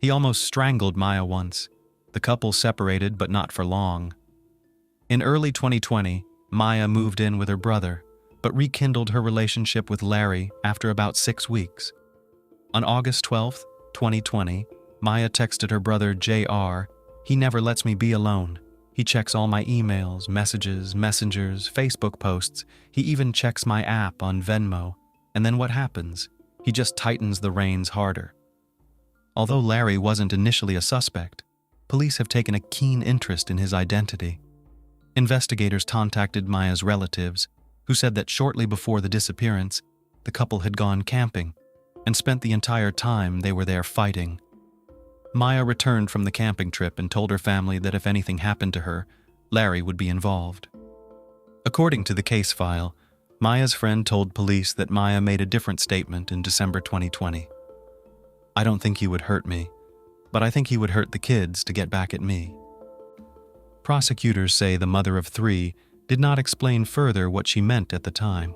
He almost strangled Maya once. The couple separated, but not for long. In early 2020, Maya moved in with her brother, but rekindled her relationship with Larry after about 6 weeks. On August 12, 2020, Maya texted her brother JR, "He never lets me be alone. He checks all my emails, messages, messengers, Facebook posts. He even checks my app on Venmo. And then what happens? He just tightens the reins harder." Although Larry wasn't initially a suspect, police have taken a keen interest in his identity. Investigators contacted Maya's relatives, who said that shortly before the disappearance, the couple had gone camping and spent the entire time they were there fighting. Maya returned from the camping trip and told her family that if anything happened to her, Larry would be involved. According to the case file, Maya's friend told police that Maya made a different statement in December 2020. "I don't think he would hurt me, but I think he would hurt the kids to get back at me." Prosecutors say the mother of 3 did not explain further what she meant at the time.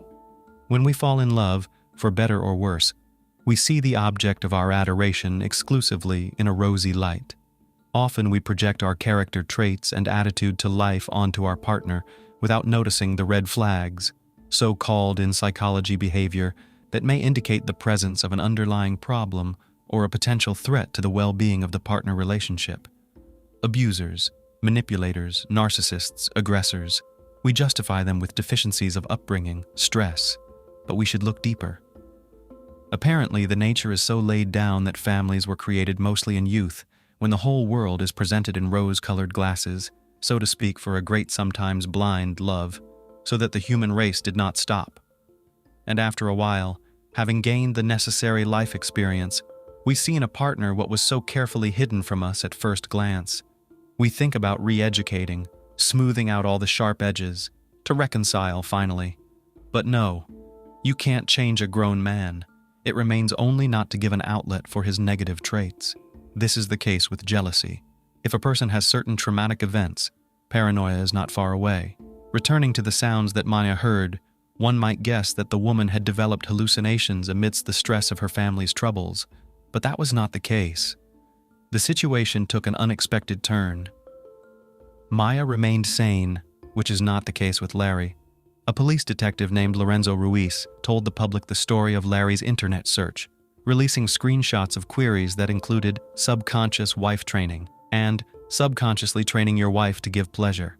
When we fall in love, for better or worse, we see the object of our adoration exclusively in a rosy light. Often we project our character traits and attitude to life onto our partner without noticing the red flags, so-called in psychology behavior, that may indicate the presence of an underlying problem or a potential threat to the well-being of the partner relationship. Abusers, manipulators, narcissists, aggressors. We justify them with deficiencies of upbringing, stress, but we should look deeper. Apparently, the nature is so laid down that families were created mostly in youth, when the whole world is presented in rose-colored glasses, so to speak, for a great, sometimes blind love, so that the human race did not stop. And after a while, having gained the necessary life experience, we see in a partner what was so carefully hidden from us at first glance. We think about re-educating, smoothing out all the sharp edges, to reconcile finally. But no, you can't change a grown man. It remains only not to give an outlet for his negative traits. This is the case with jealousy. If a person has certain traumatic events, paranoia is not far away. Returning to the sounds that Maya heard, one might guess that the woman had developed hallucinations amidst the stress of her family's troubles, but that was not the case. The situation took an unexpected turn. Maya remained sane, which is not the case with Larry. A police detective named Lorenzo Ruiz told the public the story of Larry's internet search, releasing screenshots of queries that included subconscious wife training and subconsciously training your wife to give pleasure.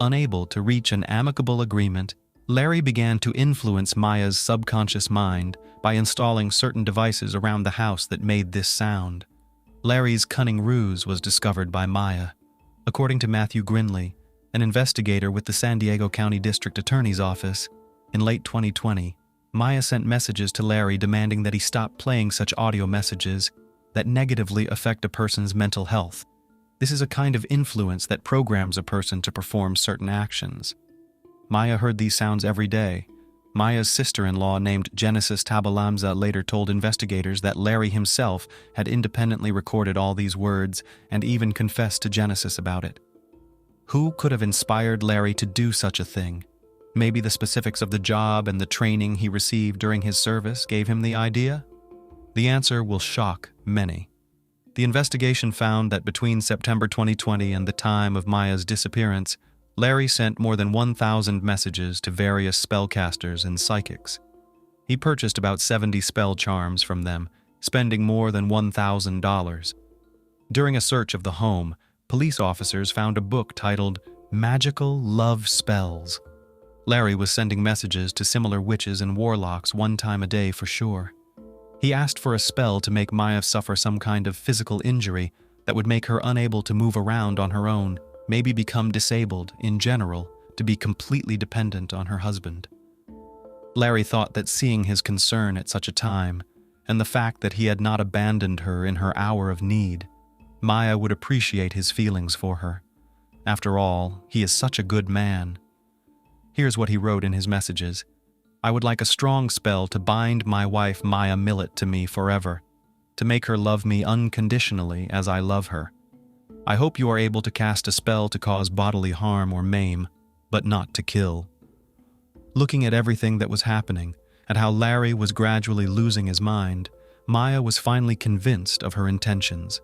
Unable to reach an amicable agreement, Larry began to influence Maya's subconscious mind by installing certain devices around the house that made this sound. Larry's cunning ruse was discovered by Maya. According to Matthew Grinley, an investigator with the San Diego County District Attorney's Office, in late 2020, Maya sent messages to Larry demanding that he stop playing such audio messages that negatively affect a person's mental health. This is a kind of influence that programs a person to perform certain actions. Maya heard these sounds every day. Maya's sister-in-law named Genesis Tabalamza later told investigators that Larry himself had independently recorded all these words and even confessed to Genesis about it. Who could have inspired Larry to do such a thing? Maybe the specifics of the job and the training he received during his service gave him the idea? The answer will shock many. The investigation found that between September 2020 and the time of Maya's disappearance, Larry sent more than 1,000 messages to various spellcasters and psychics. He purchased about 70 spell charms from them, spending more than $1,000. During a search of the home, police officers found a book titled Magical Love Spells. Larry was sending messages to similar witches and warlocks 1 time a day for sure. He asked for a spell to make Maya suffer some kind of physical injury that would make her unable to move around on her own, maybe become disabled, in general, to be completely dependent on her husband. Larry thought that seeing his concern at such a time, and the fact that he had not abandoned her in her hour of need, Maya would appreciate his feelings for her. After all, he is such a good man. Here's what he wrote in his messages. "I would like a strong spell to bind my wife Maya Millett to me forever, to make her love me unconditionally as I love her. I hope you are able to cast a spell to cause bodily harm or maim, but not to kill." Looking at everything that was happening, at how Larry was gradually losing his mind, Maya was finally convinced of her intentions.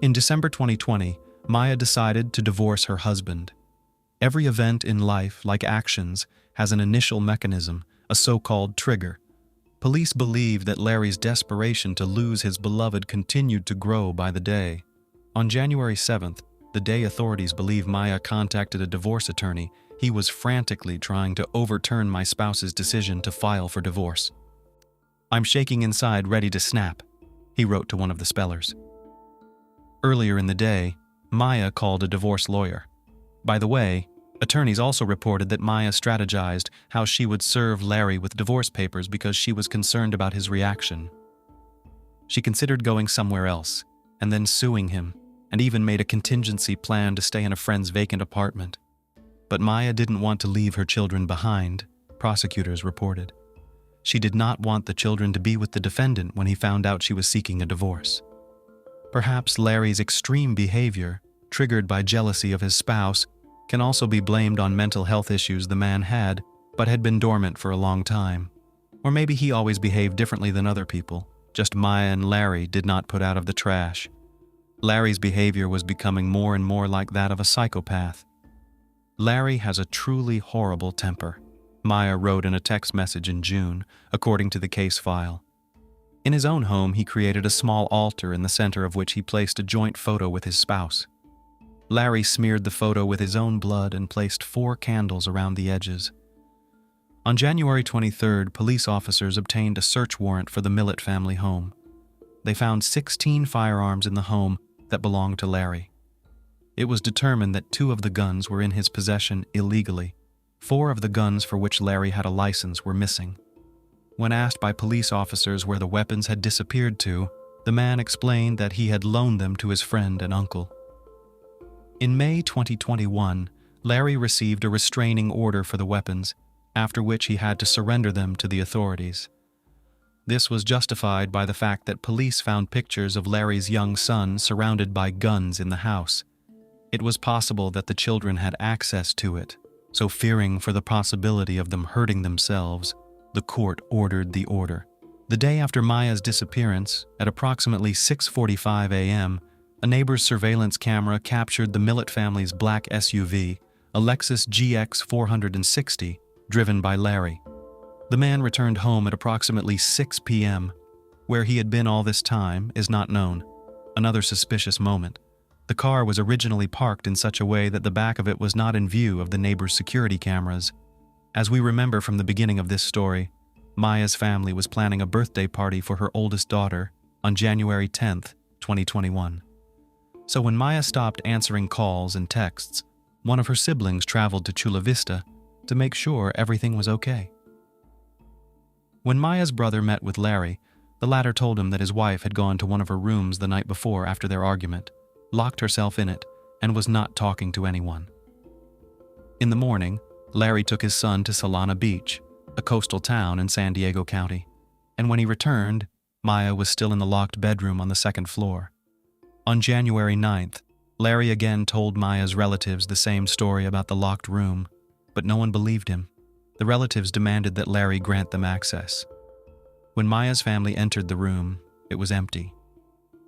In December 2020, Maya decided to divorce her husband. Every event in life, like actions, has an initial mechanism, a so-called trigger. Police believe that Larry's desperation to lose his beloved continued to grow by the day. On January 7th, the day authorities believe Maya contacted a divorce attorney, he was frantically trying to overturn my spouse's decision to file for divorce. "I'm shaking inside, ready to snap," he wrote to one of the spellers. Earlier in the day, Maya called a divorce lawyer. By the way, attorneys also reported that Maya strategized how she would serve Larry with divorce papers because she was concerned about his reaction. She considered going somewhere else, and then suing him, and even made a contingency plan to stay in a friend's vacant apartment. But Maya didn't want to leave her children behind, prosecutors reported. She did not want the children to be with the defendant when he found out she was seeking a divorce. Perhaps Larry's extreme behavior, triggered by jealousy of his spouse, can also be blamed on mental health issues the man had, but had been dormant for a long time. Or maybe he always behaved differently than other people, just Maya and Larry did not put out of the trash. Larry's behavior was becoming more and more like that of a psychopath. "Larry has a truly horrible temper," Maya wrote in a text message in June, according to the case file. In his own home, he created a small altar in the center of which he placed a joint photo with his spouse. Larry smeared the photo with his own blood and placed 4 candles around the edges. On January 23rd, police officers obtained a search warrant for the Millett family home. They found 16 firearms in the home that belonged to Larry. It was determined that 2 of the guns were in his possession illegally. 4 of the guns for which Larry had a license were missing. When asked by police officers where the weapons had disappeared to, the man explained that he had loaned them to his friend and uncle. In May 2021, Larry received a restraining order for the weapons, after which he had to surrender them to the authorities. This was justified by the fact that police found pictures of Larry's young son surrounded by guns in the house. It was possible that the children had access to it, so fearing for the possibility of them hurting themselves, the court ordered the order. The day after Maya's disappearance, at approximately 6:45 a.m., a neighbor's surveillance camera captured the Millett family's black SUV, a Lexus GX 460, driven by Larry. The man returned home at approximately 6 p.m. Where he had been all this time is not known. Another suspicious moment. The car was originally parked in such a way that the back of it was not in view of the neighbor's security cameras. As we remember from the beginning of this story, Maya's family was planning a birthday party for her oldest daughter on January 10th, 2021. So when Maya stopped answering calls and texts, one of her siblings traveled to Chula Vista to make sure everything was okay. When Maya's brother met with Larry, the latter told him that his wife had gone to one of her rooms the night before after their argument, locked herself in it, and was not talking to anyone. In the morning, Larry took his son to Solana Beach, a coastal town in San Diego County, and when he returned, Maya was still in the locked bedroom on the 2nd floor. On January 9th, Larry again told Maya's relatives the same story about the locked room, but no one believed him. The relatives demanded that Larry grant them access. When Maya's family entered the room, it was empty.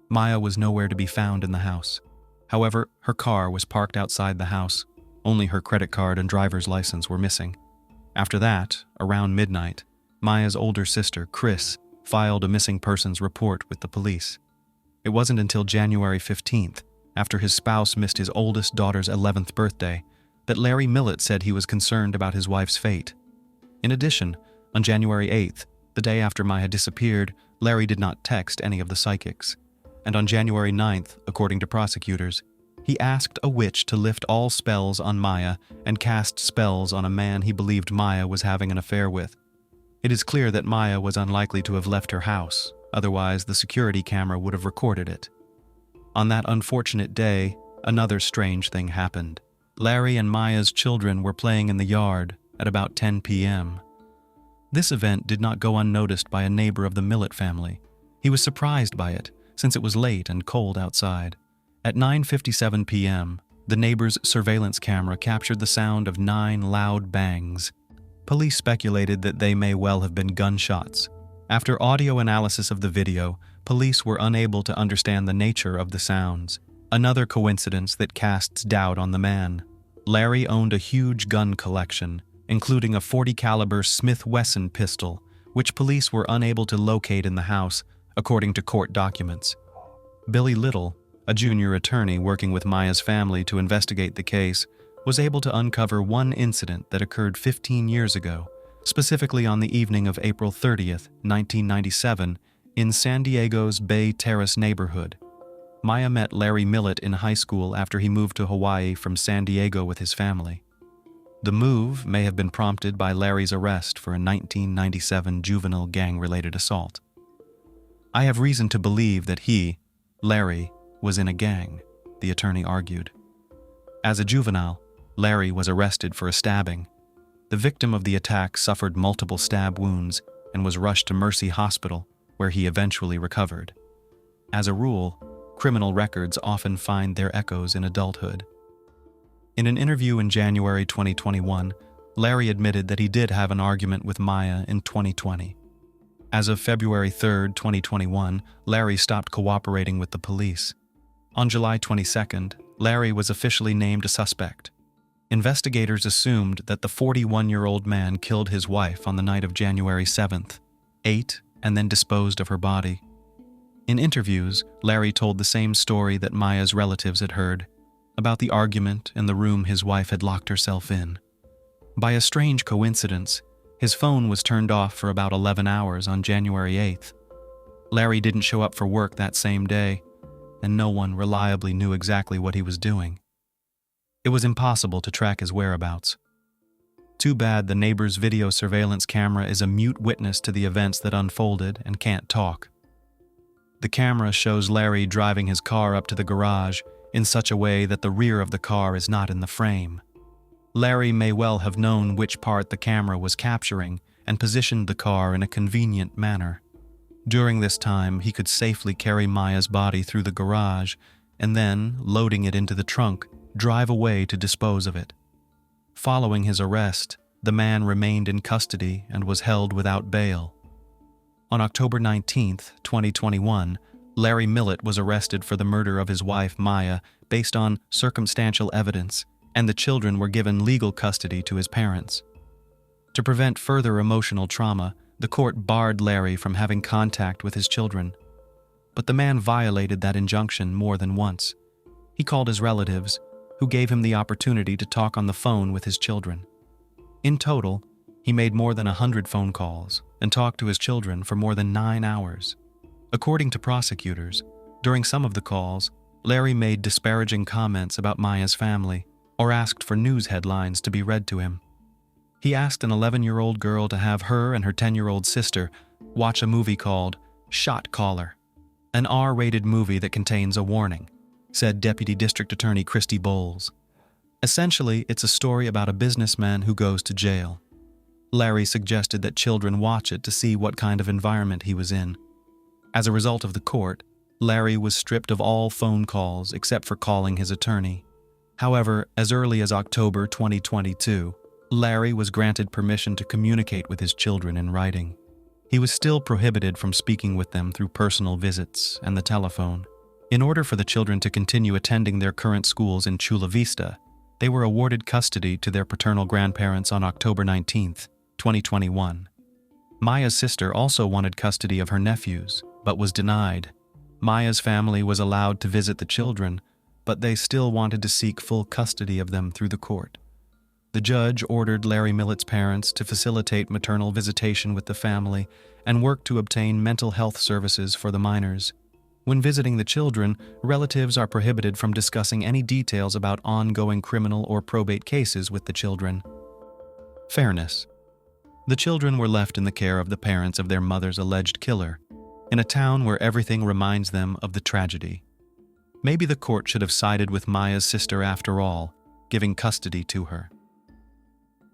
Maya was nowhere to be found in the house. However, her car was parked outside the house. Only her credit card and driver's license were missing. After that, around midnight, Maya's older sister, Chris, filed a missing persons report with the police. It wasn't until January 15th, after his spouse missed his oldest daughter's 11th birthday, that Larry Millett said he was concerned about his wife's fate. In addition, on January 8th, the day after Maya disappeared, Larry did not text any of the psychics. And on January 9th, according to prosecutors, he asked a witch to lift all spells on Maya and cast spells on a man he believed Maya was having an affair with. It is clear that Maya was unlikely to have left her house, otherwise the security camera would have recorded it. On that unfortunate day, another strange thing happened. Larry and Maya's children were playing in the yard at about 10 p.m. This event did not go unnoticed by a neighbor of the Millett family. He was surprised by it, since it was late and cold outside. At 9:57 p.m., the neighbor's surveillance camera captured the sound of 9 loud bangs. Police speculated that they may well have been gunshots, After audio analysis of the video, police were unable to understand the nature of the sounds. Another coincidence that casts doubt on the man. Larry owned a huge gun collection, including a .40 caliber Smith Wesson pistol, which police were unable to locate in the house, according to court documents. Billy Little, a junior attorney working with Maya's family to investigate the case, was able to uncover one incident that occurred 15 years ago, specifically on the evening of April 30th, 1997, in San Diego's Bay Terrace neighborhood. Maya met Larry Millett in high school after he moved to Hawaii from San Diego with his family. The move may have been prompted by Larry's arrest for a 1997 juvenile gang-related assault. I have reason to believe that he, Larry, was in a gang, the attorney argued. As a juvenile, Larry was arrested for a stabbing. The victim of the attack suffered multiple stab wounds and was rushed to Mercy Hospital, where he eventually recovered. As a rule, criminal records often find their echoes in adulthood. In an interview in January 2021, Larry admitted that he did have an argument with Maya in 2020. As of February 3, 2021, Larry stopped cooperating with the police. On July 22nd, Larry was officially named a suspect. Investigators assumed that the 41-year-old man killed his wife on the night of January 7th, ate, and then disposed of her body. In interviews, Larry told the same story that Maya's relatives had heard, about the argument in the room his wife had locked herself in. By a strange coincidence, his phone was turned off for about 11 hours on January 8th. Larry didn't show up for work that same day, and no one reliably knew exactly what he was doing. It was impossible to track his whereabouts. Too bad the neighbor's video surveillance camera is a mute witness to the events that unfolded and can't talk. The camera shows Larry driving his car up to the garage in such a way that the rear of the car is not in the frame. Larry may well have known which part the camera was capturing and positioned the car in a convenient manner. During this time, he could safely carry Maya's body through the garage and then, loading it into the trunk, drive away to dispose of it. Following his arrest, the man remained in custody and was held without bail. On October 19, 2021, Larry Millett was arrested for the murder of his wife, Maya, based on circumstantial evidence, and the children were given legal custody to his parents. To prevent further emotional trauma, the court barred Larry from having contact with his children. But the man violated that injunction more than once. He called his relatives, who gave him the opportunity to talk on the phone with his children. In total, he made more than 100 phone calls and talked to his children for more than 9 hours. According to prosecutors, during some of the calls, Larry made disparaging comments about Maya's family or asked for news headlines to be read to him. He asked an 11-year-old girl to have her and her 10-year-old sister watch a movie called Shot Caller, an R-rated movie that contains a warning, said Deputy District Attorney Christy Bowles. Essentially, it's a story about a businessman who goes to jail. Larry suggested that children watch it to see what kind of environment he was in. As a result of the court, Larry was stripped of all phone calls except for calling his attorney. However, as early as October 2022, Larry was granted permission to communicate with his children in writing. He was still prohibited from speaking with them through personal visits and the telephone. In order for the children to continue attending their current schools in Chula Vista, they were awarded custody to their paternal grandparents on October 19, 2021. Maya's sister also wanted custody of her nephews, but was denied. Maya's family was allowed to visit the children, but they still wanted to seek full custody of them through the court. The judge ordered Larry Millett's parents to facilitate maternal visitation with the family and work to obtain mental health services for the minors. When visiting the children, relatives are prohibited from discussing any details about ongoing criminal or probate cases with the children. Fairness. The children were left in the care of the parents of their mother's alleged killer, in a town where everything reminds them of the tragedy. Maybe the court should have sided with Maya's sister after all, giving custody to her.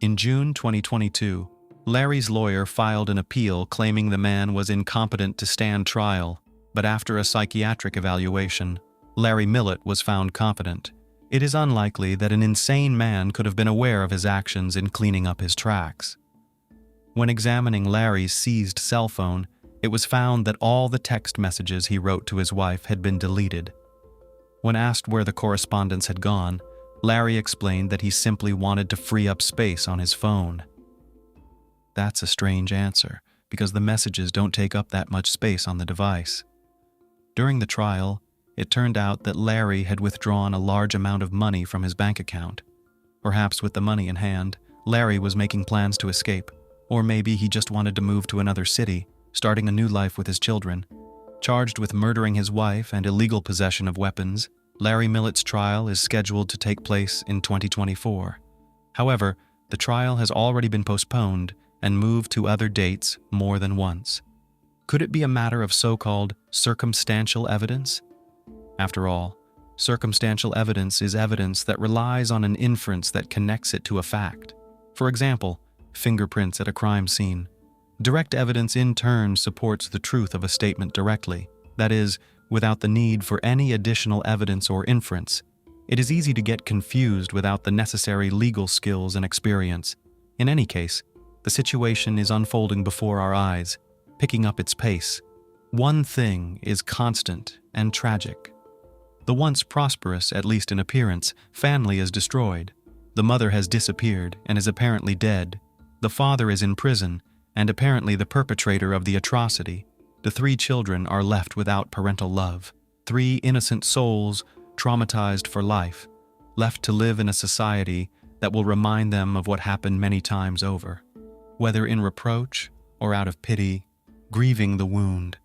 In June 2022, Larry's lawyer filed an appeal claiming the man was incompetent to stand trial, but after a psychiatric evaluation, Larry Millett was found competent. It is unlikely that an insane man could have been aware of his actions in cleaning up his tracks. When examining Larry's seized cell phone, It was found that all the text messages he wrote to his wife had been deleted. When asked where the correspondence had gone, Larry explained that he simply wanted to free up space on his phone. That's a strange answer, because the messages don't take up that much space on the device. During the trial, it turned out that Larry had withdrawn a large amount of money from his bank account. Perhaps with the money in hand, Larry was making plans to escape, or maybe he just wanted to move to another city, starting a new life with his children. Charged with murdering his wife and illegal possession of weapons, Larry Millett's trial is scheduled to take place in 2024. However, the trial has already been postponed and moved to other dates more than once. Could it be a matter of so-called circumstantial evidence? After all, circumstantial evidence is evidence that relies on an inference that connects it to a fact. For example, fingerprints at a crime scene. Direct evidence in turn supports the truth of a statement directly, that is, without the need for any additional evidence or inference. It is easy to get confused without the necessary legal skills and experience. In any case, the situation is unfolding before our eyes, picking up its pace. One thing is constant and tragic. The once prosperous, at least in appearance, family is destroyed. The mother has disappeared and is apparently dead. The father is in prison and apparently the perpetrator of the atrocity. The 3 children are left without parental love. 3 innocent souls traumatized for life, left to live in a society that will remind them of what happened many times over. Whether in reproach or out of pity, grieving the wound,